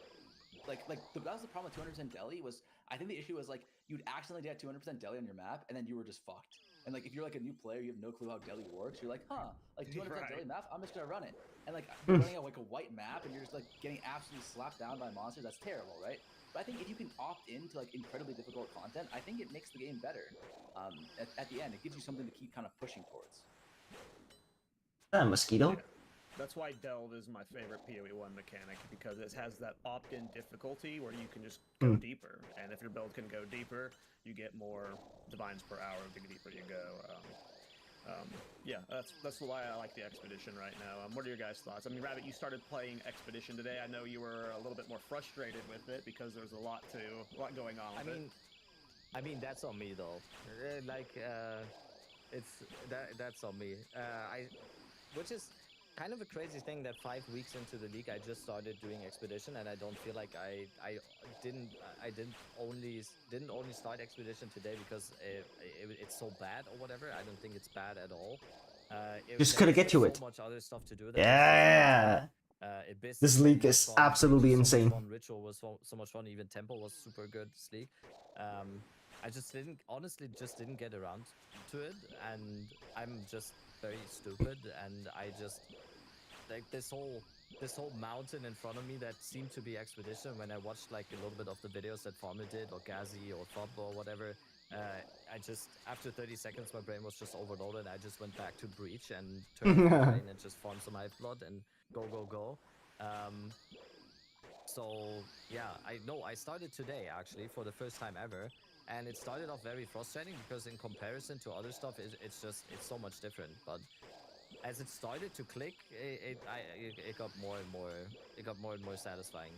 that was the problem with 200% deli was I think the issue was like you'd accidentally get 200% deli on your map and then you were just fucked. And like if you're like a new player, you have no clue how deli works. You're like, huh, like 200% deli map, I'm just gonna run it. And like you're running a white map and you're just like getting absolutely slapped down by monsters. That's terrible, right? But I think if you can opt into like incredibly difficult content, I think it makes the game better. At the end, it gives you something to keep kind of pushing towards. Mosquito. That's why Delve is my favorite PoE1 mechanic, because it has that opt-in difficulty where you can just go deeper. And if your build can go deeper, you get more divines per hour the deeper you go. Yeah, that's why I like the Expedition right now. What are your guys' thoughts? I mean, Rabbit, you started playing Expedition today. I know you were a little bit more frustrated with it because there's a lot going on with it. I mean, that's on me though. That's on me. Which is kind of a crazy thing that 5 weeks into the league I just started doing Expedition, and I don't feel like I didn't only start Expedition today because it's so bad or whatever. I don't think it's bad at all. Just couldn't get to it. So much other stuff to do. Yeah. This league is absolutely insane. Ritual was so much fun. Even Temple was super good this league. I just didn't get around to it, and I'm just very stupid, and I just like this whole mountain in front of me that seemed to be Expedition. When I watched like a little bit of the videos that Farmer did, or Gazi, or Fob, or whatever, I just after 30 seconds my brain was just overloaded. I just went back to Breach and turned off the brain and just farmed some Hive Blood and go. So yeah, I started today actually for the first time ever. And it started off very frustrating because in comparison to other stuff, it's so much different. But as it started to click, it got more and more satisfying.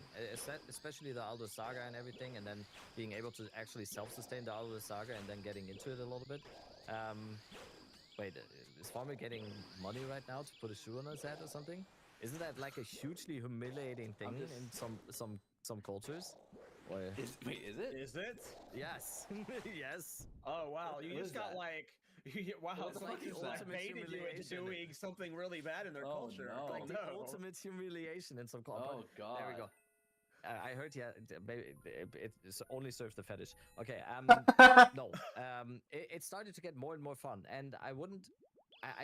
Especially the Aldo Saga and everything, and then being able to actually self-sustain the Aldo Saga and then getting into it a little bit. Wait, is Farmer getting money right now to put a shoe on his head or something? Isn't that like a hugely humiliating thing in some cultures? Wait, is it? Is it? Yes. Yes. Oh wow, you What just is got that? like wow, What it's the like fuck you is that? baited you into doing something really bad in their culture. no. Like the ultimate humiliation in some culture. Oh god. There we go. I heard, yeah, maybe it only serves the fetish. Okay, no, it started to get more and more fun, and I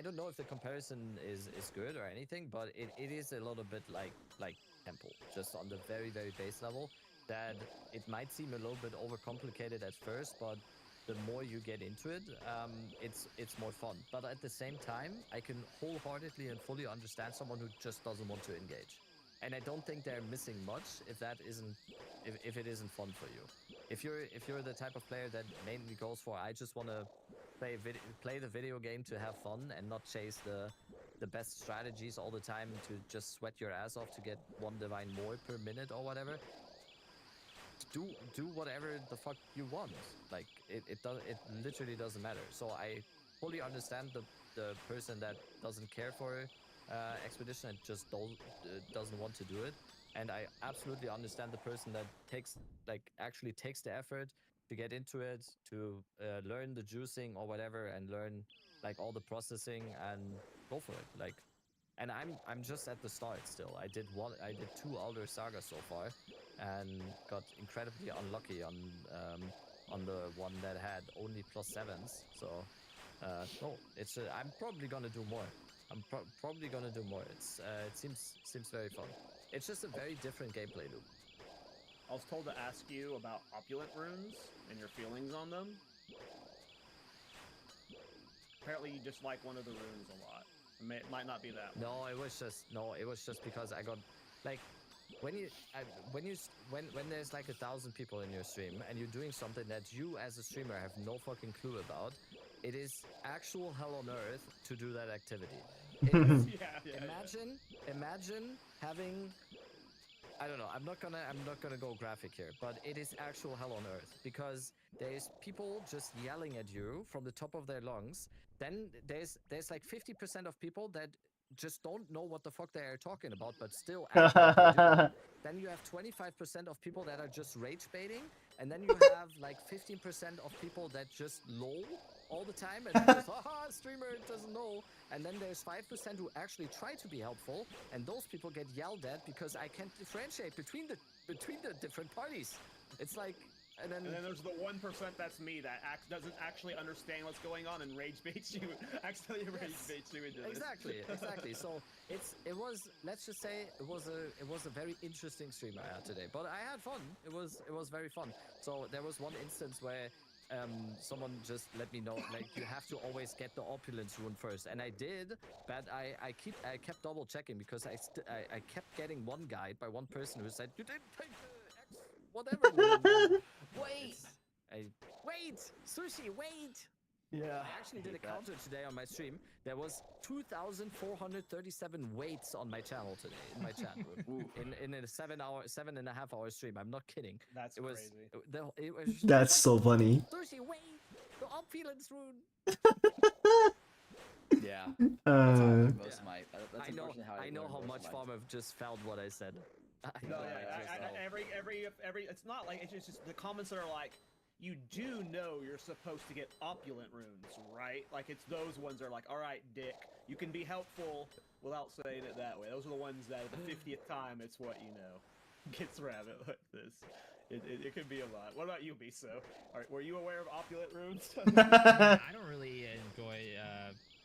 don't know if the comparison is good or anything, but it is a little bit like Temple, just on the very, very base level, that it might seem a little bit overcomplicated at first, but the more you get into it, it's more fun. But at the same time, I can wholeheartedly and fully understand someone who just doesn't want to engage. And I don't think they're missing much if it isn't fun for you. If you're the type of player that mainly goes for I just want to play the video game to have fun and not chase the best strategies all the time to just sweat your ass off to get 1 divine more per minute or whatever, do whatever the fuck you want. Like it literally doesn't matter. So I fully understand the person that doesn't care for Expedition and just doesn't want to do it, and I absolutely understand the person that actually takes the effort to get into it, to learn the juicing or whatever, and learn like all the processing and go for it. Like, and I'm just at the start still. I did 2 Elder Sagas so far, and got incredibly unlucky on the one that had only +7s. So no, I'm probably gonna do more. I'm probably gonna do more. It seems very fun. It's just a very different gameplay loop. I was told to ask you about opulent runes and your feelings on them. Apparently, you just like one of the runes a lot. It might not be that one. No, it was just because I got like when there's like 1,000 people in your stream and you're doing something that you as a streamer have no fucking clue about. It is actual hell on earth to do that activity. Imagine having, I don't know, I'm not gonna go graphic here, but it is actual hell on earth because there's people just yelling at you from the top of their lungs. Then there's like 50% of people that just don't know what the fuck they are talking about, but still act like they do. Then you have 25% of people that are just rage baiting, and then you have like 15% of people that just lol all the time and just haha, streamer doesn't know. And then there's 5% who actually try to be helpful, and those people get yelled at because I can't differentiate between the different parties. It's like. And then there's the 1% that's me that doesn't actually understand what's going on and rage baits you, accidentally rage baits you into this. Exactly. So it was, let's just say it was a very interesting stream I had today, but I had fun. It was very fun. So there was one instance where someone just let me know, like, you have to always get the opulence rune first, and I did, but I kept double checking because I kept getting one guide by one person who said you didn't take the X whatever rune. Wait, Sushi, wait! Yeah. I actually did a counter today on my stream. There was 2,437 waits on my channel today, in my chat room. in a 7.5 hour stream. I'm not kidding. That's crazy. It was just That's so funny. Sushi, wait! The opulence rune! Yeah. That's I know how much Farmer just felt what I said. No, every it's not like, it's just the comments that are like, you do know you're supposed to get opulent runes, right? Like, it's those ones that are like, all right, dick, you can be helpful without saying it that way. Those are the ones that at the 50th time, it's what you know gets Rabbit like this. It could be a lot. What about you, Miso? Were you aware of opulent runes? I don't really enjoy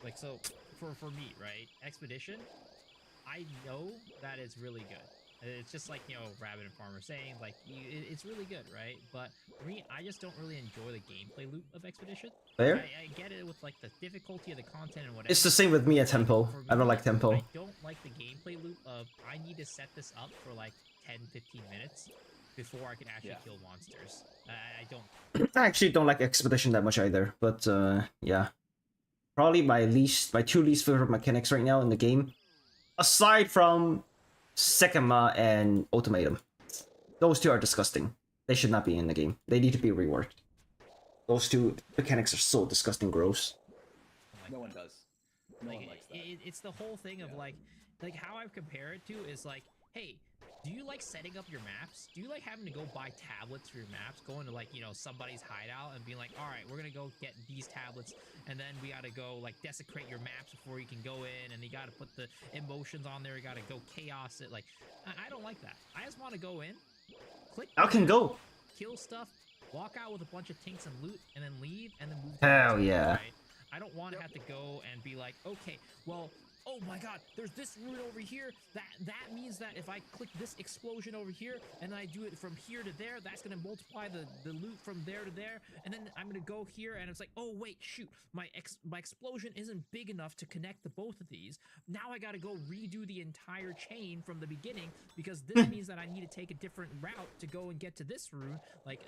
like, so for me, right? Expedition, I know that it's really good. It's just like, you know, Rabbit and Farmer saying, like, it's really good, right? But for me, I just don't really enjoy the gameplay loop of Expedition. Fair. I get it with, like, the difficulty of the content and whatever. It's the same with me at Tempo. I don't like Tempo. I don't like the gameplay loop of, I need to set this up for, like, 10-15 minutes before I can actually kill monsters. I don't. I actually don't like Expedition that much either, but yeah. Probably my two least favorite mechanics right now in the game, aside from Sekima and Ultimatum. Those two are disgusting. They should not be in the game. They need to be reworked. Those two mechanics are so disgusting gross. No one does. No one likes that. It's the whole thing of like how I compare it to is like, hey, do you like setting up your maps? Do you like having to go buy tablets for your maps? Going to, like, you know, somebody's hideout and being like, all right, we're gonna go get these tablets, and then we gotta go like desecrate your maps before you can go in, and you gotta put the emotions on there. You gotta go chaos it. Like, I don't like that. I just want to go in, click. I can go. Kill stuff, walk out with a bunch of tinks and loot, and then leave, and then move. Hell yeah. Right? I don't want to have to go and be like, okay, well, oh my god, there's this rune over here. That means that if I click this explosion over here and I do it from here to there, that's gonna multiply the loot from there to there, and then I'm gonna go here and it's like, oh wait, shoot, my explosion isn't big enough to connect the both of these. Now I gotta go redo the entire chain from the beginning because this means that I need to take a different route to go and get to this rune. Like,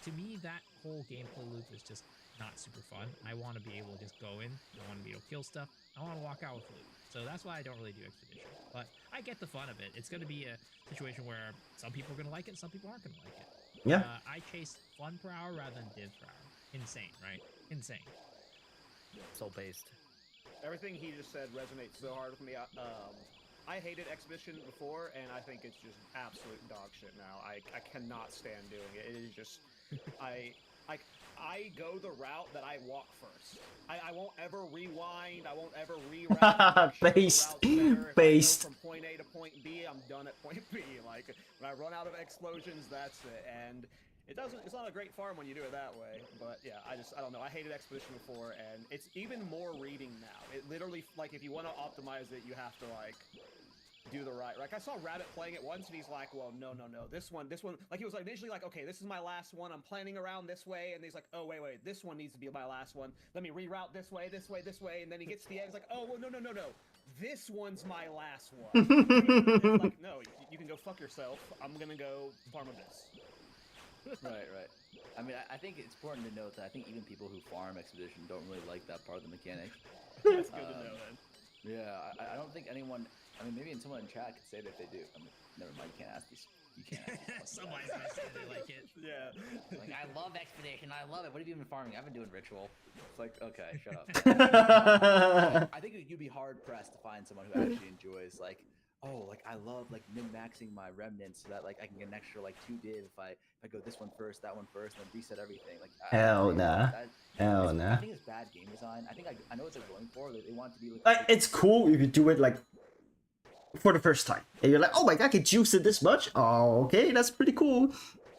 to me, that whole gameplay loop is just not super fun. I want to be able to just go in. I want to be able to kill stuff. I want to walk out with loot. So that's why I don't really do Expedition. But I get the fun of it. It's going to be a situation where some people are going to like it, some people aren't going to like it. Yeah. I chase fun per hour rather than div per hour. Insane, right? Insane. So based. Everything he just said resonates so hard with me. I hated Expedition before, and I think it's just absolute dog shit now. I cannot stand doing it. It is just... I go the route that I walk first. I won't ever rewind. I won't ever reroute. Based. From point A to point B, I'm done at point B. Like, when I run out of explosions, that's it. And it's not a great farm when you do it that way. But yeah, I don't know. I hated Expedition before, and it's even more reading now. It literally, like, if you want to optimize it, you have to, like, do the right. Like, I saw Rabbit playing it once, and he's like, well, no, this one, like, he was like, initially like, okay, this is my last one, I'm planning around this way, and he's like, oh, wait, this one needs to be my last one, let me reroute this way, and then he gets to the end, he's like, oh, well, no, this one's my last one. It's like, no, you can go fuck yourself, I'm gonna go farm Abyss. Right. I mean, I think it's important to note that I think even people who farm Expedition don't really like that part of the mechanic. That's good to know, then. Yeah, I don't think anyone I mean, maybe someone in chat could say that they do. I mean, never mind. You can't ask these. You can't. Ask these Somebody's gonna say they like it. Yeah. Like, I love Expedition. I love it. What have you been farming? I've been doing Ritual. It's like, okay, shut up. I think you'd be hard pressed to find someone who actually enjoys like, oh, like I love like min-maxing my remnants so that like I can get an extra like 2 div if I go this one first, that one first, and then reset everything. Like Hell nah. Hell I nah. think it's bad game design. I think I know what they're going for. They want it to be Like, it's cool if you do it like for the first time, and you're like, oh my god, I can juice it this much. Oh, okay, that's pretty cool.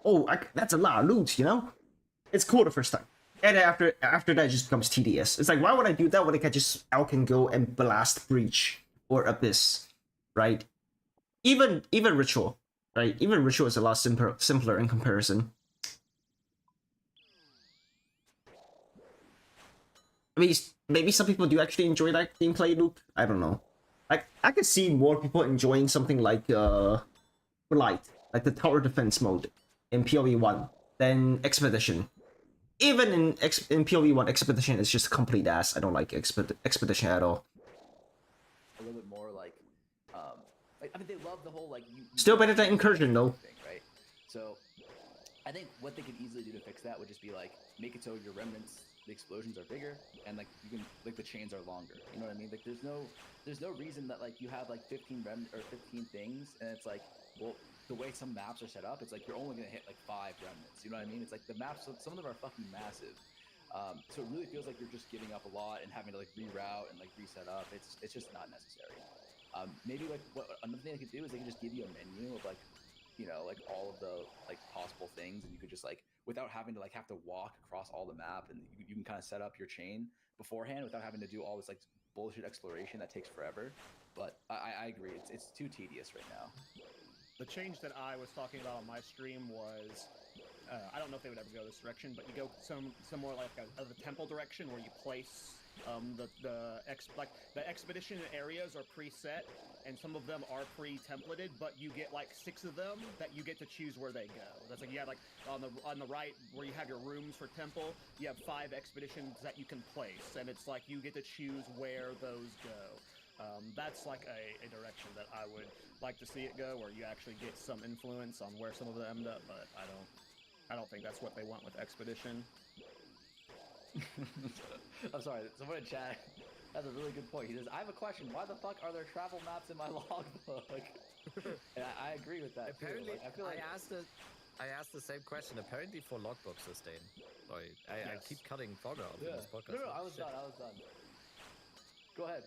Oh, that's a lot of loot, you know. It's cool the first time, and then after that, it just becomes tedious. It's like, why would I do that when I can just out can go and blast Breach or Abyss, right? Even Ritual, right? Even Ritual is a lot simpler in comparison. I mean, maybe some people do actually enjoy that gameplay loop. I don't know. Like, I could see more people enjoying something like Light, like the tower defense mode in PoE1 than Expedition. Even in PoE1, Expedition is just complete ass. I don't like Expedition at all. A little bit more like I mean, they love the whole like. Still better than Incursion though. Thing, right? So, I think what they could easily do to fix that would just be like make it so your remnants, the explosions are bigger, and like you can like the chains are longer. You know what I mean? Like there's no reason that like you have like 15 things, and it's like, well, the way some maps are set up, it's like you're only gonna hit like 5 remnants. You know what I mean? It's like the maps, some of them are fucking massive. So it really feels like you're just giving up a lot and having to like reroute and like reset up. It's just not necessary. Maybe like another thing they could do is they could just give you a menu of like, you know, like all of the like possible things, and you could just like without having to like have to walk across all the map, and you can kind of set up your chain beforehand without having to do all this like bullshit exploration that takes forever. But I agree, it's too tedious right now. The change that I was talking about on my stream was, I don't know if they would ever go this direction, but you go some more like a temple direction where you place the expedition areas are preset, and some of them are pre-templated, but you get like 6 of them that you get to choose where they go. That's like you have like on the right where you have your rooms for temple, you have 5 expeditions that you can place, and it's like you get to choose where those go. That's like a direction that I would like to see it go, where you actually get some influence on where some of them end up, but I don't think that's what they want with Expedition. I'm sorry, someone in chat has a really good point. He says, I have a question. Why the fuck are there travel maps in my logbook? And I agree with that. Apparently, too. Like, I feel like I asked the same question. Apparently for logbook sustain. Sorry, I keep cutting fodder out in this podcast. No, I was done. Go ahead.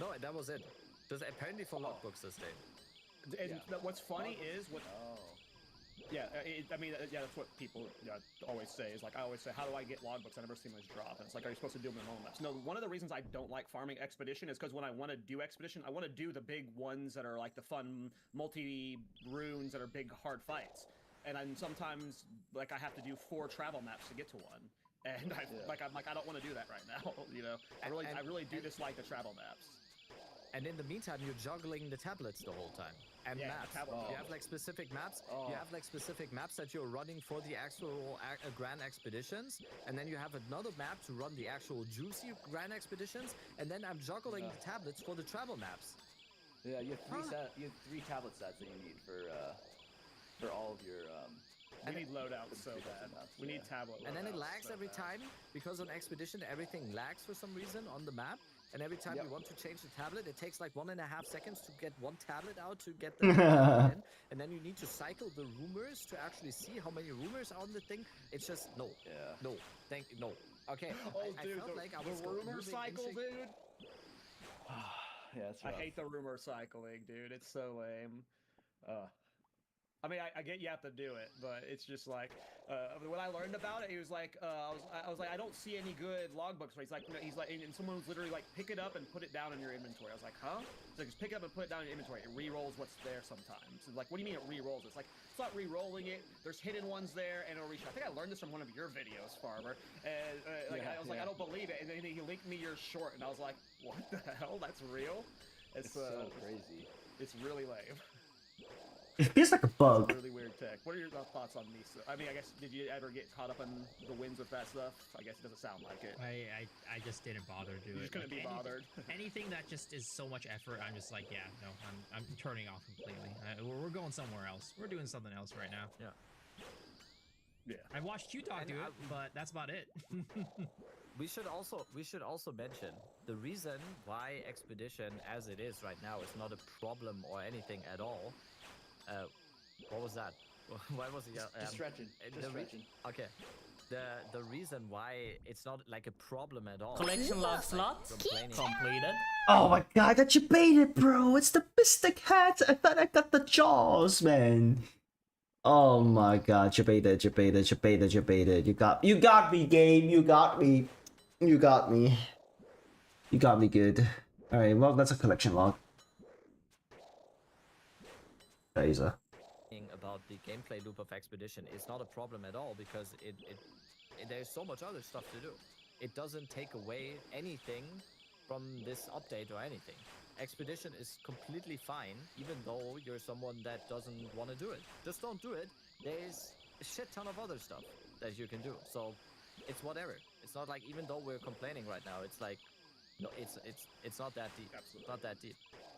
No, that was it. Just apparently for logbook sustain. And what's funny is what. That's what people always say. Is like I always say, how do I get logbooks? I never see much drop. And it's like, are you supposed to do them in normal maps? No, one of the reasons I don't like farming Expedition is because when I want to do Expedition, I want to do the big ones that are like the fun multi-runes that are big hard fights. And sometimes like I have to do 4 travel maps to get to one. And I don't want to do that right now. You know, I really do dislike the travel maps. And in the meantime, you're juggling the tablets the whole time. And maps. You have like specific maps. You have like specific maps that you're running for the actual grand expeditions, and then you have another map to run the actual juicy grand expeditions, and then I'm juggling the tablets for the travel maps. Yeah, you have 3 tablet sets that you need for all of your. We need loadouts so bad. We need tablet. And then it lags every time because on Expedition everything lags for some reason on the map. And every time you want to change the tablet, it takes like 1.5 seconds to get one tablet out to get the tablet in. And then you need to cycle the rumors to actually see how many rumors are on the thing. It's just no. Okay. Dude, I felt like I was rumor cycle, dude. That's I hate the rumor cycling, dude. It's so lame. I mean, I get you have to do it, but it's just like when I learned about it, he was like, I was like, I don't see any good logbooks. Right? He's like, and someone was literally like, pick it up and put it down in your inventory. I was like, huh? He's like, just pick it up and put it down in your inventory. It re-rolls what's there sometimes. It's like, what do you mean it re-rolls? It's like, it's not re-rolling it. There's hidden ones there, and it'll re-show. I think I learned this from one of your videos, Farmer. And I was like, I don't believe it. And then he linked me your short, and I was like, what the hell? That's real? It's so crazy. It's really lame. It feels like a bug. Really weird tech. What are your thoughts on Miso? I mean, I guess, did you ever get caught up in the winds with that stuff? I guess it doesn't sound like it. I just didn't bother to do You it. just couldn't be bothered. Anything that just is so much effort, I'm just like, yeah, no, I'm turning off completely. We're going somewhere else. We're doing something else right now. Yeah. Yeah. I watched you talk do it, but that's about it. We should also mention the reason why Expedition as it is right now is not a problem or anything at all. What was that? Why was it? Just stretching. Okay. The reason why it's not like a problem at all. Collection log slots completed. Oh my god, I got you baited, bro. It's the Mystic Hat. I thought I got the jaws, man. Oh my god, you baited. You got me, game. You got me. You got me good. Alright, well, that's a collection log. Razor. About the gameplay loop of Expedition is not a problem at all because there's so much other stuff to do. It doesn't take away anything from this update or anything. Expedition is completely fine, even though you're someone that doesn't want to do it. Just don't do it. There's a shit ton of other stuff that you can do. So it's whatever. It's not like, even though we're complaining right now, it's like, no, it's not that deep. Absolutely. Not that deep.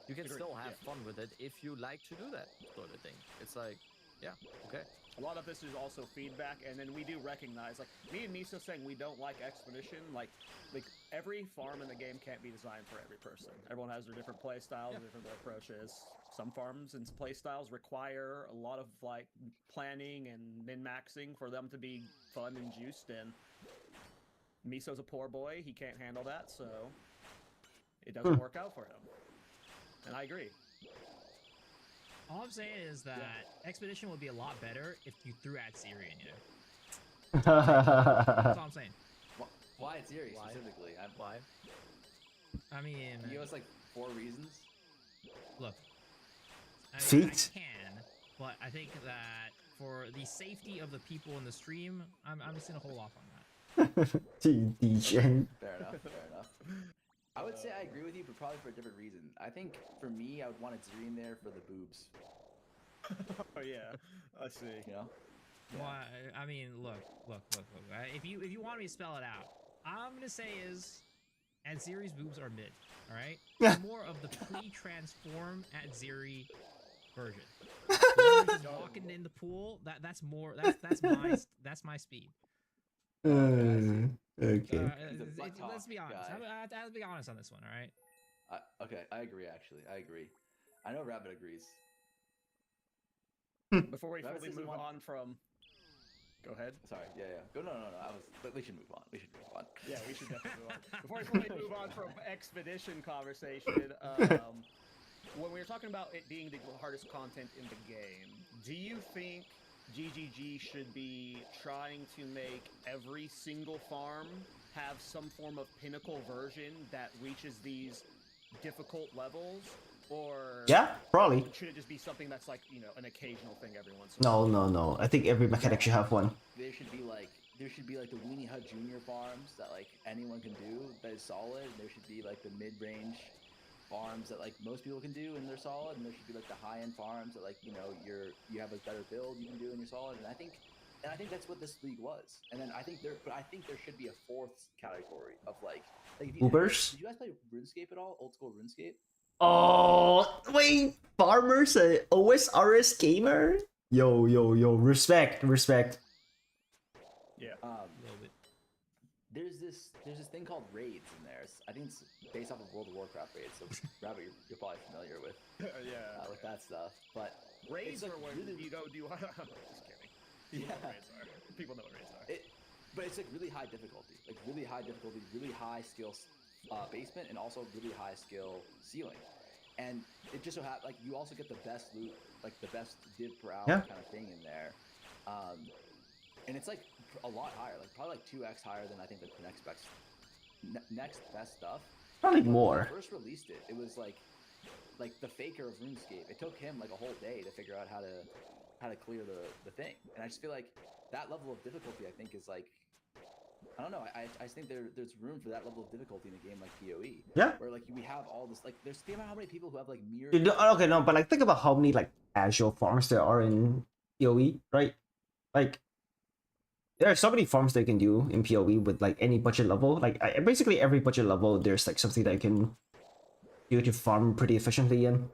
You can still have fun with it if you like to do that sort of thing. It's like, yeah, okay. A lot of this is also feedback, and then we do recognize, like, me and Miso saying we don't like Expedition, like every farm in the game can't be designed for every person. Everyone has their different play styles, different approaches. Some farms and play styles require a lot of, like, planning and min-maxing for them to be fun and juiced, and Miso's a poor boy, he can't handle that, so it doesn't work out for him. And I agree. All I'm saying is that Expedition would be a lot better if you threw at Siri in it. That's all I'm saying. Why it's Siri specifically? Why? I mean, you give us like 4 reasons. Look, I Feet? can, but I think that for the safety of the people in the stream, I'm just gonna hold off on that. DJ. Fair enough. I would say I agree with you, but probably for a different reason. I think for me, I would want Ziri in there for the boobs. Oh yeah, I see. You know? Well, I mean, look. If you want me to spell it out, all I'm gonna say is, Ziri's boobs are mid. All right. Yeah. More of the pre-transform Ziri version. Just walking in the pool. That's more. That's my speed. Okay. Let's be honest. I'll be honest on this one. All right. Okay, I agree. Actually, I agree. I know Rabbit agrees. Before we fully move on from, go ahead. Sorry. Yeah. Go. No. But we should move on. Yeah, we should definitely move on. Before we fully move on from Expedition conversation, when we were talking about it being the hardest content in the game, do you think GGG should be trying to make every single farm have some form of pinnacle version that reaches these difficult levels? Or yeah, probably. Should it just be something that's like, you know, an occasional thing every once in a while? No. I think every mechanic should have one. There should be like the Weenie Hut Junior farms that like anyone can do that is solid. There should be like the mid-range farms that like most people can do and they're solid, and there should be like the high-end farms that like, you know, you have a better build you can do and you're solid. And I think that's what this league was. And then I think there should be a 4th category of like if you Ubers? Did you guys play RuneScape at all? Old school RuneScape? Oh wait, farmers, OSRS gamer. Yo, respect. Yeah. There's this thing called raids in there. I think it's based off of World of Warcraft raids. So Rabbit, you're probably familiar with. With that stuff. But raids like are when really, you go do. Just kidding. People know what raids are. But it's like really high difficulty, really high skill basement, and also really high skill ceiling. And it just so happens, like, you also get the best loot, like the best div per hour kind of thing in there. And it's like a lot higher, like probably like 2x higher than I think the next best stuff. Probably more. When I first released it, it was like the faker of RuneScape. It took him like a whole day to figure out how to clear the thing. And I just feel like that level of difficulty, I think, is like I don't know. I think there's room for that level of difficulty in a game like PoE. Yeah. Where like we have all this like there's think about how many people who have like mirror. Okay, no, but like think about how many like casual farms there are in PoE, right? Like there are so many farms that you can do in PoE with like any budget level. Like basically every budget level, there's like something that you can do to farm pretty efficiently in,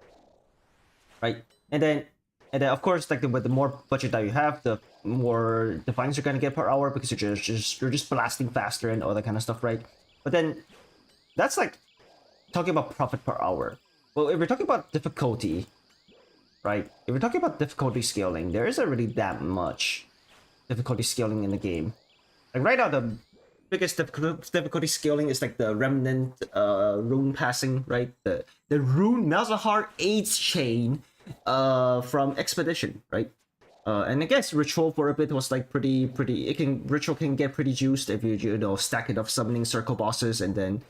right? And then of course like with the more budget that you have, the more defines you're gonna get per hour because you're just blasting faster and all that kind of stuff, right? But then that's like talking about profit per hour. Well, if we're talking about difficulty, right? If we're talking about difficulty scaling, there isn't really that much difficulty scaling in the game. Like right now, the biggest difficulty scaling is like the remnant rune passing, right? The rune Malzahar AIDS chain from Expedition, right? And I guess ritual for a bit was like pretty. Ritual can get pretty juiced if you know stack enough summoning circle bosses, and then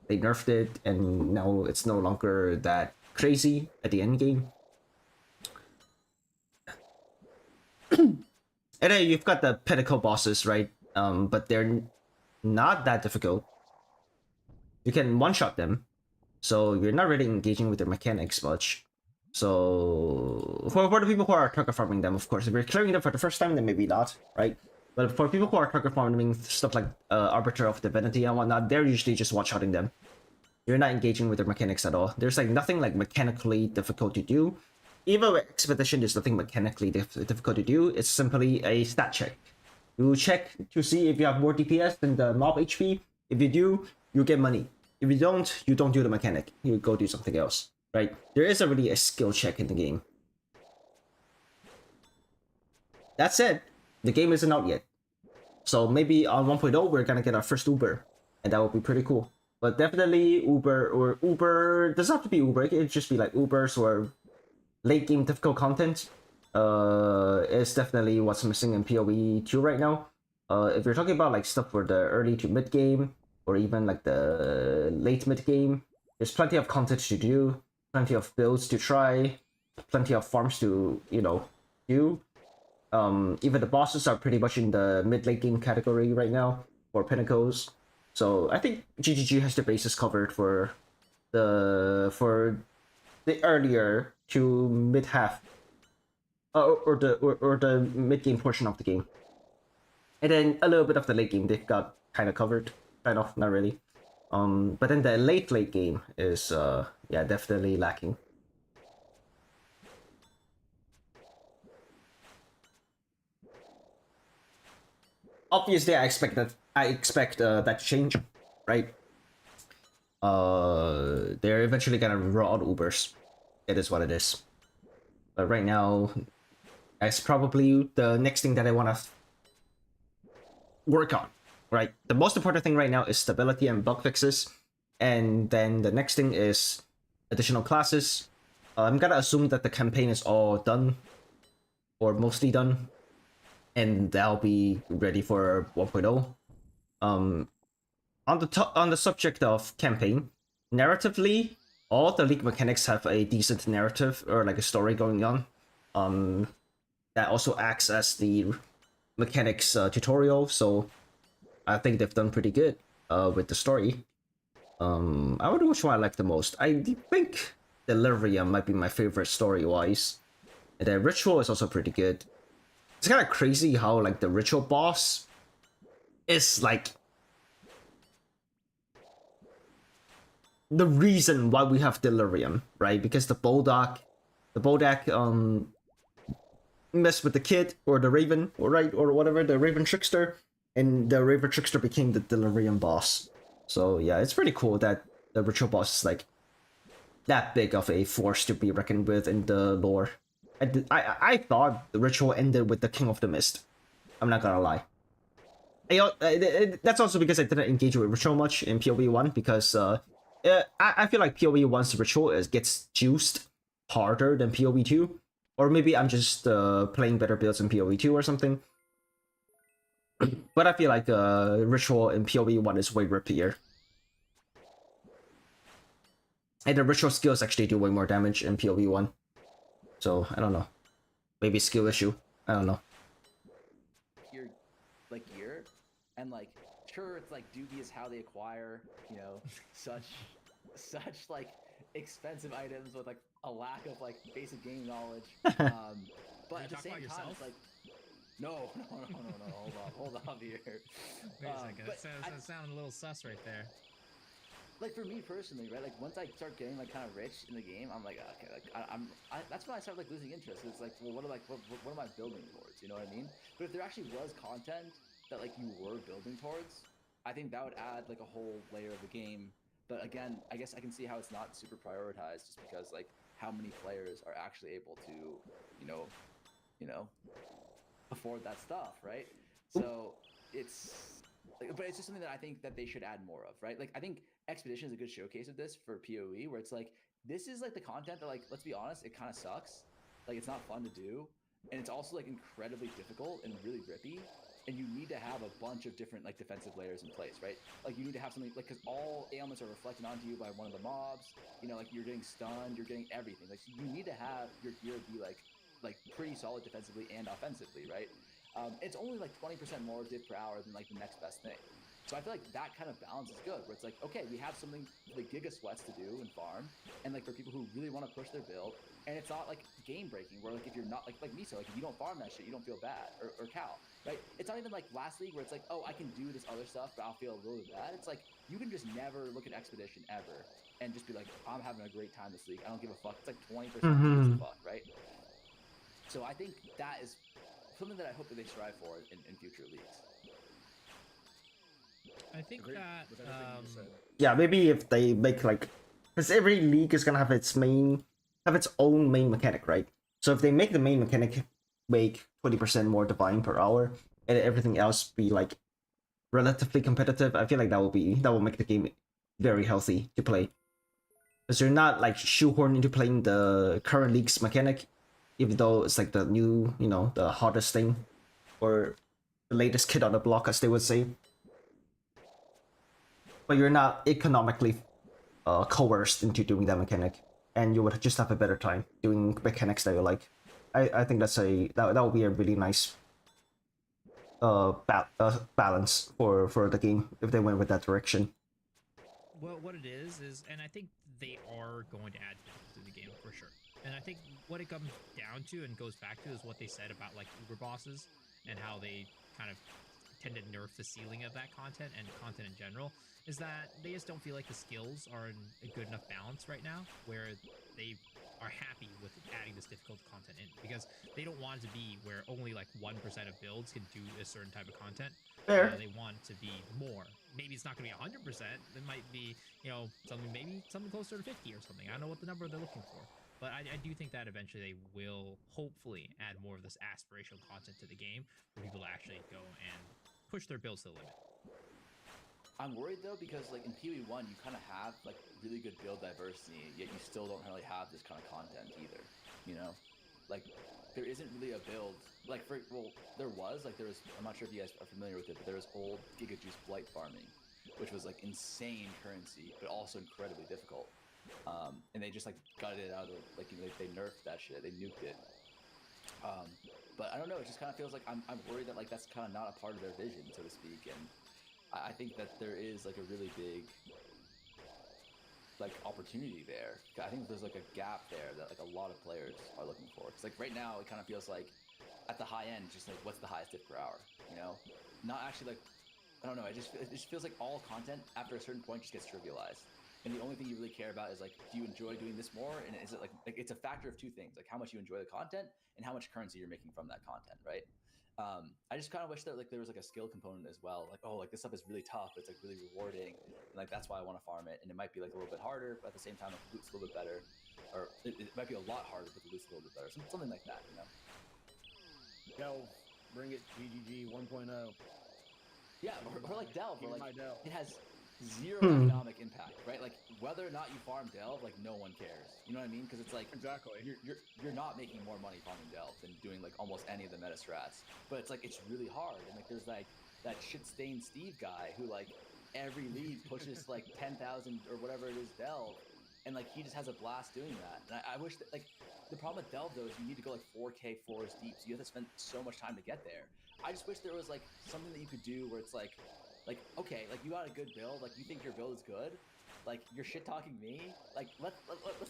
they nerfed it, and now it's no longer that crazy at the end game. And then you've got the pinnacle bosses, right? But they're not that difficult. You can one-shot them, so you're not really engaging with their mechanics much. So for the people who are target farming them, of course, if you're clearing them for the first time, then maybe not, right? But for people who are target farming stuff like Arbiter of Divinity and whatnot, they're usually just one-shotting them. You're not engaging with their mechanics at all. There's like nothing like mechanically difficult to do. Even with Expedition, there's nothing mechanically difficult to do. It's simply a stat check. You check to see if you have more DPS than the mob HP. If you do, you get money. If you don't do the mechanic. You go do something else, right? There isn't really a skill check in the game. That said, the game isn't out yet. So maybe on 1.0, we're gonna get our first Uber. And that would be pretty cool. But definitely Uber doesn't have to be Uber. It could just be like Ubers or late game difficult content is definitely what's missing in PoE 2 right now. If you're talking about like stuff for the early to mid game or even like the late mid game, there's plenty of content to do, plenty of builds to try, plenty of farms to do. Even the bosses are pretty much in the mid late game category right now for pinnacles. So I think GGG has the basis covered for the earlier to mid half, or the mid game portion of the game, and then a little bit of the late game they've got kind of covered, kind of, not really. But then the late game is yeah, definitely lacking. Obviously, I expect that to change, right? They're eventually gonna roll out Ubers. It is what it is. But right now, that's probably the next thing that I want to work on, right? The most important thing right now is stability and bug fixes. And then the next thing is additional classes. I'm gonna assume that the campaign is all done, or mostly done, and that'll be ready for 1.0. On the subject of campaign, narratively, all the League mechanics have a decent narrative or like a story going on. That also acts as the mechanics tutorial, so I think they've done pretty good with the story. I wonder which one I like the most. I think Delirium might be my favorite story-wise. And then Ritual is also pretty good. It's kind of crazy how like the Ritual boss is like the reason why we have Delirium, right? Because the Boldak messed with the kid or the Raven, or whatever, the Raven Trickster, and the Raven Trickster became the Delirium boss. So yeah, it's pretty cool that the Ritual boss is like that big of a force to be reckoned with in the lore. I thought the Ritual ended with the King of the Mist. I'm not gonna lie. That's also because I didn't engage with Ritual much in PoE 1, because I feel like PoE 1's Ritual gets juiced harder than PoE 2. Or maybe I'm just playing better builds in PoE 2 or something. But I feel like Ritual in PoE 1 is way rippier. And the Ritual skills actually do way more damage in PoE 1. So, I don't know. Maybe skill issue. I don't know. Gear, and like sure it's like dubious how they acquire, you know, such like expensive items with like a lack of like basic game knowledge. But at the same time, it's like no, hold on here. Wait a second, that sounded a little sus right there. Like for me personally, right? Like once I start getting like kind of rich in the game, I'm like, okay, like that's when I start like losing interest. It's like, well, what am I building towards? You know what I mean? But if there actually was content that like you were building towards, I think that would add like a whole layer of the game. But again, I guess I can see how it's not super prioritized just because like how many players are actually able to, you know, afford that stuff, right? So it's like, but it's just something that I think that they should add more of, right? Like I think Expedition is a good showcase of this for PoE, where it's like this is like the content that like, let's be honest, it kind of sucks. Like it's not fun to do, and it's also like incredibly difficult and really rippy. And you need to have a bunch of different like defensive layers in place, right? Like you need to have something like, because all ailments are reflected onto you by one of the mobs. You know, like you're getting stunned, you're getting everything. Like so you need to have your gear be like pretty solid defensively and offensively, right? It's only like 20% more div per hour than like the next best thing. So I feel like that kind of balance is good, where it's like, okay, we have something for the Giga Sweats to do and farm, and like for people who really want to push their build, and it's not like game breaking, where like if you're not like Miso, like if you don't farm that shit, you don't feel bad, or Cal, right? It's not even like last league where it's like, oh, I can do this other stuff, but I'll feel a little bit bad. It's like you can just never look at Expedition ever and just be like, I'm having a great time this league. I don't give a fuck. It's like 20% gives a fuck, right? So I think that is something that I hope that they strive for in future leagues. I think that Yeah, maybe if they make like, because every league is gonna have its own main mechanic, right? So if they make the main mechanic make 20% more divine per hour, and everything else be like relatively competitive, I feel like that will make the game very healthy to play. Because you're not like shoehorned into playing the current league's mechanic, even though it's like the new, you know, the hottest thing, or the latest kid on the block, as they would say. But you're not economically coerced into doing that mechanic, and you would just have a better time doing mechanics that you like. I think that would be a really nice balance for the game if they went with that direction. Well, what it is, and I think they are going to add to the game for sure. And I think what it comes down to and goes back to is what they said about like Uber bosses and how they kind of tend to nerf the ceiling of that content and content in general, is that they just don't feel like the skills are in a good enough balance right now where they are happy with adding this difficult content in, because they don't want it to be where only like 1% of builds can do a certain type of content. They want it to be more. Maybe it's not going to be 100%. It might be, you know, something closer to 50 or something. I don't know what the number they're looking for. But I do think that eventually they will hopefully add more of this aspirational content to the game for people to actually go and push their builds to the limit. I'm worried though, because like in PoE 1 you kind of have like really good build diversity, yet you still don't really have this kind of content either, you know? Like there isn't really a build, like there was, I'm not sure if you guys are familiar with it, but there was old Giga Juice Blight farming, which was like insane currency, but also incredibly difficult. And they just like gutted it out of the, like, you know, they nerfed that shit, they nuked it. But I don't know, it just kind of feels like I'm worried that like that's kind of not a part of their vision, so to speak, and I think that there is like a really big like opportunity there. I think there's like a gap there that like a lot of players are looking for. Because like right now it kind of feels like at the high end, just like what's the highest div per hour, you know? Not actually like, I don't know, it just feels like all content after a certain point just gets trivialized. And the only thing you really care about is like, do you enjoy doing this more? And is it like it's a factor of two things, like how much you enjoy the content and how much currency you're making from that content, right? I just kind of wish that like there was like a skill component as well. Like, oh, like this stuff is really tough. It's like really rewarding, and like that's why I want to farm it. And it might be like a little bit harder, but at the same time, like, the loot's a little bit better, or it might be a lot harder, but the loot's a little bit better. Something like that, you know? Delve, bring it, GGG 1.0. Yeah, or like Delve, where like it has zero Hmm. economic impact, right? Like whether or not you farm Delve, like no one cares. You know what I mean? Because it's like exactly you're not making more money farming Delve than doing like almost any of the meta strats. But it's like it's really hard, and like there's like that shit-stained Steve guy who like every league pushes like 10,000 or whatever it is Delve, and like he just has a blast doing that. And I wish that like the problem with Delve though is you need to go like 4K forest deep, so you have to spend so much time to get there. I just wish there was like something that you could do where it's like okay, like you got a good build, like you think your build is good, like you're shit talking me, like let's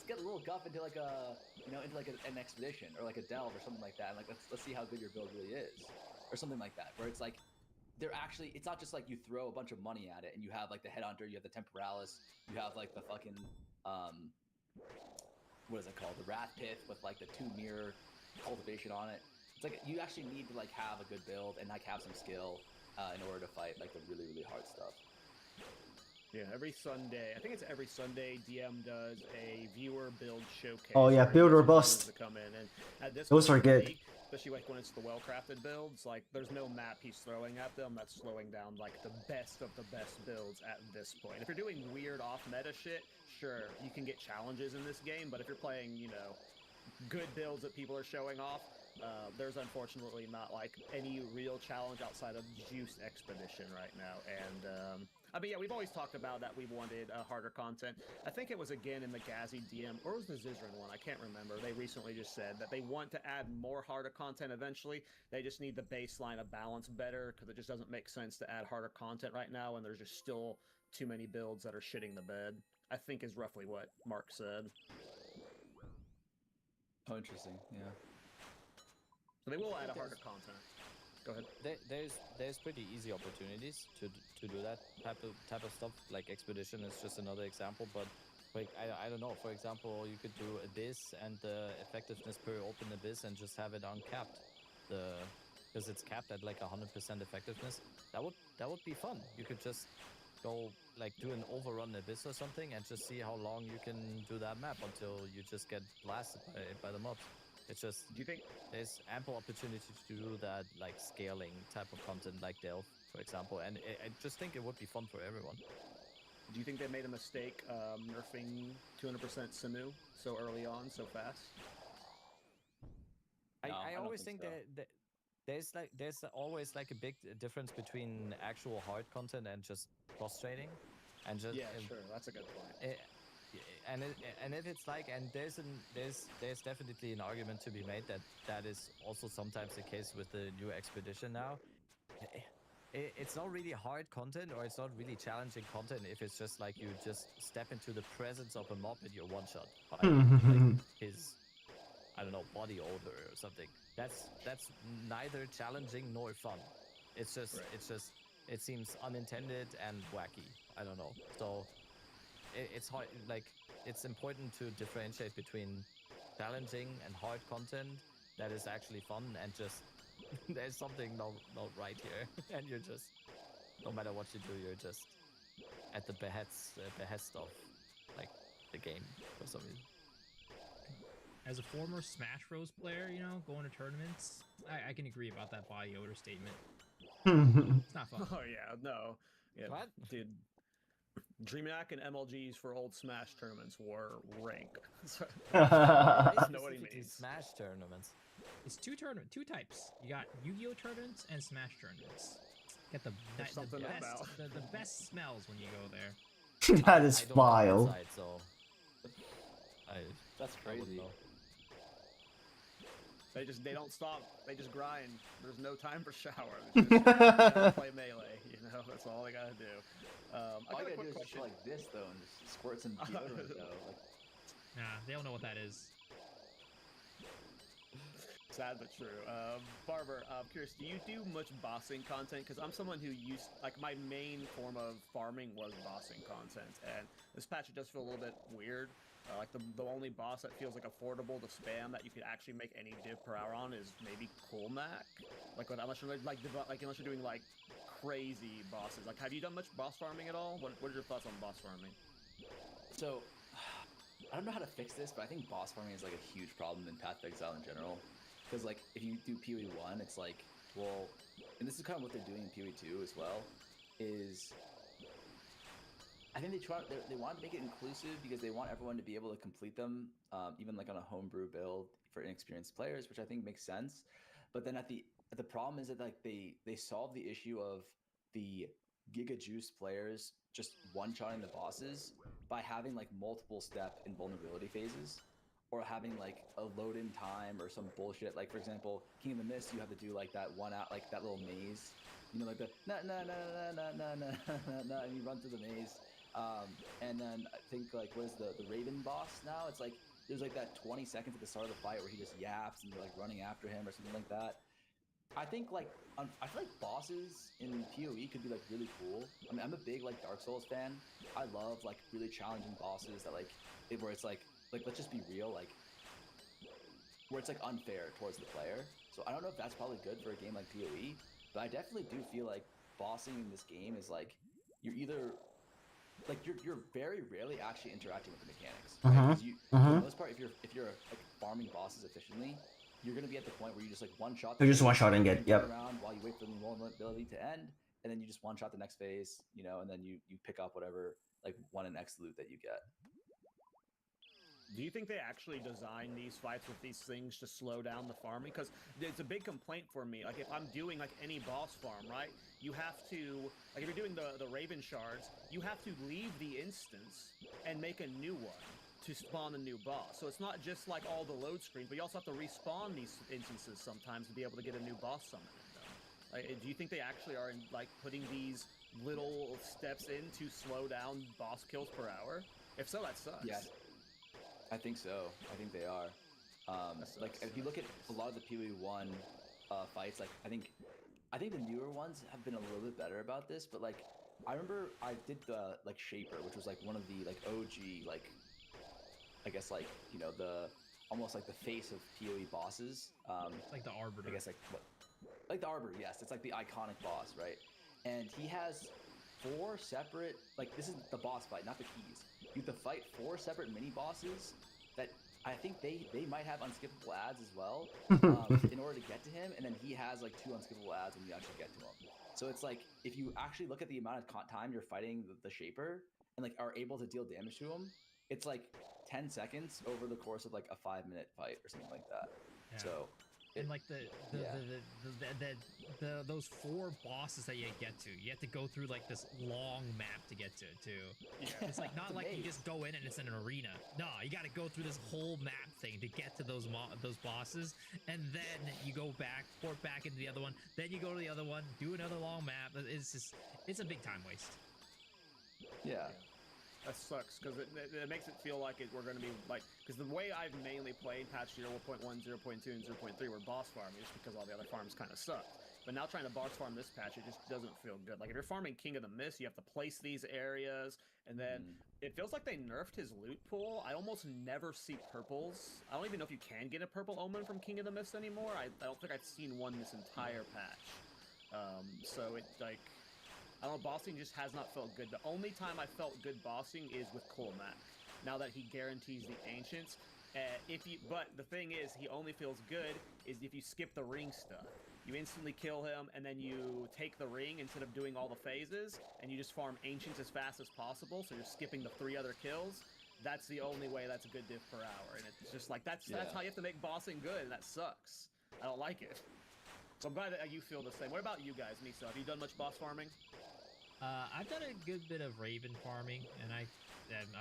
get a little guff into like a into like an expedition or like a delve or something like that, and like let's see how good your build really is, or something like that, where it's like they're actually, it's not just like you throw a bunch of money at it and you have like the headhunter, you have the temporalis, you have like the fucking what is it called, the wrath pith with like the 2 mirror cultivation on it. It's like you actually need to like have a good build and like have some skill in order to fight like the really hard stuff. Yeah, every Sunday, I think it's every Sunday, DM does a viewer build showcase. Oh yeah, where he build gets robust. viewers to come in, and at this Those point are in the good. league, especially like when it's the well-crafted builds, like there's no map he's throwing at them that's slowing down like the best of the best builds at this point. If you're doing weird off-meta shit, sure, you can get challenges in this game, but if you're playing, good builds that people are showing off, there's unfortunately not like any real challenge outside of Juiced Expedition right now. And I mean, yeah, we've always talked about that we wanted harder content. I think it was again in the Ghazi DM, or it was the Zizran one, I can't remember. They recently just said that they want to add more harder content eventually. They just need the baseline of balance better, because it just doesn't make sense to add harder content right now when there's just still too many builds that are shitting the bed, I think is roughly what Mark said. Oh, interesting. Yeah. So they will add a harder content. Go ahead. There's pretty easy opportunities to do that type of stuff. Like Expedition is just another example, but like I don't know. For example, you could do Abyss and the effectiveness per open Abyss and just have it uncapped. Because it's capped at like 100% effectiveness. That would be fun. You could just go like do an overrun Abyss or something and just see how long you can do that map until you just get blasted by the mobs. It's just, do you think there's ample opportunity to do that, like scaling type of content, like Delve, for example, and I just think it would be fun for everyone. Do you think they made a mistake nerfing 200% Sanu so early on, so fast? I always think that there's always like a big difference between actual hard content and just frustrating, and just sure, that's a good point. And if it's like, and there's definitely an argument to be made that is also sometimes the case with the new Expedition now. It's not really hard content, or it's not really challenging content if it's just like you just step into the presence of a mob and you're one shot by like his, I don't know, body odor or something. That's neither challenging nor fun. It's just it seems unintended and wacky. I don't know. So it's hard, like it's important to differentiate between challenging and hard content that is actually fun and just there's something not right here, and you're just, no matter what you do, you're just at the behest of like the game for some reason. As a former Smash Bros player, going to tournaments, I can agree about that body odor statement. It's not fun. Oh yeah, no, yeah, what, dude? DreamHack and MLGs for old Smash tournaments were rank. Know what he means. Smash tournaments. It's two types. You got Yu-Gi-Oh tournaments and Smash tournaments. Get the best smells when you go there. That is vile. Outside, so that's crazy. They don't stop. They just grind. There's no time for shower. They just play melee. That's all they gotta do. All you gotta do is just like this though, and just squirt some deodorant though. Like, nah, they don't know what that is. Sad but true. Barber, I'm curious, do you do much bossing content? Because I'm someone who my main form of farming was bossing content, and this patch it does feel a little bit weird. Like the only boss that feels like affordable to spam that you could actually make any div per hour on is maybe Coolmac. Unless you're doing like crazy bosses. Like, have you done much boss farming at all? What are your thoughts on boss farming? So, I don't know how to fix this, but I think boss farming is like a huge problem in Path of Exile in general. Because like, if you do PoE 1, it's like, well, and this is kind of what they're doing in PoE 2 as well, is I think they want to make it inclusive because they want everyone to be able to complete them, even like on a homebrew build for inexperienced players, which I think makes sense. But then the problem is that like they solve the issue of the Giga Juice players just one-shotting the bosses by having like multiple step invulnerability phases. or having like a load-in time or some bullshit. Like for example, King of the Mist, you have to do like that one out, like that little maze. You know, like the na na na na na na na na na, and you run through the maze. And then I think like what is the Raven boss now? It's like there's like that 20 seconds at the start of the fight where he just yaps and you're like running after him or something like that. I think like I feel like bosses in PoE could be like really cool. I mean, I'm a big like Dark Souls fan. I love like really challenging bosses that like where it's like let's just be real, like where it's like unfair towards the player. So I don't know if that's probably good for a game like PoE, but I definitely do feel like bossing in this game is like you're either like you're very rarely actually interacting with the mechanics, right? Because you for the most part, if you're like farming bosses efficiently, you're gonna be at the point where you just like one shot. You just one shot and get around while you wait for the vulnerability to end, and then you just one shot the next phase, you know, and then you pick up whatever like 1x loot that you get. Do you think they actually design these fights with these things to slow down the farming? Because it's a big complaint for me. Like, if I'm doing, like, any boss farm, right? You have to... Like, if you're doing the Raven Shards, you have to leave the instance and make a new one to spawn a new boss. So it's not just, like, all the load screens, but you also have to respawn these instances sometimes to be able to get a new boss summon in them. Like, do you think they actually are, like, putting these little steps in to slow down boss kills per hour? If so, that sucks. Yeah. I think so. I think they are. Like if you look at a lot of the PoE 1 fights, like I think the newer ones have been a little bit better about this. But like I remember I did the like Shaper, which was like one of the like OG like I guess like you know the almost like the face of PoE bosses. Like the Arbiter. I guess like the Arbiter. Yes, it's like the iconic boss, right? And he has 4 separate like this is the boss fight, not the keys. You have to fight 4 separate mini bosses that I think they might have unskippable ads as well in order to get to him, and then he has like 2 unskippable ads when you actually get to him. So it's like if you actually look at the amount of time you're fighting the Shaper and like are able to deal damage to him, it's like 10 seconds over the course of like a 5-minute fight or something like that. Yeah. So. And like those 4 bosses that you get to, you have to go through like this long map to get to it too. Yeah. It's like not like you just go in and it's in an arena. No, you got to go through this whole map thing to get to those bosses, and then you go back, port back into the other one. Then you go to the other one, do another long map. It's a big time waste. Yeah. That sucks, because it makes it feel like we're going to be, like... Because the way I've mainly played patch 0.1, 0.2, and 0.3 were boss farming, just because all the other farms kind of suck. But now trying to boss farm this patch, it just doesn't feel good. Like, if you're farming King of the Mist, you have to place these areas, and then it feels like they nerfed his loot pool. I almost never see purples. I don't even know if you can get a purple omen from King of the Mist anymore. I don't think I've seen one this entire patch. So it, like... I don't know, bossing just has not felt good. The only time I felt good bossing is with Colmac. Now that he guarantees the Ancients. But the thing is, he only feels good is if you skip the ring stuff. You instantly kill him, and then you take the ring instead of doing all the phases, and you just farm Ancients as fast as possible, so you're skipping the 3 other kills. That's the only way that's a good diff per hour. And it's just like, that's how you have to make bossing good, and that sucks. I don't like it. So I'm glad that you feel the same. What about you guys, Miso? Have you done much boss farming? I've done a good bit of Raven farming, and I'm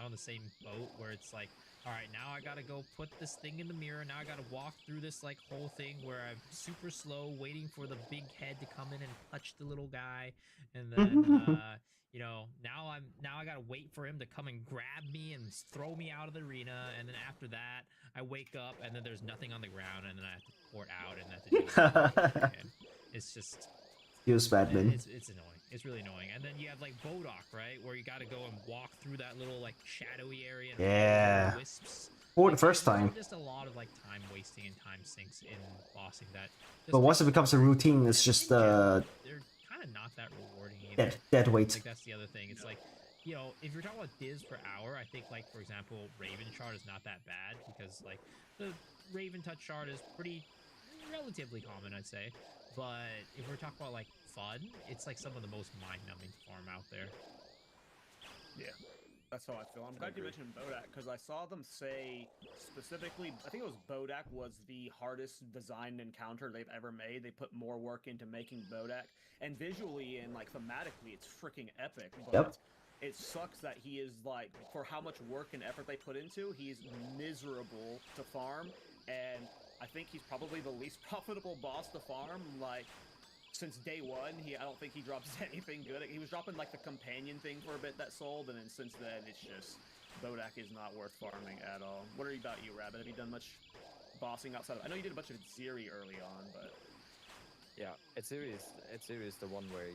on the same boat where it's like, all right, now I gotta go put this thing in the mirror. Now I gotta walk through this like whole thing where I'm super slow, waiting for the big head to come in and touch the little guy, and then you know, now I gotta wait for him to come and grab me and throw me out of the arena, and then after that I wake up and then there's nothing on the ground, and then I have to port out and have to do it again. It's just. Feels bad, man. It's annoying. It's really annoying. And then you have like Bodok, right, where you got to go and walk through that little like shadowy area. And yeah. Wisps. For the first time. Just a lot of like time wasting and time sinks in bossing that. But once it becomes a routine, it's just they're kind of not that rewarding either. Dead weight. Like that's the other thing. It's like, you know, if you're talking about Diz per hour, I think like for example, Raven Shard is not that bad because like the Raven Touch Shard is pretty relatively common, I'd say. But if we're talking about like fun, it's like some of the most mind-numbing farm out there. Yeah, that's how I feel. I'm glad you mentioned Bodak, because I saw them say specifically, I think it was Bodak was the hardest designed encounter they've ever made. They put more work into making Bodak, and visually and like thematically, it's freaking epic. But it sucks that he is like, for how much work and effort they put into, he's miserable to farm, and I think he's probably the least profitable boss to farm. Like, since day one, I don't think he drops anything good. He was dropping like the companion thing for a bit that sold, and then since then, it's just Bodak is not worth farming at all. What about you, Rabbit? Have you done much bossing outside of? I know you did a bunch of Ziri early on, but yeah, Etsiri is the one where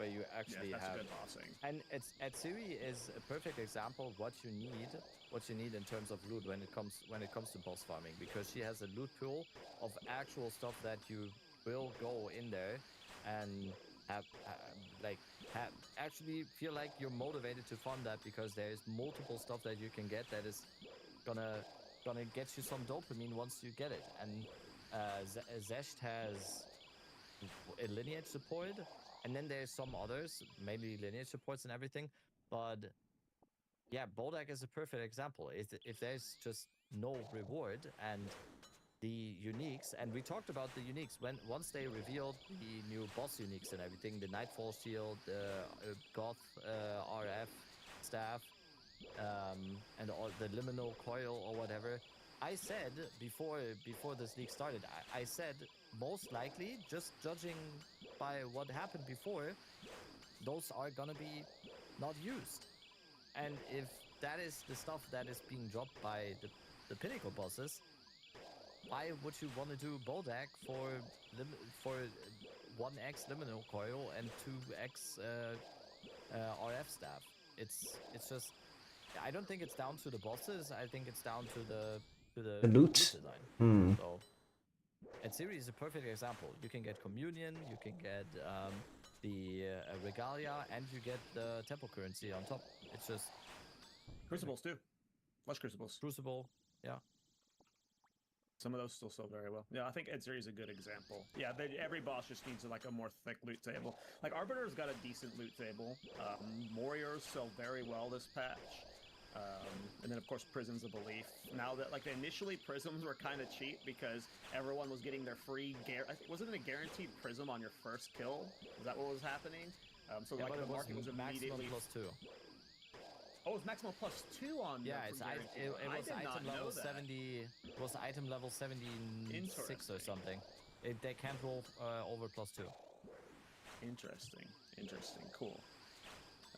you actually that's have good bossing. And Etsiri is a perfect example of what you need in terms of loot when it comes to boss farming, because she has a loot pool of actual stuff that you will go in there and actually feel like you're motivated to farm that, because there's multiple stuff that you can get that is gonna get you some dopamine once you get it. And Zesht has a lineage support, and then there's some others, mainly lineage supports and everything. But yeah, Bodak is a perfect example. If there's just no reward and the uniques, and we talked about the uniques once they revealed the new boss uniques and everything, the Nightfall Shield, the Goth RF staff, and all the liminal coil or whatever. I said before this league started, I said most likely, just judging by what happened before, those are gonna be not used. And if that is the stuff that is being dropped by the pinnacle bosses, why would you want to do Bodak for 1x liminal coil and 2x RF staff? It's just, I don't think it's down to the bosses. I think it's down to the loot design. So, and Siri is a perfect example. You can get communion, you can get the regalia, and you get the temple currency on top. It's just Crucibles too. Lush Crucibles. Crucible, yeah. Some of those still sell very well. Yeah, I think Edzuri is a good example. Yeah, every boss just needs like a more thick loot table. Like Arbiter's got a decent loot table. Warriors sell very well this patch. And then of course Prisms of Belief. Now that like initially Prisms were kind of cheap because everyone was getting their free wasn't it a guaranteed Prism on your first kill? Is that what was happening? So yeah, like the market was immediately +2. Oh, it's maximum +2 on. Yeah, it was item level 70. It was item level 76 or something. They can't roll over +2. Interesting. Cool.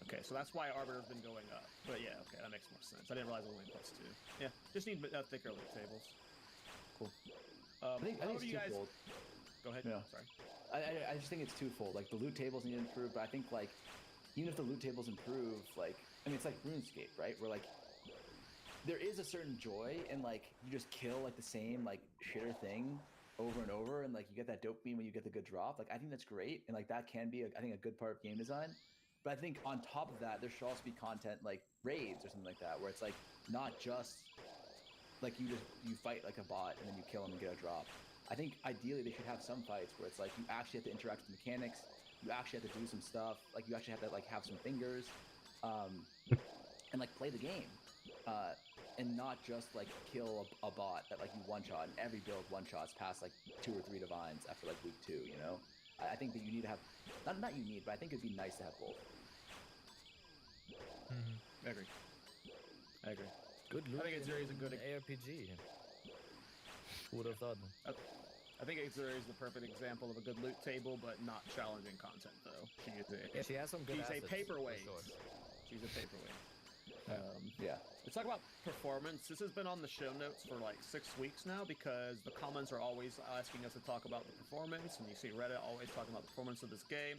Okay, so that's why Arbiter's been going up. But yeah, okay, that makes more sense. I didn't realize it was only +2. Yeah, just need thicker loot tables. Cool. I think it's twofold. Go ahead. Yeah. Sorry. I just think it's twofold. Like the loot tables need to improve, but I think like even if the loot tables improve, like I mean it's like RuneScape, right? Where like there is a certain joy in like you just kill like the same like shitter thing over and over, and like you get that dopamine when you get the good drop. Like I think that's great, and like that can be I think a good part of game design. But I think on top of that, there should also be content like raids or something like that, where it's like not just like you fight like a bot and then you kill him and get a drop. I think ideally they should have some fights where it's like you actually have to interact with mechanics, you actually have to do some stuff, like you actually have to like have some fingers, and like play the game, and not just like kill a bot that like you one shot, and every build one shots past like 2 or 3 divines after like week 2. You know, I think that you need to have not you need, but I think it'd be nice to have both. I agree. Good loot. I think Edzuri is a good ARPG. Would have thought. I think Edzuri is the perfect example of a good loot table, but not challenging content though. She has some good She's assets, a paperweight. for sure. She's a paperweight. Yeah. Let's talk about performance. This has been on the show notes for like 6 weeks now because the comments are always asking us to talk about the performance, and you see Reddit always talking about the performance of this game.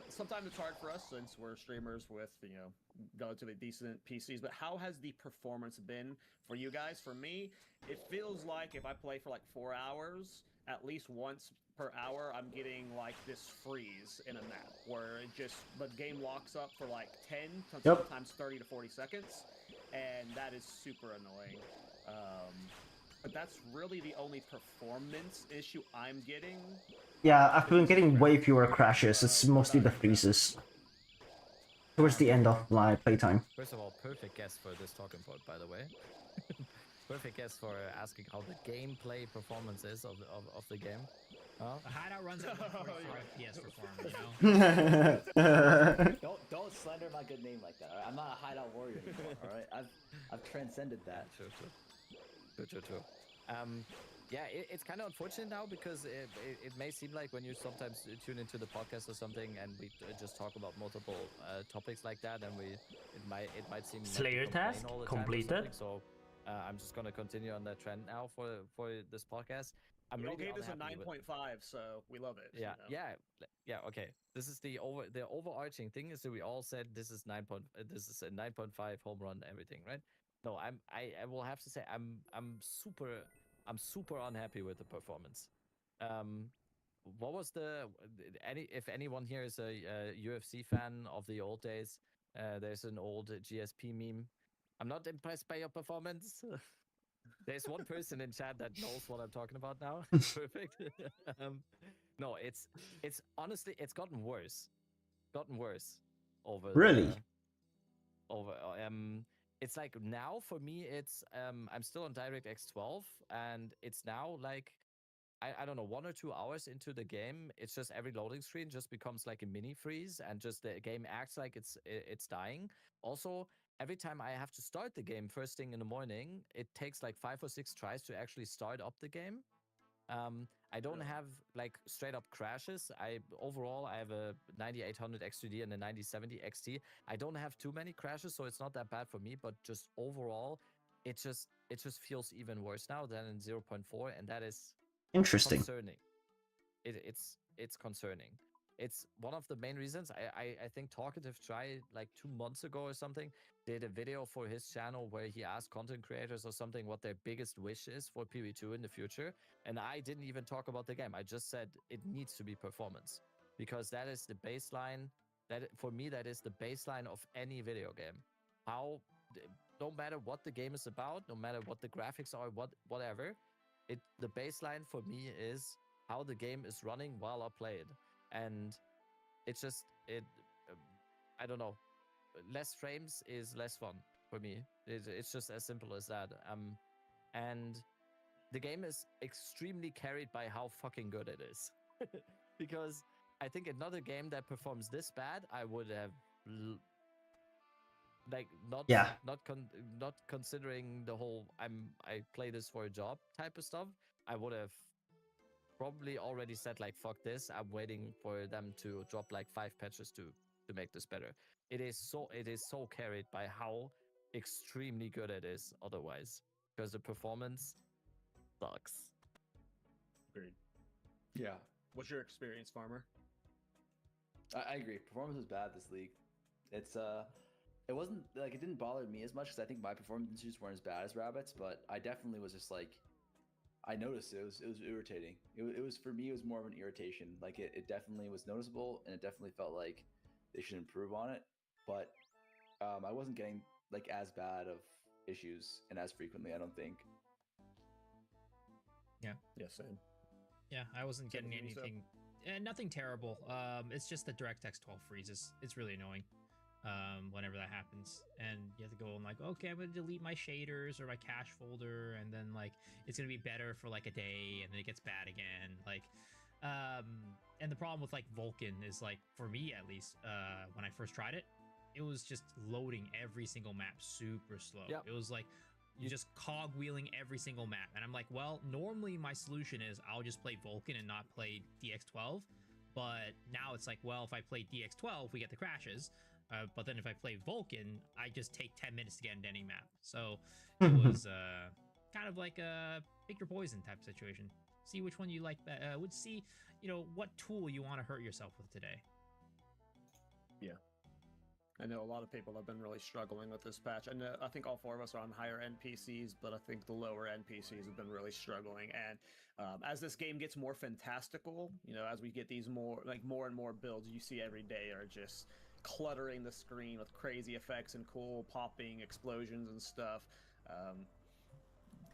Sometimes it's hard for us since we're streamers with, relatively decent PCs, but how has the performance been for you guys? For me, it feels like if I play for like 4 hours, at least once per hour, I'm getting like this freeze in a map where the game locks up for like 10, sometimes 30 to 40 seconds, and that is super annoying. But that's really the only performance issue I'm getting. Yeah, I've been getting way fewer crashes. It's mostly the freezes towards the end of my playtime. First of all, perfect guess for this talking point, by the way. Perfect guess for asking how the gameplay performance is of the game. The hideout runs at 144 FPS for farming, you know? Don't slander my good name like that. All right? I'm not a hideout warrior anymore. All right, I've transcended that. True. Yeah, it's kind of unfortunate now because it may seem like when you sometimes tune into the podcast or something and we just talk about multiple topics like that, and it might seem like we Slayer complain task all the completed. time or something. So I'm just gonna continue on that trend now for this podcast. I'm We all really gave this a unhappy with- 9.5, so we love it. Yeah, you know? yeah. Okay, this is the overarching thing is that we all said this is this is a 9.5 home run everything, right? No, I will have to say I'm super unhappy with the performance. What was if anyone here is a UFC fan of the old days, there's an old GSP meme. I'm not impressed by your performance. There's one person in chat that knows what I'm talking about now. Perfect. No, it's honestly it's gotten worse. Over Really? it's like now for me it's I'm still on DirectX 12 and it's now like I don't know 1 or 2 hours into the game, it's just every loading screen just becomes like a mini freeze and just the game acts like it's dying. Also, every time I have to start the game first thing in the morning, it takes like 5 or 6 tries to actually start up the game. I don't have like straight up crashes. Overall I have a 9800 X2D and a 9070 XT. I don't have too many crashes, so it's not that bad for me, but just overall it just feels even worse now than in 0.4, and that is Interesting. concerning. It's concerning. It's one of the main reasons. I think Talkative tried like 2 months ago or something, did a video for his channel where he asked content creators or something what their biggest wish is for PV2 in the future. And I didn't even talk about the game. I just said it needs to be performance, because that is the baseline. For me, that is the baseline of any video game. No matter what the game is about, no matter what the graphics are, whatever, the baseline for me is how the game is running while I play it. And it's just I don't know, less frames is less fun for me. It's just as simple as that. And the game is extremely carried by how fucking good it is. Because I think another game that performs this bad, I would have not considering the whole I play this for a job type of stuff. I would have probably already said like fuck this. I'm waiting for them to drop like 5 patches to make this better. It is so carried by how extremely good it is otherwise, because the performance sucks. Agreed. Yeah. What's your experience, Farmer? I agree. Performance was bad this league. It's it wasn't like it didn't bother me as much because I think my performance issues weren't as bad as Rabbit's, but I definitely was just like, I noticed it was irritating. It was for me, it was more of an irritation. Like it definitely was noticeable, and it definitely felt like they should improve on it. But I wasn't getting like as bad of issues and as frequently, I don't think. Yeah. Yeah, same. Yeah, I wasn't Same getting with me, so. anything. Nothing terrible. It's just the DirectX 12 freezes. It's really annoying. Whenever that happens, and you have to go and like, okay, I'm gonna delete my shaders or my cache folder, and then like it's gonna be better for like a day, and then it gets bad again. Like, and the problem with like Vulkan is like, for me at least, when I first tried it, it was just loading every single map super slow. Yep. It was like you just cogwheeling every single map, and I'm like, well, normally my solution is I'll just play Vulkan and not play DX12, but now it's like, well, if I play DX12, we get the crashes. But then if I play Vulkan, I just take 10 minutes to get into any map. So it was kind of like a pick your poison type of situation. See which one you like. Would see, what tool you want to hurt yourself with today. Yeah. I know a lot of people have been really struggling with this patch. And I think all 4 of us are on higher end PCs, but I think the lower end PCs have been really struggling. And as this game gets more fantastical, as we get these more and more builds you see every day are just cluttering the screen with crazy effects and cool popping explosions and stuff.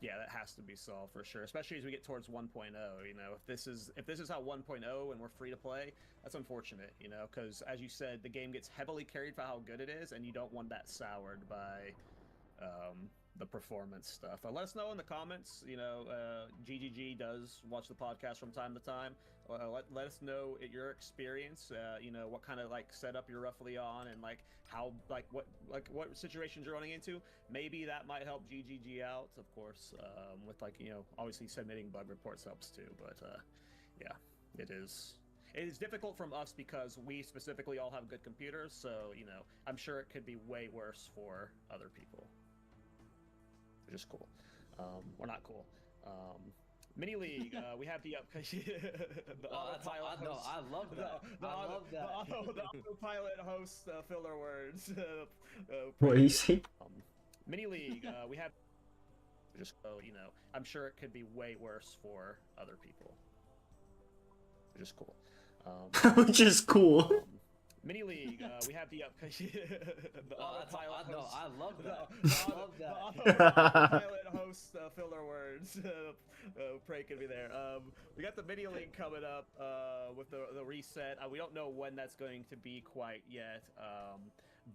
Yeah, that has to be solved for sure, especially as we get towards 1.0. If this is how 1.0 and we're free to play, that's unfortunate, because as you said, the game gets heavily carried by how good it is, and you don't want that soured by the performance stuff. Let us know in the comments. You know, GGG does watch the podcast from time to time. Let us know your experience. You know, what kind of like setup you're roughly on, and like how what situations you're running into. Maybe that might help GGG out, of course. With like, you know, obviously submitting bug reports helps too. But yeah, it is. It is difficult from us because we specifically all have good computers, so, you know, I'm sure it could be way worse for other people. Which is cool. Or not cool. Mini League, we have the autopilot host. I love that. I love that. The autopilot host filler words. What do you say? Mini League, we have just, you know, I'm sure it could be way worse for other people. Which is cool. Which is cool. Mini League, we have the autopilot host. I love that. I love that. The autopilot host filler words. Pray could be there. We got the Mini League coming up with the reset. We don't know when that's going to be quite yet.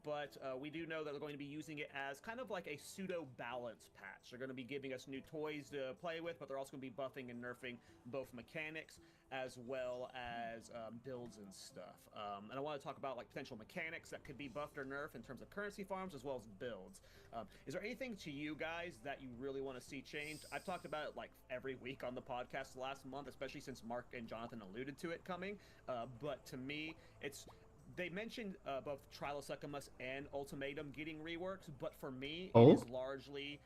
But we do know that they're going to be using it as kind of like a pseudo balance patch. They're going to be giving us new toys to play with, but they're also going to be buffing and nerfing both mechanics as well as builds and stuff. And I want to talk about like potential mechanics that could be buffed or nerfed in terms of currency farms as well as builds. Is there anything to you guys that you really want to see changed? I've talked about it like every week on the podcast last month, especially since Mark and Jonathan alluded to it coming. But to me, they mentioned both Trilosecummus and Ultimatum getting reworked, but for me, it is largely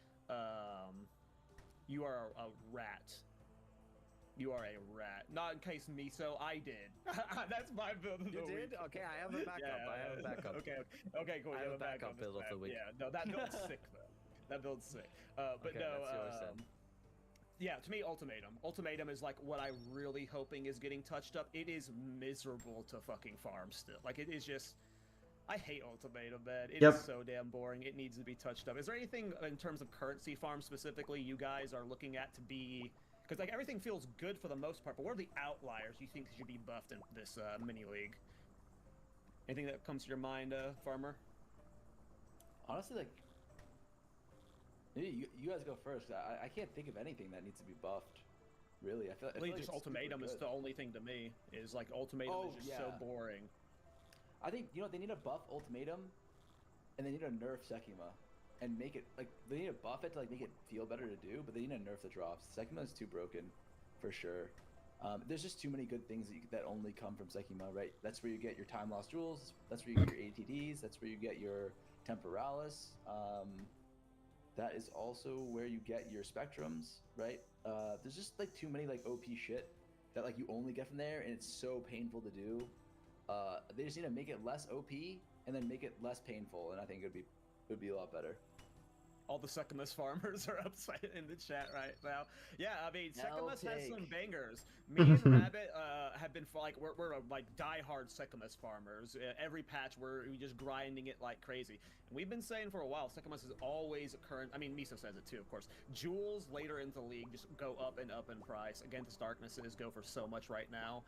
you are a rat. You are a rat. Not in case Miso, I did. That's my build of the week. You did? Okay, I have a backup. Yeah, I have a backup. Okay, cool. I have a backup build of the week. Yeah, no, that build's sick though. That build's sick. But okay, no, that's yours then. yeah, to me, Ultimatum. Ultimatum is like what I'm really hoping is getting touched up. It is miserable to fucking farm still. Like, it is just... I hate Ultimatum, man. It is so damn boring. It needs to be touched up. Is there anything in terms of currency farm specifically you guys are looking at to be... Because, like, everything feels good for the most part, but what are the outliers you think should be buffed in this mini-league? Anything that comes to your mind, Farmer? Honestly, like... Maybe you guys go first. I can't think of anything that needs to be buffed. Really, I feel like just Ultimatum is the only thing to me. Is like Ultimatum is just so boring. I think, you know, they need to buff Ultimatum, and they need to nerf Sekima, and make it like they need to buff it to like make it feel better to do, but they need to nerf the drops. Sekima is too broken, for sure. There's just too many good things that only come from Sekima, right? That's where you get your time lost jewels. That's where you get your ATDs. That's where you get your Temporalis. That is also where you get your spectrums, right? There's just like too many like OP shit that like you only get from there, and it's so painful to do. They just need to make it less OP and then make it less painful, and I think it would be a lot better. All the Sekimus farmers are upside in the chat right now. Yeah, I mean, Sekimus has some bangers. Me and Rabbit have been like we're like diehard Sekimus farmers. Every patch we're just grinding it like crazy. And we've been saying for a while, Sekimus is always a current. I mean, Miso says it too, of course. Jewels later into the league just go up and up in price. Against Darknesses go for so much right now.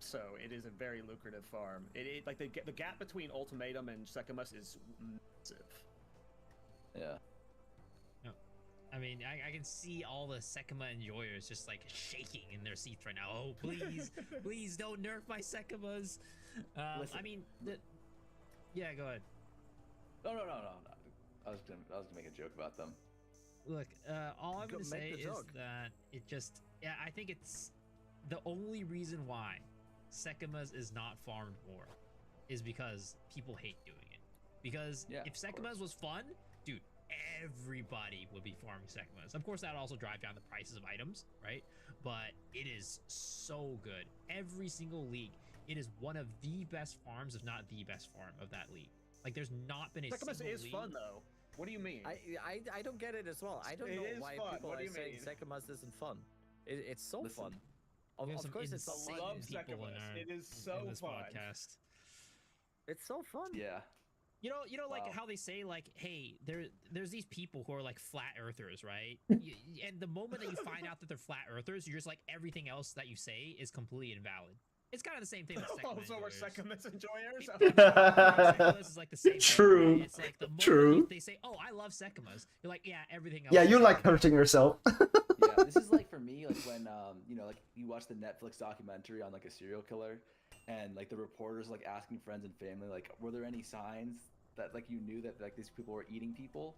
So it is a very lucrative farm. It like the gap between Ultimatum and Sekimus is massive. Yeah. No. I mean, I can see all the Sekima enjoyers just like shaking in their seats right now. Oh, please, please don't nerf my Sekimas. I mean, yeah, go ahead. No. I was gonna make a joke about them. Look, all I'm gonna say is that it just, I think it's the only reason why Sekimas is not farmed more is because people hate doing it. Because if Sekimas was fun, dude, everybody would be farming Sekimas. Of course, that would also drive down the prices of items, right? But it is so good. Every single league, it is one of the best farms, if not the best farm of that league. Like, there's not been a Sekimus single is league. fun, though. What do you mean? I don't get it as well. I don't know why people are saying Sekimas isn't fun. It's so fun. Of course, it's a lot of people in our, it is so in this fun. podcast. It's so fun. Yeah. You know, like how they say, like, hey, there's these people who are like flat earthers, right? And the moment that you find out that they're flat earthers, you're just like everything else that you say is completely invalid. It's kind of the same thing with Oh, Sekima so we're enjoyers. Sekimus enjoyers? Sekimas is like the same thing, True. right? It's like the moment True. they say, "Oh, I love Sekimas," you're like, "Yeah, everything else." Yeah, is you like Sekima." hurting yourself. Yeah, this is like for me, like when you know, like you watch the Netflix documentary on like a serial killer, and like the reporters like asking friends and family, like, were there any signs that like you knew that like these people were eating people?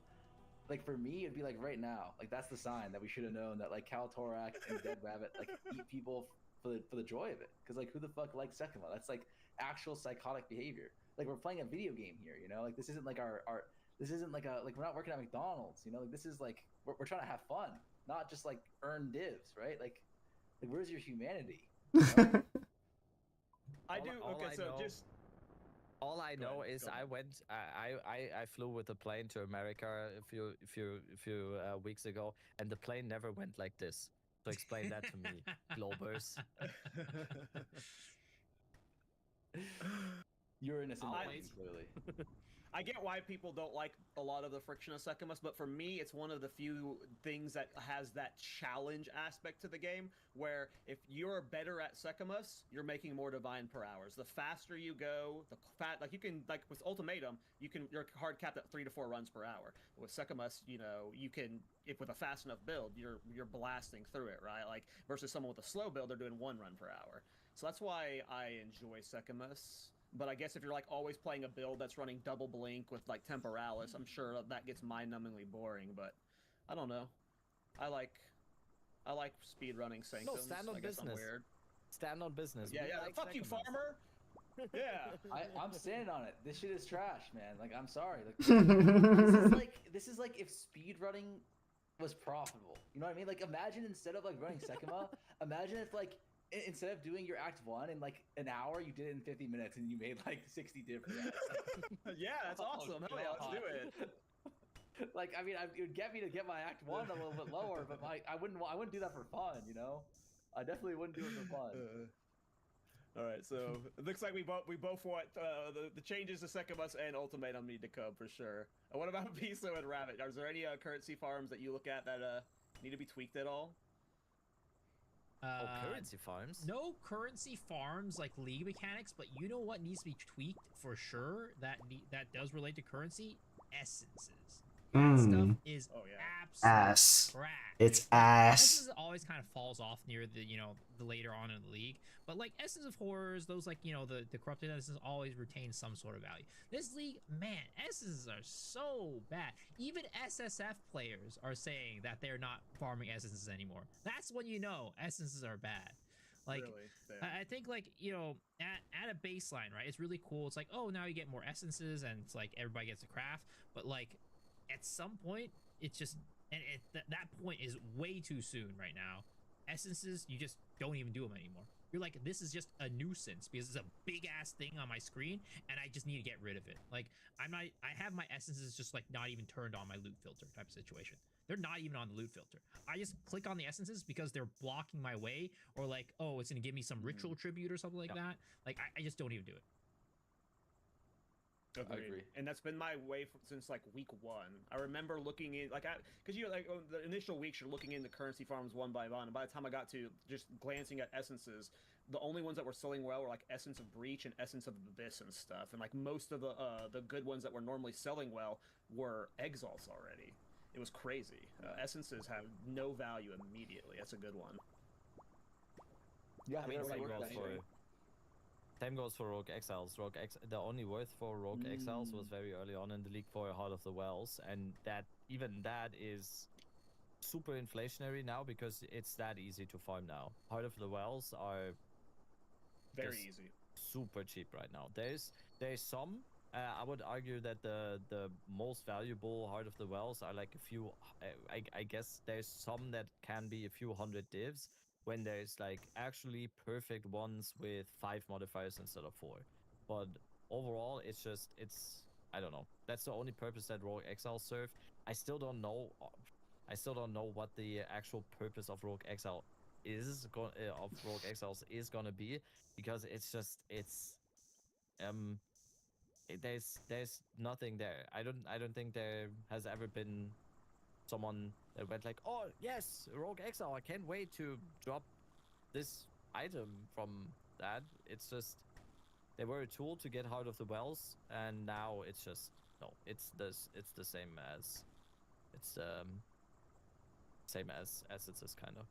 Like for me, it'd be like right now, like that's the sign that we should have known that like Cal Torak and Dead Rabbit like eat people for the joy of it. Because like who the fuck likes Sekima? That's like actual psychotic behavior. Like we're playing a video game here, you know. Like this isn't like our this isn't like a like we're not working at McDonald's, you know. Like this is like we're trying to have fun, not just like earn divs, right? Like where's your humanity? You know? I do. Okay, so just all I Go know ahead, is go ahead. I flew with a plane to America a few weeks ago, and the plane never went like this. So explain that to me, Globers. You're innocent, I- clearly. I get why people don't like a lot of the friction of Sekimus, but for me, it's one of the few things that has that challenge aspect to the game, where if you're better at Sekimus, you're making more divine per hours. The faster you go, like you can, like with Ultimatum, you're hard capped at 3 to 4 runs per hour. With Sekimus, you know, you can, if with a fast enough build, you're blasting through it, right? Like versus someone with a slow build, they're doing 1 run per hour. So that's why I enjoy Sekimus. But I guess if you're like always playing a build that's running double blink with like Temporalis, I'm sure that gets mind-numbingly boring. But I don't know. I like speed running Sanctums. No, stand on I guess I'm business. weird. Stand on business. Yeah, We yeah. like Fuck you, Sekimas. farmer. Yeah. I'm standing on it. This shit is trash, man. Like I'm sorry. Like this is like if speed running was profitable. You know what I mean? Like imagine instead of like running Sekima, imagine if like instead of doing your act 1 in like an hour, you did it in 50 minutes and you made like 60 different. Yeah, that's awesome. Hell yeah, let's do it. Like I mean, it would get me to get my act 1 a little bit lower, but I wouldn't do that for fun, you know. I definitely wouldn't do it for fun. All right, so it looks like we both want the changes to Sekimus and Ultimatum need to come for sure. What about Piso and Rabbit? Is there any currency farms that you look at that need to be tweaked at all? Currency farms? No currency farms like league mechanics, but you know what needs to be tweaked for sure that does relate to currency? Essences. That stuff is absolute Ass. trash. It's ass. Essences always kind of falls off near the the later on in the league, but like Essence of Horrors, those like the corrupted essences always retain some sort of value. This league, man, essences are so bad. Even SSF players are saying that they're not farming essences anymore. That's when you know essences are bad. Like Really? I think like at a baseline, right? It's really cool. It's like, oh, now you get more essences and it's like everybody gets a craft, but like at some point it's just that point is way too soon right now. Essences, you just don't even do them anymore. You're like, this is just a nuisance because it's a big ass thing on my screen and I just need to get rid of it. Like I have my essences just like not even turned on my loot filter type of situation. They're not even on the loot filter. I just click on the essences because they're blocking my way, or like, oh, it's gonna give me some ritual tribute or something like that. Like I just don't even do it. Agreed. I agree. And that's been my way since like week 1. I remember looking in because you like the initial weeks you're looking into currency farms one by one, and by the time I got to just glancing at essences, the only ones that were selling well were like Essence of Breach and Essence of Abyss and stuff, and like most of the good ones that were normally selling well were exalts already. It was crazy. Essences have no value immediately. That's a good one. Yeah, I mean, they're same like goes for Rogue Exiles. The only worth for Rogue Exiles was very early on in the league for Heart of the Wells, and that is super inflationary now because it's that easy to farm now. Heart of the Wells are very easy, super cheap right now. There's some. I would argue that the most valuable Heart of the Wells are like a few. I guess there's some that can be a few hundred divs, when there's like actually perfect ones with 5 modifiers instead of 4. But overall, it's I don't know. That's the only purpose that Rogue Exile serve. I still don't know what the actual purpose of Rogue Exile is gonna be, because there's nothing there. I don't think there has ever been someone that went like, oh yes, Rogue Exile, I can't wait to drop this item from that. It's just they were a tool to get Heart of the Wells, and now it's just no. It's the same as it is kind of.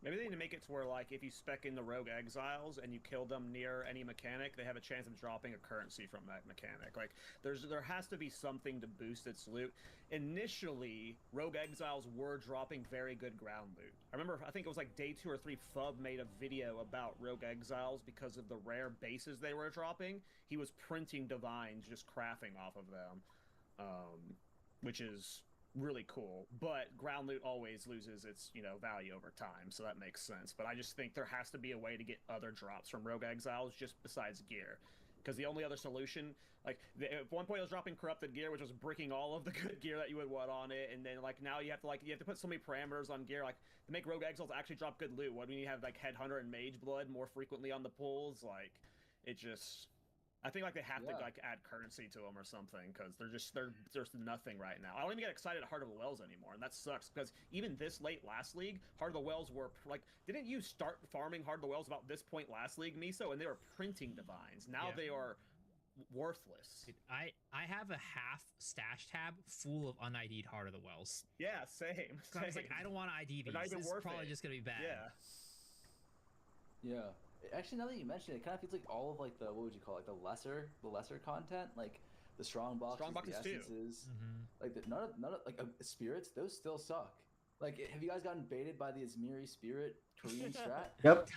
Maybe they need to make it to where, like, if you spec in the Rogue Exiles and you kill them near any mechanic, they have a chance of dropping a currency from that mechanic. Like, there has to be something to boost its loot. Initially, Rogue Exiles were dropping very good ground loot. I remember, I think it was like day 2 or 3, Fub made a video about Rogue Exiles because of the rare bases they were dropping. He was printing divines, just crafting off of them, which is really cool, but ground loot always loses its value over time, so that makes sense. But I just think there has to be a way to get other drops from Rogue Exiles just besides gear, because the only other solution, like at one point I was dropping corrupted gear, which was bricking all of the good gear that you would want on it, and then like now you have to put so many parameters on gear, like to make Rogue Exiles actually drop good loot. What do you have, like Headhunter and Mage Blood more frequently on the pulls? Like it just, I think like they have to like add currency to them or something, because there's nothing right now. I don't even get excited at Heart of the Wells anymore, and that sucks, because even this late last league, Heart of the Wells were like, didn't you start farming Heart of the Wells about this point last league, Miso? And they were printing divines. Now they are worthless. Dude, I have a half stash tab full of un-ID'd Heart of the Wells. Yeah, same. I was like, I don't want to ID these. This is probably just gonna be bad. Yeah. Actually, now that you mention it, it kind of feels like all of like the, what would you call it, like the lesser content, like the strong boxes, the essences, like none of like spirits, those still suck. Like, have you guys gotten baited by the Izmiri spirit Korean strat? Yep.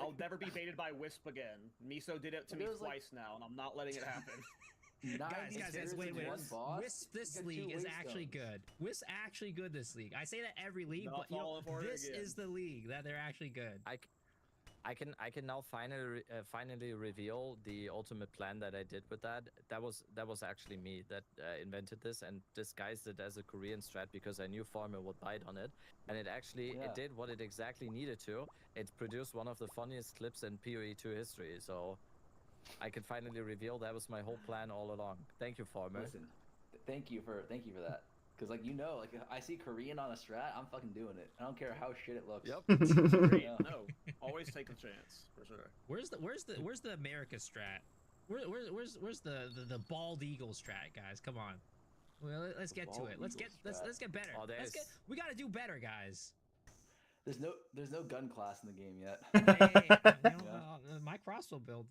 I'll never be baited by Wisp again. Miso did it to me twice now, and I'm not letting it happen. Guys, wait. Wisp this league is actually good. Wisp actually good this league. I say that every league, but this is the league that they're actually good. I can now finally reveal the ultimate plan that I did with that. That was actually me that invented this and disguised it as a Korean strat because I knew Farmer would bite on it, and it actually it did what it exactly needed to. It produced one of the funniest clips in PoE2 history. So I can finally reveal that was my whole plan all along. Thank you, Farmer. Listen, thank you for that. Because like like if I see Korean on a strat, I'm fucking doing it. I don't care how shit it looks. Yep. No, always take a chance for sure. Where's the America strat? Where's the bald eagle strat, guys? Come on. Well, let's get to it. Let's get better. We gotta do better, guys. There's no gun class in the game yet. My crossbow build,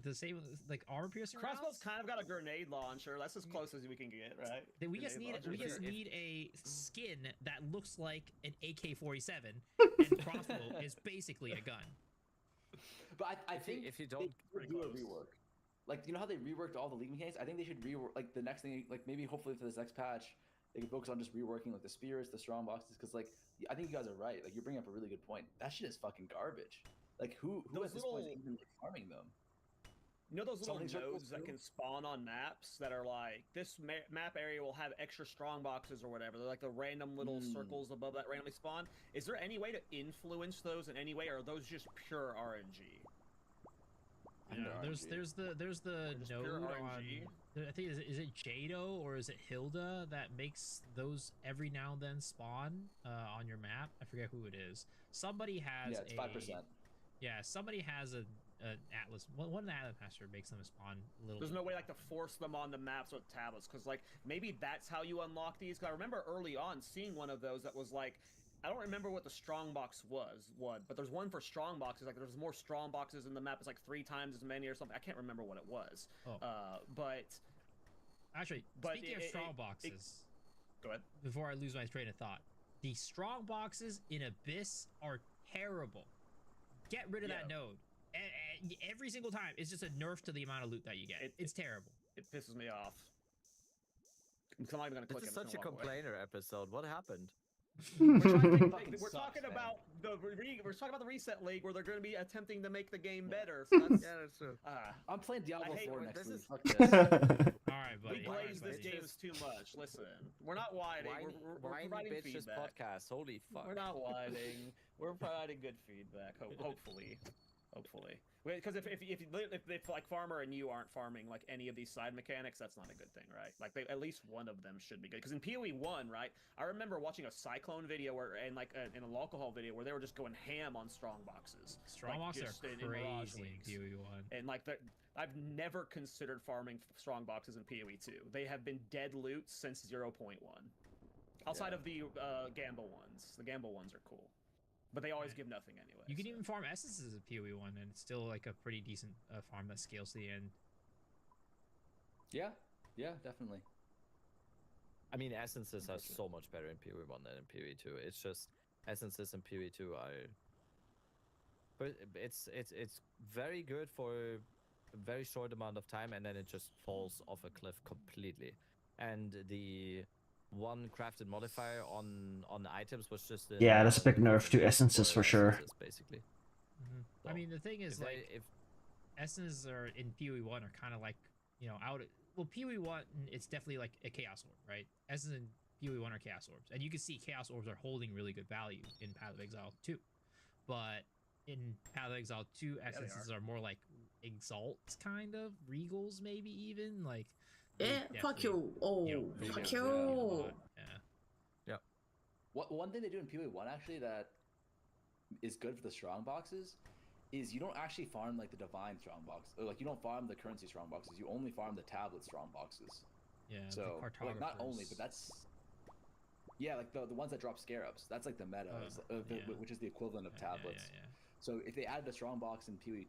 the same like armor piercing. Crossbow's kind of got a grenade launcher. That's as close as we can get, right? We just need a skin that looks like an AK-47, and crossbow is basically a gun. But I think if you don't do a rework, like how they reworked all the league mechanics, I think they should rework like the next thing, like maybe hopefully for this next patch, they can focus on just reworking like the spirits, the strong boxes, because like I think you guys are right. Like you're bringing up a really good point. That shit is fucking garbage. Like who at this point is even farming them? You know those little nodes that can spawn on maps that are like, this map area will have extra strong boxes or whatever. They're like the random little circles above that randomly spawn. Is there any way to influence those in any way, or are those just pure RNG? There's the node on, I think is it Jado or is it Hilda that makes those every now and then spawn on your map? I forget who it is. Somebody has it's 5%. Yeah, somebody has an Atlas. One Atlas master makes them spawn a little. There's no way like to force them on the maps with tablets, because like maybe that's how you unlock these. Cause I remember early on seeing one of those that was like, I don't remember what the strong box was, but there's one for strong boxes. Like there's more strong boxes in the map. It's like 3 times as many or something. I can't remember what it was. But actually, speaking of strong boxes, go ahead. Before I lose my train of thought, the strong boxes in Abyss are terrible. Get rid of that node. Every single time, it's just a nerf to the amount of loot that you get. It's terrible. It pisses me off. I'm not even gonna click. This is such a complainer episode. What happened? We're talking about the reset league where they're going to be attempting to make the game better. So that's, that's true. I'm playing Diablo 4 next week. Fuck this. All right, buddy. We glaze this game too much. Listen, we're not whining. We're providing feedback. Holy fuck. We're not whining. We're providing good feedback. Hopefully. Because if like farmer and you aren't farming like any of these side mechanics, that's not a good thing, right? Like at least one of them should be good. Because in PoE 1, right, I remember watching a Cyclone video in a alcohol video where they were just going ham on strong boxes. Strong boxes are crazy in PoE 1. And like I've never considered farming strong boxes in PoE 2. They have been dead loot since 0.1. Outside of the gamble ones. The gamble ones are cool. But they always give nothing anyway. You can even farm essences in PoE 1, and it's still like a pretty decent farm that scales to the end. Yeah, definitely. I mean, essences are so much better in PoE 1 than in PoE 2. It's just essences in PoE 2 are, but it's very good for a very short amount of time, and then it just falls off a cliff completely. And the one crafted modifier on the items was just yeah, that's a big nerf to essences for sure. Basically. I mean, the thing is, if essences are in PoE 1 are kind of like, you know, PoE 1, it's definitely like a Chaos Orb, right? Essence in PoE 1 are Chaos Orbs, and you can see Chaos Orbs are holding really good value in Path of Exile 2. But in Path of Exile 2, essences are more like Exalts, kind of Regals, maybe even like. Fuck you! Oh, fuck you! Yeah. One thing they do in PoE 1 actually that is good for the strong boxes is you don't actually farm like the divine strong box, or like you don't farm the currency strong boxes. You only farm the tablet strong boxes. Yeah. So like not only, but that's like the ones that drop scarabs. That's like the meta, which is the equivalent of tablets. So if they added a strong box in PoE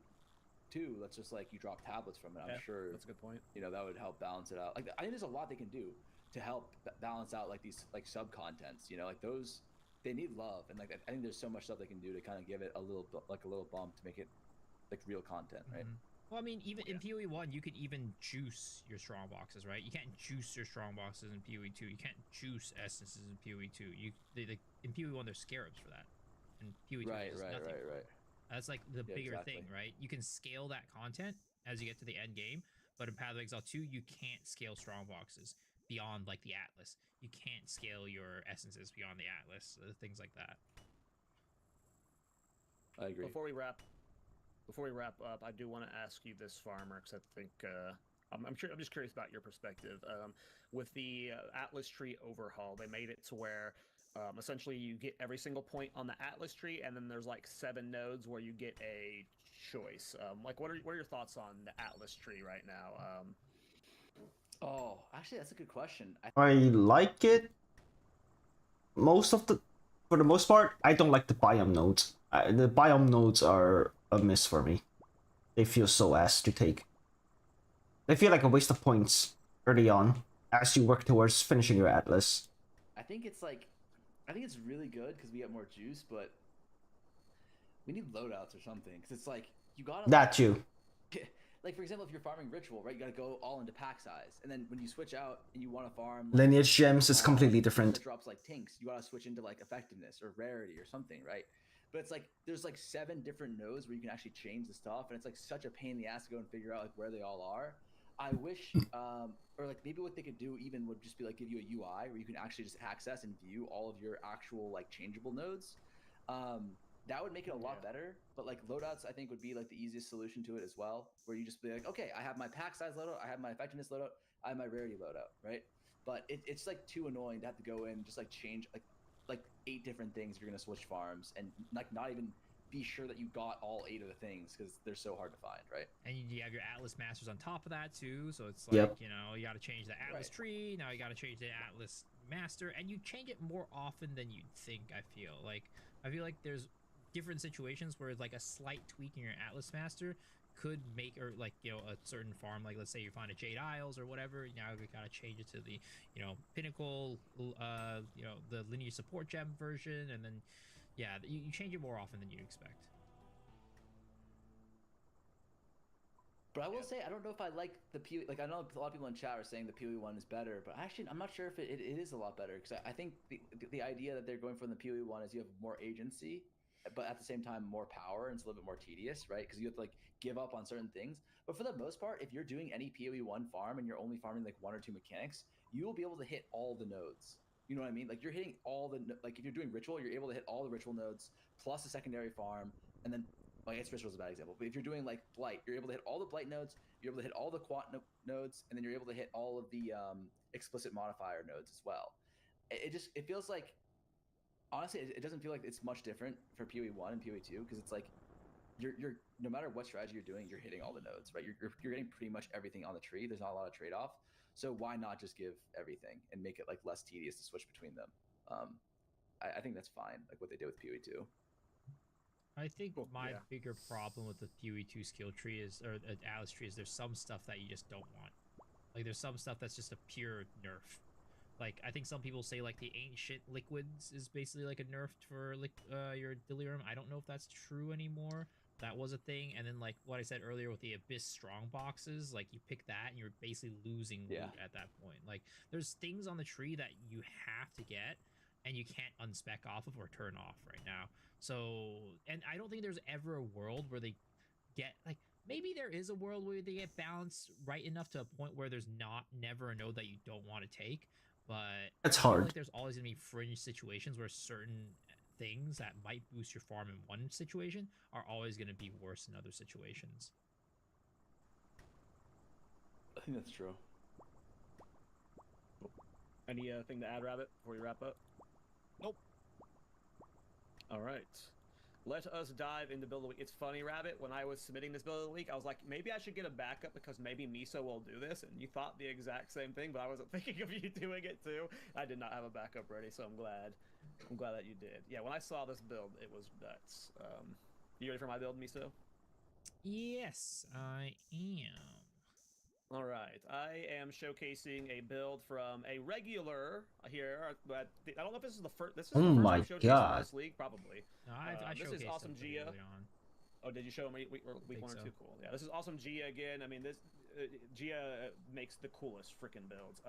2, that's just like you drop tablets from it. I'm sure that's a good point. You know, that would help balance it out. Like I think there's a lot they can do to help balance out like these like sub contents. You know, like those they need love, and like I think there's so much stuff they can do to kind of give it a little bump to make it like real content, right? Well, I mean, even in PoE 1, you could even juice your strong boxes, right? You can't juice your strong boxes in PoE 2. You can't juice essences in PoE 2. In PoE 1, there's scarabs for that. In PoE 2, there's nothing. Right. That's like the bigger thing, right? You can scale that content as you get to the end game, but in Path of Exile 2, you can't scale strong boxes beyond like the Atlas. You can't scale your essences beyond the Atlas, things like that. I agree. Before we wrap up, I do want to ask you this, Farmer, because I think I'm just curious about your perspective. With the Atlas tree overhaul, they made it to where essentially you get every single point on the Atlas tree, and then there's like 7 nodes where you get a choice. Like, what are your thoughts on the Atlas tree right now? Oh, actually, that's a good question. I like it. For the most part, I don't like the biome nodes. The biome nodes are a miss for me. They feel so ass to take. They feel like a waste of points early on as you work towards finishing your Atlas. I think it's really good because we get more juice, but we need loadouts or something. Because it's like you gotta that too. Like for example, if you're farming ritual, right, you gotta go all into pack size, and then when you switch out and you want to farm lineage gems is completely different. That drops like tinks. You gotta switch into like effectiveness or rarity or something, right? But it's like there's like 7 different nodes where you can actually change the stuff, and it's like such a pain in the ass to go and figure out like where they all are. I wish, or like maybe what they could do even would just be like give you a UI where you can actually just access and view all of your actual like changeable nodes. That would make it a lot better. But like loadouts, I think would be like the easiest solution to it as well, where you just be like, okay, I have my pack size loadout, I have my effectiveness loadout, I have my rarity loadout, right? But it's like too annoying to have to go in and just like change like 8 different things if you're gonna switch farms, and like not even be sure that you got all 8 of the things because they're so hard to find, right? And you have your Atlas Masters on top of that too, so it's like, you know, you got to change the Atlas tree, now you got to change the Atlas Master, and you change it more often than you'd think. I feel like there's different situations where like a slight tweak in your Atlas Master could make, or like, you know, a certain farm, like let's say you find a Jade Isles or whatever, now we gotta change it to the, you know, Pinnacle, you know, the lineage support gem version, and then you change it more often than you'd expect. But I will say, I don't know if I like the PoE. Like, I know a lot of people in chat are saying the PoE 1 is better, but actually, I'm not sure if it is a lot better, because I think the idea that they're going from the PoE 1 is you have more agency, but at the same time more power, and it's a little bit more tedious, right? Because you have to like give up on certain things. But for the most part, if you're doing any PoE 1 farm and you're only farming like 1 or 2 mechanics, you will be able to hit all the nodes. You know what I mean? Like you're hitting all the, like if you're doing ritual, you're able to hit all the ritual nodes plus a secondary farm, and then I guess Crystal is a bad example, but if you're doing like Blight, you're able to hit all the Blight nodes, you're able to hit all the Quant nodes, and then you're able to hit all of the explicit modifier nodes as well. It feels like, honestly, it doesn't feel like it's much different for PoE 1 and PoE 2, because it's like you're no matter what strategy you're doing, you're hitting all the nodes, right? You're getting pretty much everything on the tree. There's not a lot of trade-off. So why not just give everything and make it like less tedious to switch between them? I think that's fine, like what they did with PoE 2. I think my bigger problem with the PoE2 skill tree is, or Atlas tree, is there's some stuff that you just don't want. Like there's some stuff that's just a pure nerf. Like I think some people say like the ancient liquids is basically like a nerf for your delirium. I don't know if that's true anymore. That was a thing. And then like what I said earlier with the abyss strong boxes, like you pick that and you're basically losing loot at that point. Like there's things on the tree that you have to get and you can't unspec off of or turn off right now. So, and I don't think there's ever a world where they get like, maybe there is a world where they get balanced right enough to a point where there's never a node that you don't want to take, but It's I feel hard. like there's always gonna be fringe situations where certain things that might boost your farm in one situation are always gonna be worse in other situations. I think that's true. Anything to add, Rabbit, before we wrap up? Nope. All right. Let us dive into build of the week. It's funny, Rabbit, when I was submitting this build of the week, I was like, maybe I should get a backup because maybe Miso will do this, and you thought the exact same thing, but I wasn't thinking of you doing it too. I did not have a backup ready, so I'm glad that you did. Yeah, when I saw this build, it was nuts. You ready for my build, Miso? Yes, I am. All right, I am showcasing a build from a regular here. But I don't know if this is the first. This is Oh the first my I've showcased God. in this league, probably. No, I this is showcased awesome, them pretty Gia. early on. Oh, did you show them week 1 or 2? Cool. Yeah, this is awesome, Gia again. I mean, this Gia makes the coolest freaking builds.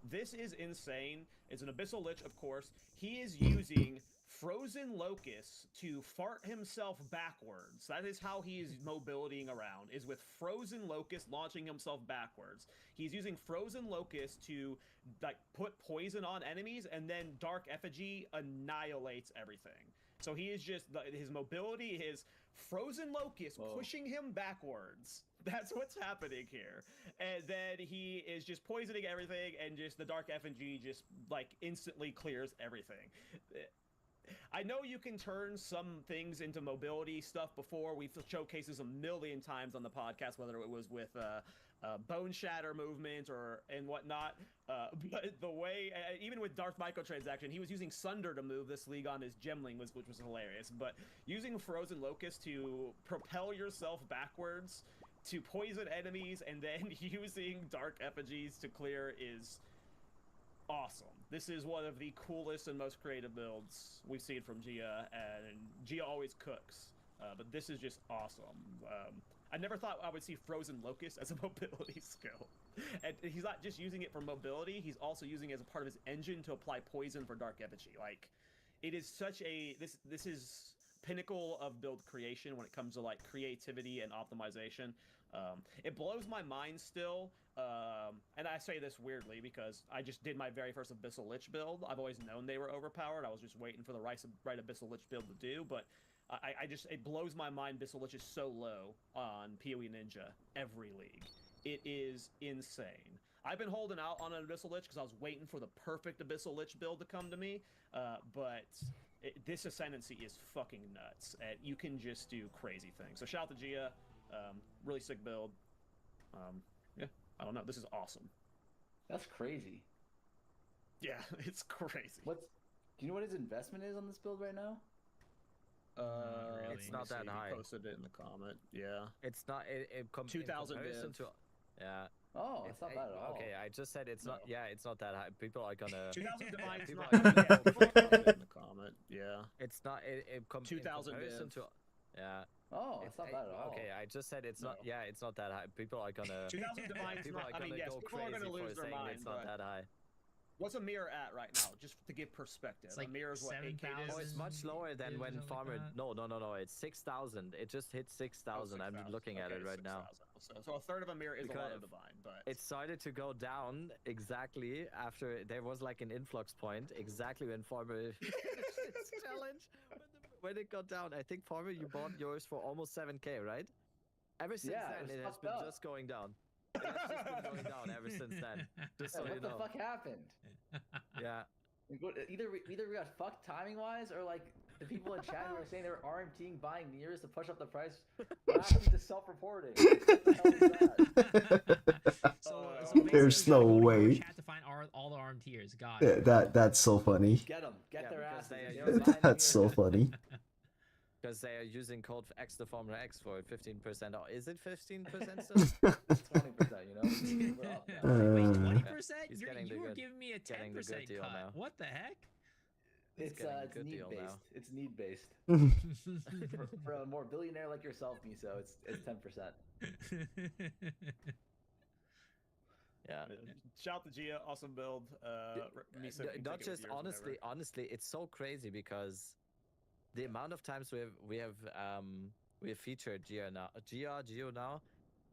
This is insane. It's an Abyssal Lich, of course. He is using Frozen Locust to fart himself backwards. That is how he is mobilitying around, is with Frozen Locust launching himself backwards. He's using Frozen Locust to like put poison on enemies, and then Dark Effigy annihilates everything. So he is just, his mobility is Frozen Locust pushing him backwards. That's what's happening here. And then he is just poisoning everything, and just the Dark Effigy just like instantly clears everything. I know you can turn some things into mobility stuff before. We've showcased this a million times on the podcast, whether it was with Bone Shatter movement and whatnot. But the way, even with Darth Microtransaction, he was using Sunder to move this league on his Gemling, which was hilarious. But using Frozen Locust to propel yourself backwards, to poison enemies, and then using Dark Effigies to clear is awesome. This is one of the coolest and most creative builds we've seen from Gia, and Gia always cooks. But this is just awesome. I never thought I would see Frozen Locust as a mobility skill. And he's not just using it for mobility, he's also using it as a part of his engine to apply poison for Dark Effigy. Like, it is such a... This is pinnacle of build creation when it comes to, like, creativity and optimization. It blows my mind still, and I say this weirdly because I just did my very first Abyssal Lich build. I've always known they were overpowered. I was just waiting for the right Abyssal Lich build to do, but it blows my mind Abyssal Lich is so low on PoE Ninja every league. It is insane. I've been holding out on an Abyssal Lich because I was waiting for the perfect Abyssal Lich build to come to me, but this Ascendancy is fucking nuts, and you can just do crazy things. So shout out to Gia, really sick build. Yeah, I don't know, this is awesome. That's crazy. Yeah, it's crazy. Do you know what his investment is on this build right now? Really. It's not that high. He posted it in the comment. Yeah. It's not. It 2,000 comparison div. to. Yeah. Oh, it's not bad at all. Okay, I just said it's not. Yeah, it's not that high. People are gonna. 2,000 divine's people not are gonna go bad. crazy. In the comment. Yeah. It's not. In 2,000 comparison div. to. Yeah. Oh, it's not bad at all. Okay, I just said it's not. Yeah, it's not that high. People are gonna. 2,000 divine's people not. are I mean, gonna yes, go people are crazy gonna lose for their saying mind. it's not But that high. what's a mirror at right now? Just to give perspective. It's like a mirror's what 8K div? Oh, it's much lower than Div or when something Farmer. like that? No. It's 6,000. It just hit 6,000. I'm looking at it right now. So a third of a mirror is a lot Because of divine, but it started to go down exactly after there was like an influx point, exactly when Farmer finished its challenge. When the when it got down, I think Farmer, you bought yours for almost 7K, right? Ever since Yeah, then, it was it has fucked been up. just going down. It has just been going down ever since then. Just so Yeah, you what the know. fuck happened? Yeah. Either we got fucked timing wise, or like the people in chat who were saying they were RMTing buying nears to push up the price were actually just self-reporting. What the hell is that? So There's basically, no we gotta go to your way. chat to find all the arm tiers. Got Yeah, it. that's so funny. Get them. Get Yeah, their because asses. they If are they were using- buying That's so nears- funny. Because they are using code X the Formula X for 15% off. Is it 15% still? 20%, you know? We're up now. Wait, Uh, 20%? He's getting the You were good- giving me a getting the 10% good deal cut. now. What the heck? He's It's getting a it's good need deal based. now. It's need based. For a more billionaire like yourself, Miso, it's 10%. Yeah. Shout out to Gia, awesome build. Miso, you can Not take it with just yours whenever. honestly, it's so crazy because the amount of times we have featured Gio now,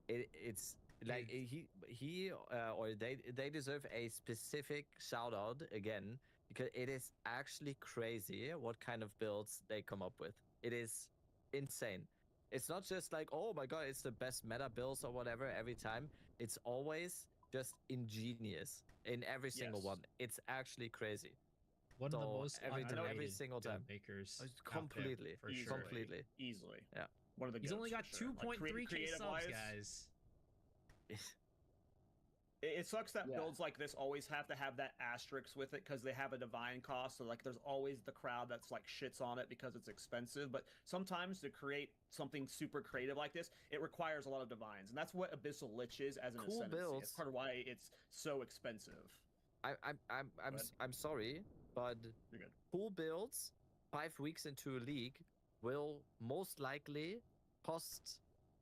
it's like he or they deserve a specific shout out again, because it is actually crazy what kind of builds they come up with. It is insane. It's not just like, oh my god, it's the best meta builds or whatever every time. It's always just ingenious in every single Yes. one. It's actually crazy. One of the So most every underrated single time. makers. Completely. for Easily. sure. Completely. Easily. Yeah. One of the He's only got goats, for sure. Like, 2.3k creative subs, wise, guys. It sucks that Yeah. builds like this always have to have that asterisk with it because they have a divine cost. So like, there's always the crowd that's like shits on it because it's expensive. But sometimes to create something super creative like this, it requires a lot of divines, and that's what Abyssal Lich is as an Cool ascendancy. builds. It's part of why it's so expensive. I'm sorry, but You're good. pool builds 5 weeks into a league will most likely cost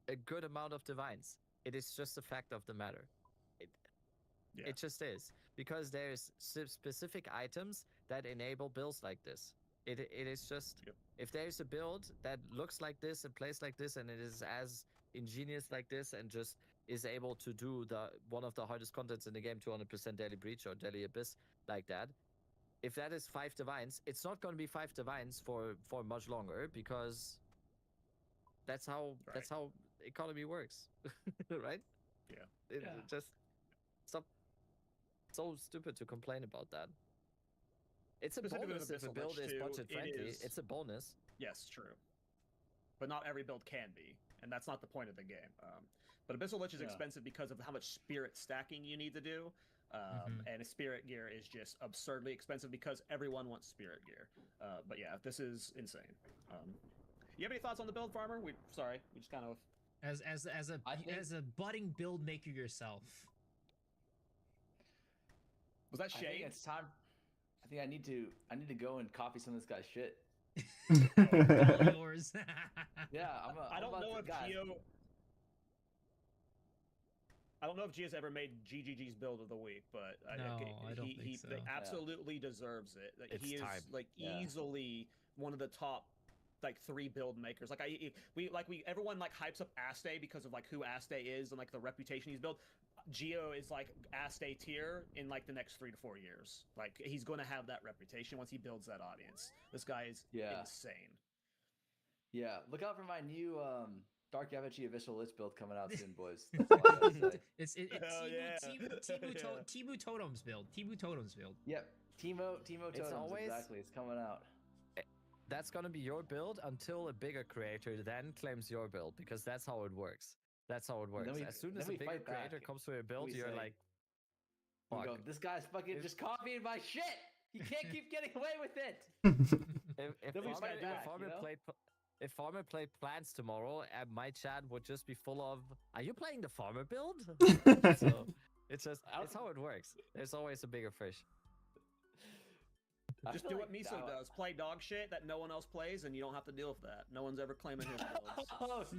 a good amount of divines. It is just a fact of the matter. It just is, because there's specific items that enable builds like this. It is just, if there's a build that looks like this and plays like this and it is as ingenious like this and just is able to do one of the hardest contents in the game, 200% daily breach or daily abyss like that, if that is 5 divines, it's not going to be 5 divines for much longer, because that's how economy works. Right? Yeah. It just stop. So stupid to complain about that. It's a Specifically with bonus if a Abyssal build Lich is too, budget friendly. it is- It's a bonus. Yes, true. But not every build can be, and that's not the point of the game. But Abyssal Lich is Yeah. expensive because of how much spirit stacking you need to do. And a spirit gear is just absurdly expensive because everyone wants spirit gear. But yeah, this is insane. You have any thoughts on the build, Farmer? We just kind of As a budding build maker yourself. Was that I think shade? it's time. I think I need to go and copy some of this guy's shit. All yours. Yeah, I don't know if guys. Gio. I don't know if Gio's ever made GGG's build of the week, but I don't think so. He absolutely deserves it. Like, It's he is time. like easily one of the top like 3 build makers. Like everyone like hypes up Aste because of like who Aste is and like the reputation he's built. Gio is like Aste tier in like the next 3 to 4 years. Like, he's going to have that reputation once he builds that audience. This guy is insane. Yeah, look out for my new Dark Yavachi Abyssal Lich build coming out soon, boys. That's all I gotta say. It's Timu Totems build. Timu Totems build. Yep, Timo Totems, always- exactly. It's coming out. That's gonna be your build until a bigger creator then claims your build, because that's how it works. That's how it works. As soon as a bigger creator comes to a build, you're like, we fuck. go, this guy's fucking just copying my shit. He can't keep getting away with it. If Then we Farmer, fight back, you know? if Farmer played Plants tomorrow, my chat would just be full of, are you playing the Farmer build? So it's how it works. There's always a bigger fish. Just do what Miso does. Play dog shit that no one else plays, and you don't have to deal with that. No one's ever claiming his builds.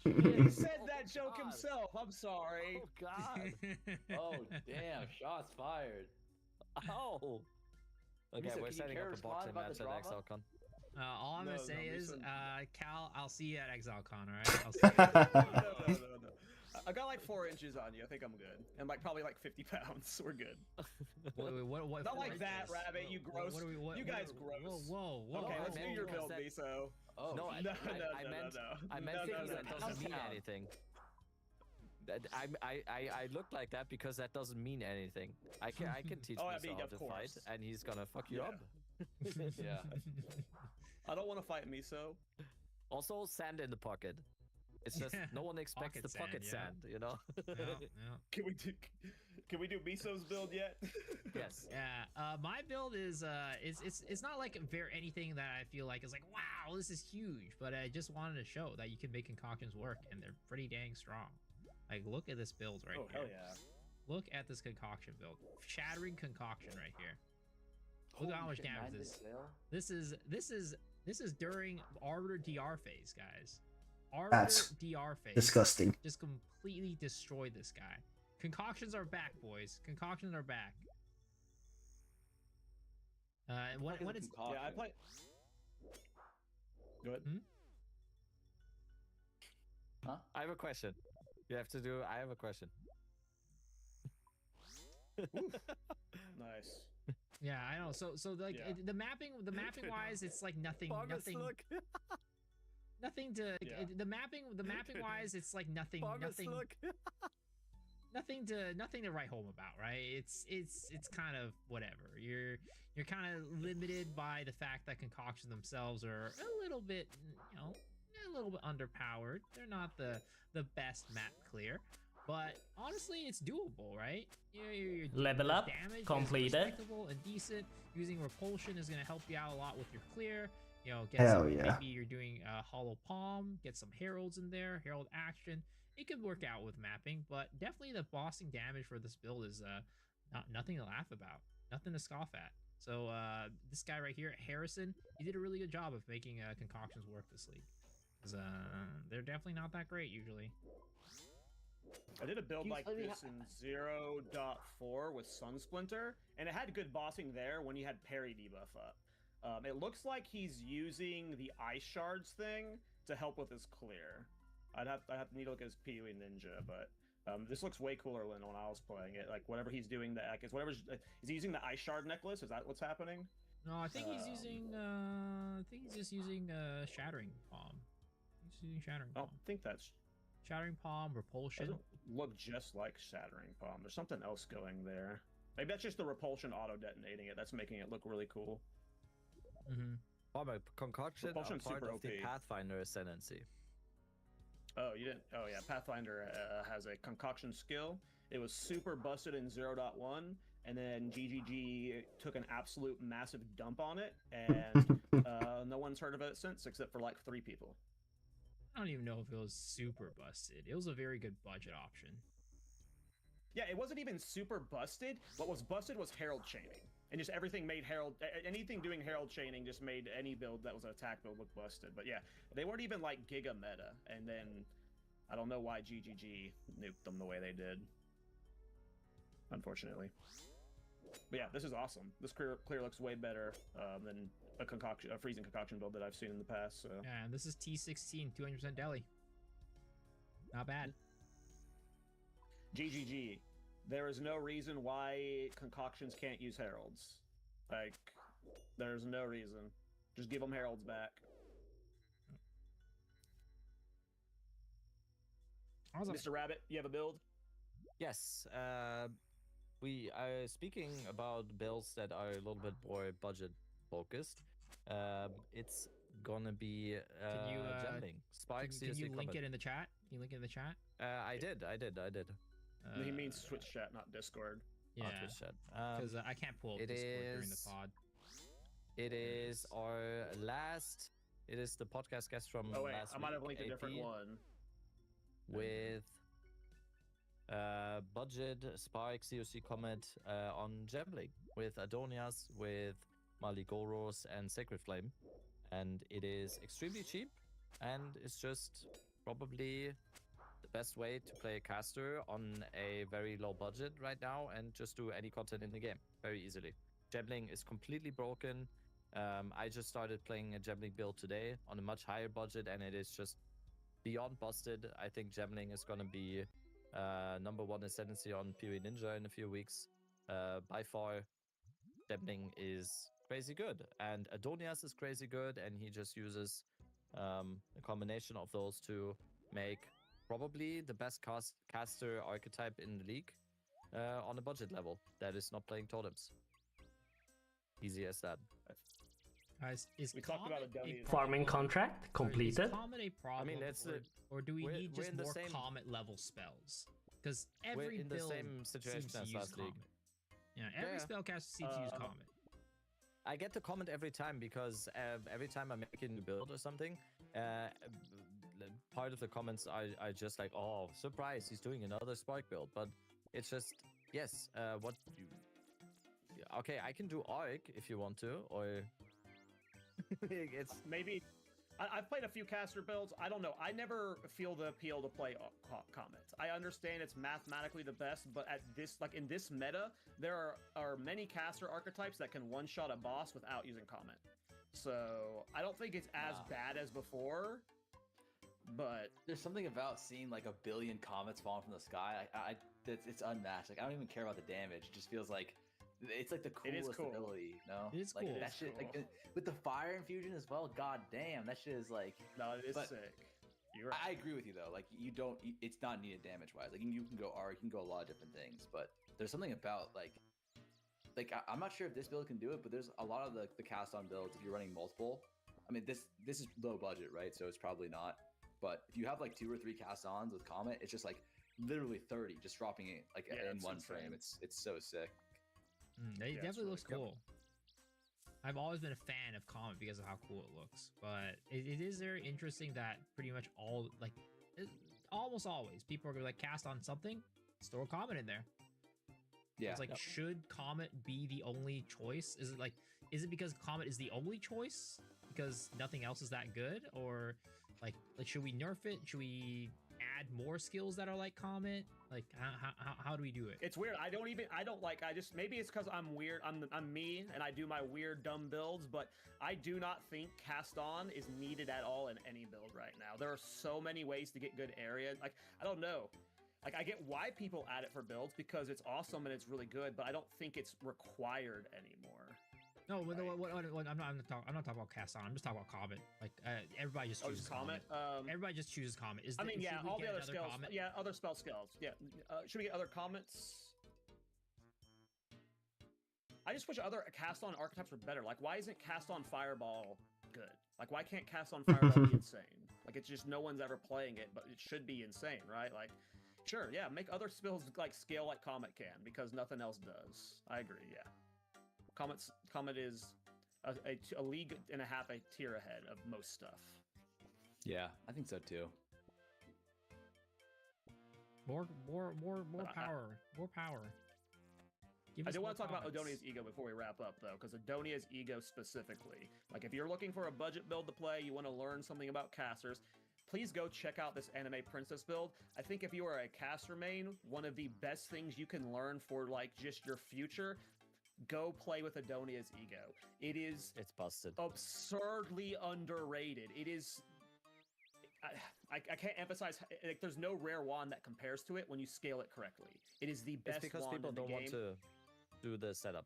He said that joke himself. I'm sorry. Oh, God. Oh, damn. Shots fired. Oh. Okay, Miso, we're can you setting care up a respond boxing about match the at drama? ExileCon. All I'm No, gonna say no, is, Mason- Cal, I'll see you at ExileCon. All right. I'll see you. No. I got like 4 inches on you. I think I'm good. And like probably like 50 pounds. We're good. What, Not like that, Rabbit. You gross. You guys gross. Whoa. Okay, let's do your build, that- Miso. Oh, No, no, I meant things that doesn't mean anything. I look like that because that doesn't mean anything. I can teach Miso how to fight, and he's gonna fuck you up. Yeah. I don't want to fight Miso. Also, sand in the pocket. It's just no one expects the pocket sand, you know. Can we do Miso's build yet? Yes. Yeah. My build is it's not like anything that I feel like is like, wow, this is huge, but I just wanted to show that you can make concoctions work, and they're pretty dang strong. Like, look at this build right here. Oh hell yeah! Look at this concoction build. Shattering concoction right here. Look at how much damage this is during Arbiter DR phase, guys. Arbiter That's DR phase. disgusting. Just completely destroyed this guy. Concoctions are back, boys. Concoctions are back. When it's yeah, I play. Go ahead. Huh? I have a question. You have to do. I have a question. Nice. Yeah, I know. So like Yeah. the mapping wise, it's like nothing. Look. Nothing to Yeah. the mapping wise, it's like nothing. Look. Nothing to write home about, right? It's kind of whatever. You're kind of limited by the fact that concoctions themselves are a little bit, a little bit underpowered. They're not the best map clear, but honestly, it's doable, right? Your Level up, damage is completed. respectable and decent. Using repulsion is going to help you out a lot with your clear. Get Hell some, yeah. maybe you're doing a hollow palm, get some heralds in there, herald action. It could work out with mapping, but definitely the bossing damage for this build is nothing to laugh about, nothing to scoff at. So this guy right here, Harrison, he did a really good job of making concoctions work this league. Because they're definitely not that great usually. I did a build like this in 0.4 with Sun Splinter, and it had good bossing there when he had parry debuff up. It looks like he's using the ice shards thing to help with his clear. I'd have to need to look at his PoE Ninja, but this looks way cooler than when I was playing it. Like whatever he's doing, is he using the ice shard necklace? Is that what's happening? No, I think he's using. I think he's just using Shattering Palm. He's using Shattering Palm. I don't think that's Shattering Palm, Repulsion. Doesn't look just like Shattering Palm. There's something else going there. Maybe that's just the Repulsion auto detonating it. That's making it look really cool. Concoction are Repulsion's part super of the OP. Pathfinder ascendancy. Oh, you didn't? Oh, yeah. Pathfinder has a concoction skill. It was super busted in 0.1, and then GGG took an absolute massive dump on it, and no one's heard of it since, except for like 3 people. I don't even know if it was super busted. It was a very good budget option. Yeah, it wasn't even super busted. What was busted was Herald chaining. And just everything made Herald, anything doing Herald chaining just made any build that was an attack build look busted. But yeah, they weren't even like giga meta. And then I don't know why GGG nuked them the way they did. Unfortunately. But yeah, this is awesome. This clear looks way better than a freezing concoction build that I've seen in the past. So. Yeah, and this is T16, 200% deli. Not bad. GGG. There is no reason why concoctions can't use heralds. Like, there's no reason. Just give them heralds back. Awesome. Mr. Rabbit, you have a build? Yes. We are speaking about builds that are a little bit more budget focused. It's gonna be Can you jumping. Spikes. Can you link it in the chat? Can you link it in the chat? I did. He means Twitch chat, not Discord. Yeah, Twitch chat. because I can't pull up it Discord during the is- pod. It is our last. It is the podcast guest from Oh wait, last I might have week, linked a different AP, one. with budget Spark COC comment on Gembling with Adonias, with Maligoros and Sacred Flame, and it is extremely cheap, and it's just probably the best way to play a caster on a very low budget right now and just do any content in the game very easily. Gembling is completely broken. I just started playing a Gembling build today on a much higher budget, and it is just beyond busted. I think Gembling is going to be Number 1 ascendancy on PoE Ninja in a few weeks. By far, Demning is crazy good, and Adonias is crazy good, and he just uses a combination of those to make probably the best caster archetype in the league on a budget level that is not playing totems. Easy as that. Guys, is We talked about Adonias. Farming contract completed. Is Comet a problem? I mean, it's or do we we're- need we're just in the more same- Comet level spells? Because We're every in the build same situation seems to as use last league. Comet. Yeah, every spellcaster seems to use Comet. I get the comment every time because every time I make a new build or something, part of the comments are just like, "Oh, surprise! He's doing another Spark build." But it's just, yes, what you? Okay, I can do Arc if you want to, or it's maybe. I've played a few caster builds. I don't know. I never feel the appeal to play Comet. I understand it's mathematically the best, but at this, like in this meta, there are many caster archetypes that can one-shot a boss without using Comet. So I don't think it's as bad as before. But there's something about seeing like a billion comets falling from the sky. It's unmatched. Like I don't even care about the damage. It just feels like it's like the coolest ability. No, it is like, cool. That shit, like with the fire infusion as well. God damn, that shit is like. No, it is sick. You're right. I agree with you though. Like you don't. It's not needed damage wise. Like you can go R, you can go a lot of different things. But there's something about like I'm not sure if this build can do it, but there's a lot of the cast on builds. If you're running multiple, I mean this is low budget, right? So it's probably not. But if you have like 2 or 3 cast-ons with Comet, it's just like literally 30, just dropping it like in one frame. It's so sick. It definitely looks cool. I've always been a fan of Comet because of how cool it looks. But it is very interesting that pretty much almost always people are gonna like cast on something, throw a Comet in there. Yeah. It's like, should Comet be the only choice? Is it because Comet is the only choice because nothing else is that good, or like should we nerf it? Should we add more skills that are like Comet? Like how do we do it? It's weird. I just maybe it's because I'm weird. I'm me and I do my weird dumb builds, but I do not think cast on is needed at all in any build right now. There are so many ways to get good area. Like I don't know. Like I get why people add it for builds because it's awesome and it's really good, but I don't think it's required anymore. No, I'm not talking about cast on. I'm just talking about Comet. Like everybody just chooses Comet. Everybody just chooses Comet. All the other skills. Comet? Yeah, other spell skills. Yeah. Should we get other comments? I just wish other cast on archetypes were better. Like, why isn't cast on Fireball good? Like, why can't cast on Fireball be insane? Like, it's just no one's ever playing it, but it should be insane, right? Like, sure, yeah, make other spells like scale like Comet can because nothing else does. I agree. Yeah. Comet is a league and a half, a tier ahead of most stuff. Yeah, I think so too. More power. More power. I do want to talk about Adonia's ego before we wrap up, though, because Adonia's ego specifically. Like, if you're looking for a budget build to play, you want to learn something about casters, please go check out this anime princess build. I think if you are a caster main, one of the best things you can learn for, like, just your future, go play with Adonia's ego. It's busted. Absurdly underrated. It is. I can't emphasize. Like, there's no rare wand that compares to it when you scale it correctly. It is the best. It's because wand people in the don't game. want to do the setup.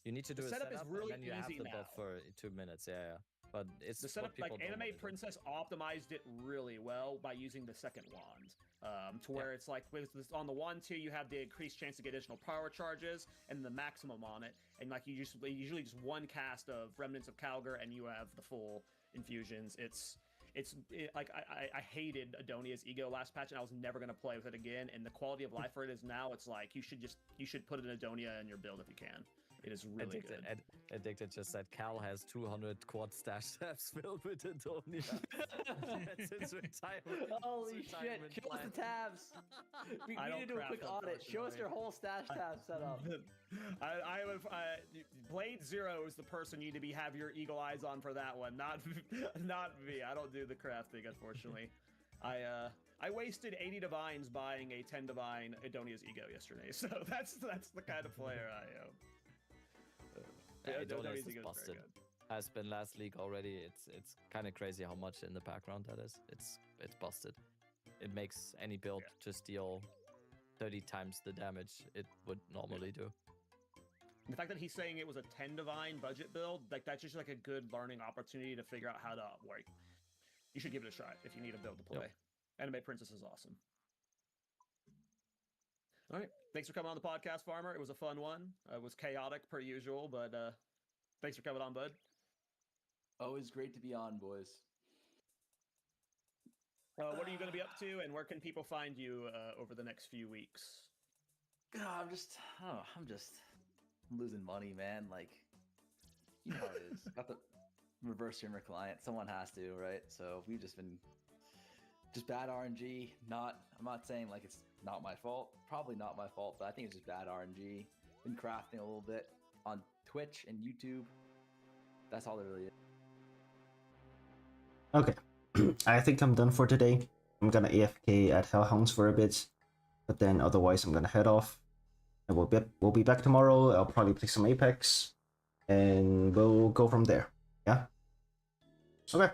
You need to do The a setup setup, is really and then you have easy the now. buff for 2 minutes. Yeah. But it's The what setup, people like don't Anime wanna do. Princess optimized it really well by using the second wand, to where it's like with this, on the wand 2 you have the increased chance to get additional power charges and the maximum on it, and like usually just one cast of Remnants of Calgar and you have the full infusions. Like I hated Adonia's ego last patch and I was never gonna play with it again. And the quality of life for it is now it's like you should put an Adonia in your build if you can. It is really good. Addicted just said Cal has 200 quad stash tabs filled with Adonia. That's his retirement. Holy shit! Show us the tabs. We need to do a quick audit. Show us your whole stash tab setup. Blade Zero is the person you need to have your eagle eyes on for that one, not me. I don't do the crafting, unfortunately. I wasted 80 divines buying a 10 divine Adonia's ego yesterday, so that's the kind of player I am. Adonis is busted. Has been last league already. It's kind of crazy how much in the background that is. It's busted. it makes any build just deal 30 times the damage it would normally do. The fact that he's saying it was a 10 divine budget build, like that's just like a good learning opportunity to figure out how to like. You should give it a shot if you need a build to play. Anime Princess is awesome. All right, thanks for coming on the podcast, Farmer. It was a fun one. It was chaotic per usual, but thanks for coming on, bud. Always great to be on, boys. What are you going to be up to, and where can people find you over the next few weeks? I'm just losing money, man. Like, you know how it is. Got the reverse streamer client. Someone has to, right? So we've just been bad RNG. I'm not saying like it's not my fault. Probably not my fault, but I think it's just bad RNG. Been crafting a little bit on Twitch and YouTube. That's all there really is. Okay. I think I'm done for today. I'm gonna AFK at Hellhounds for a bit, but then otherwise I'm gonna head off. And we'll be back tomorrow. I'll probably play some Apex, and we'll go from there. Yeah. Okay.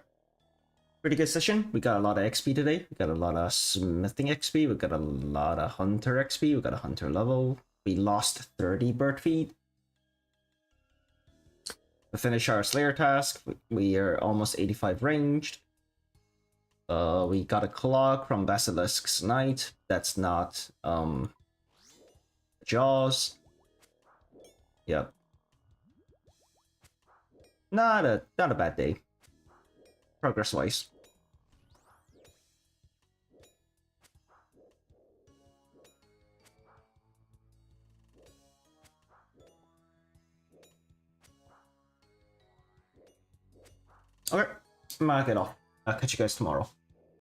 Pretty good session. We got a lot of XP today. We got a lot of smithing XP. We got a lot of hunter XP. We got a hunter level. We lost 30 bird feet. We finished our Slayer task. We are almost 85 ranged. We got a clock from Basilisk's Knight. That's not Jaws. Yep. Not a bad day. Progress wise. Okay, I'm gonna get off. I'll catch you guys tomorrow.